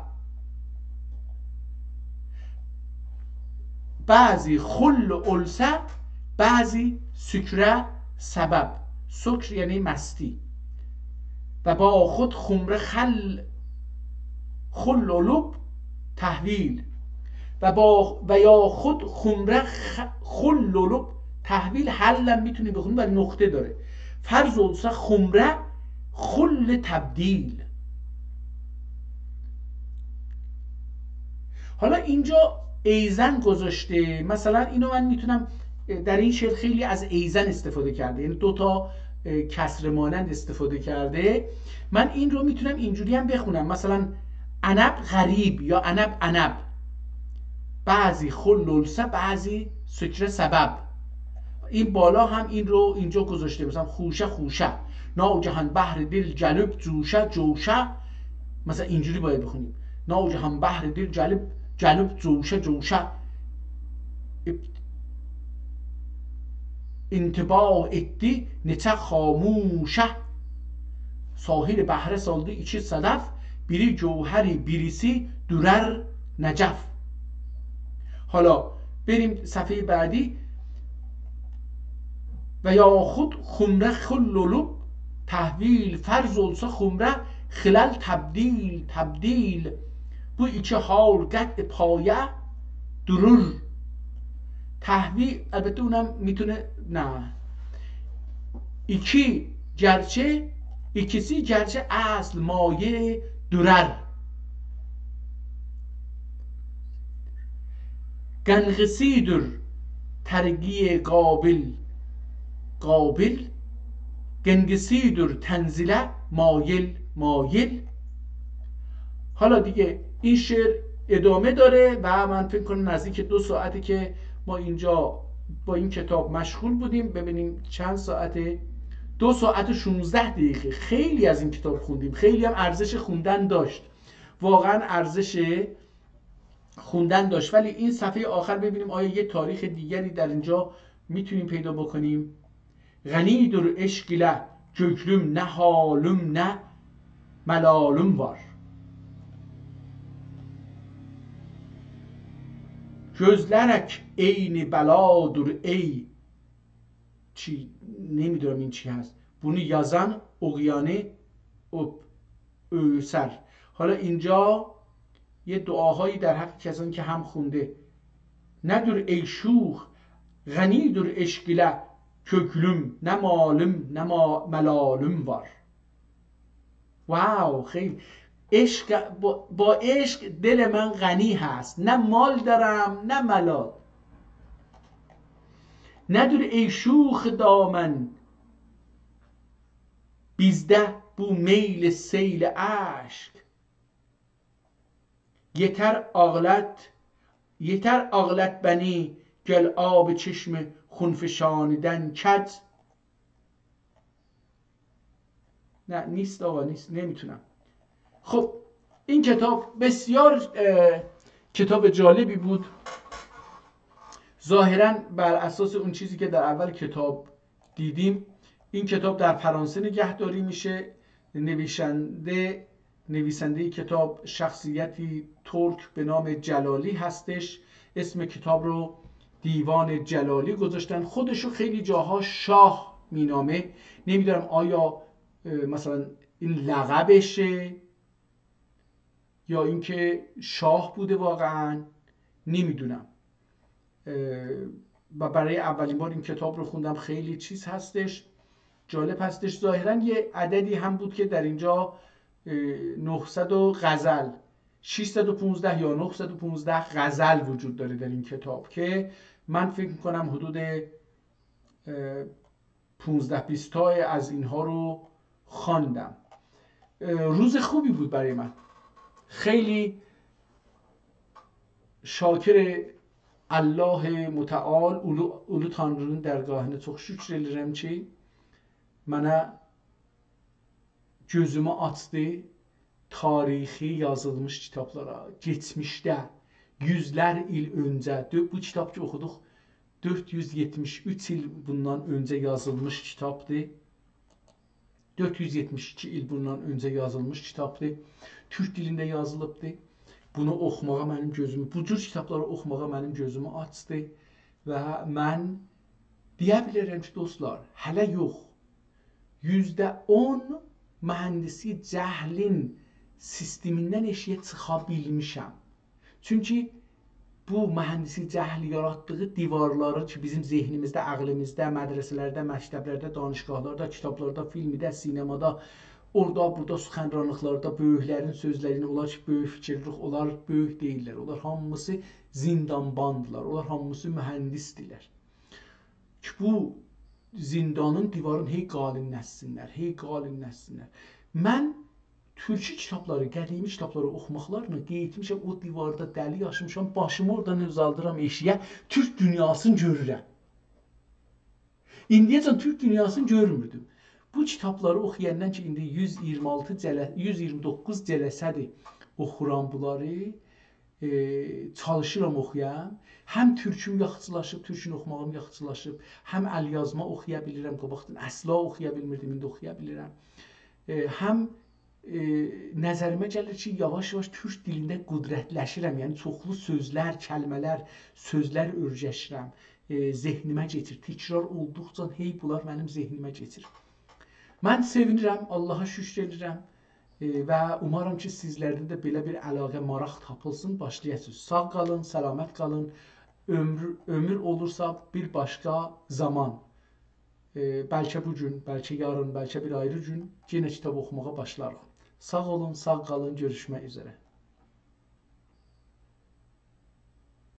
بعضی خل اولسه بعضی سکره سبب. سکر یعنی مستی. و با خود خمره خلولب تحویل و یا خود خمره خلولب تحویل. حلم میتونی بخونی ولی نقطه داره. فرض اولسه خمره خل تبدیل. حالا اینجا ایزن گذاشته، مثلا اینو من میتونم در این شعر خیلی از ایزن استفاده کرده، یعنی دو تا کسر مانند استفاده کرده. من این رو میتونم اینجوری هم بخونم، مثلا عنب غریب یا عنب بعضی خلولسه بعضی سکره سبب. این بالا هم این رو اینجا گذاشته، مثلا خوشه ناگهان بحر دل جلب جوشه. مثلا اینجوری باید بخونیم ناگهان بحر دل جلب جوشه انتباه ادی نچه خاموشه ساحل بحر saldı iki sedef biri جوهری birisi durər nəcəf. حالا بریم صفحه بعدی. و یا خود خمره خلولوب تحویل فرض olsa خمره خلال تبدیل bu iki hal قطع پایه durur. تحویل البته اونم میتونه نه ikisi gerçe asl maye durar. Genğisidir tergiye qabil gengisidir tenzile مایل. حالا دیگه این شعر ادامه داره و من فکر کنم نزدیک 2 ساعته که ما اینجا با این کتاب مشغول بودیم. ببینیم چند ساعته. 2 ساعت و 16 دقیقه. خیلی از این کتاب خوندیم. خیلی هم ارزش خوندن داشت. واقعا ارزش خوندن داشت. ولی این صفحه آخر ببینیم آیا یه تاریخ دیگری در اینجا میتونیم پیدا بکنیم. غنی در عشق göklüm نه حالم نه ملالم var. Gözlerek eyni beladır ey. چی نمیدونم این چی هست. bunu yazan اقیانه سر. حالا اینجا یه دعاهایی در حق کسانی که هم خونده. ندور ای شوخ غنی در عشقیله köklüm نه مالم نه ملالم var. واو خیلی عشق با عشق دل من غنی هست. نه مال دارم نه ملال. ندور ای شوخ دامن bizde bu میل سیل عشق. yeter ağlat beni gel آب چشم خونفشانیدن کد. نه نیست آقا نیست نمیتونم. خب این کتاب بسیار کتاب جالبی بود. ظاهرا بر اساس اون چیزی که در اول کتاب دیدیم این کتاب در فرانسه نگهداری میشه. نویسنده کتاب شخصیتی ترک به نام جلالی هستش. اسم کتاب رو دیوان جلالی گذاشتن. خودشو خیلی جاها شاه مینامه. نمیدونم آیا مثلا این لقبشه یا اینکه شاه بوده واقعا نمیدونم. و برای اولین بار این کتاب رو خوندم. خیلی چیز هستش جالب هستش. ظاهرا یه عددی هم بود که در اینجا 900 غزل 615 یا 915 غزل وجود داره در این کتاب که من فکر میکنم حدود 15-20 تا از اینها رو خواندم. روز خوبی بود برای من. خیلی شاکر الله متعال ulu Tanrı'nın dergahına çok şükür ki mənə gözümü açdı tarixi yazılmış kitablara. Geçmişdə yüzlər il öncə bu kitab ki oxuduq 473 il bundan öncə yazılmış kitabdır. 472 il bundan öncə yazılmış kitabdır. Türk dilində yazılıbdır. Bunu oxumağa mənim gözümü, bu cür kitabları oxumağa mənim gözümü açdı və mən deyə bilərəm ki, dostlar, hələ yox. %10 mühəndisi cəhlin sistemindən eşiyə çıxa bilmişəm. Çünki bu mühəndisi cəhli yaratdığı divarları ki, bizim zehnimizdə, ağlımızda, mədrəsələrdə, məktəblərdə, danışqahlarda, kitablarda, filmdə, sinemada, orada, burada, suxənranlıqlarda böyüklərin sözlərini, onlar ki, böyük fikirlik, onlar böyük deyirlər. Onlar hamısı zindanbandırlar, onlar hamısı mühəndisdirlər. Ki, bu zindanın divarın hey qalinləşsinlər, hey qalinləşsinlər. Mən türkü kitabları, qədimi kitabları oxumaqlarla qeytmişəm, o divarda dəli yaşamışam, başımı oradan uzaldıram eşiyə, Türk dünyasını görürəm. İndiyəcən Türk dünyasını görmürdüm. Bu kitabları oxuyandan ki, indi 129 cələsədir oxuram bunları, çalışıram oxuyam. Həm türküm yaxçılaşıb, türkünü oxumağım yaxçılaşıb, həm əl yazma oxuya bilirəm, qabaqdan əsla oxuya bilmirdim, indi oxuya bilirəm. Həm nəzərimə gəlir ki, yavaş-yavaş türk dilində qüdrətləşirəm. Yəni çoxlu sözlər, kəlmələr, sözlər öyrəşirəm. Zehnimə keçir. Təkrar olduqca hey bunlar mənim zehnimə keçir. Mən sevinirəm, Allaha şükür edirəm və umarım ki, sizlərdə də belə bir əlaqə, maraq tapılsın, başlayasınız. Sağ qalın, səlamət qalın. Ömür olursa bir başqa zaman, bəlkə bu gün, bəlkə yarın, bəlkə bir ayrı gün yenə kitab oxumağa başlarıq. Sağ olun, sağ qalın, görüşmək üzrə.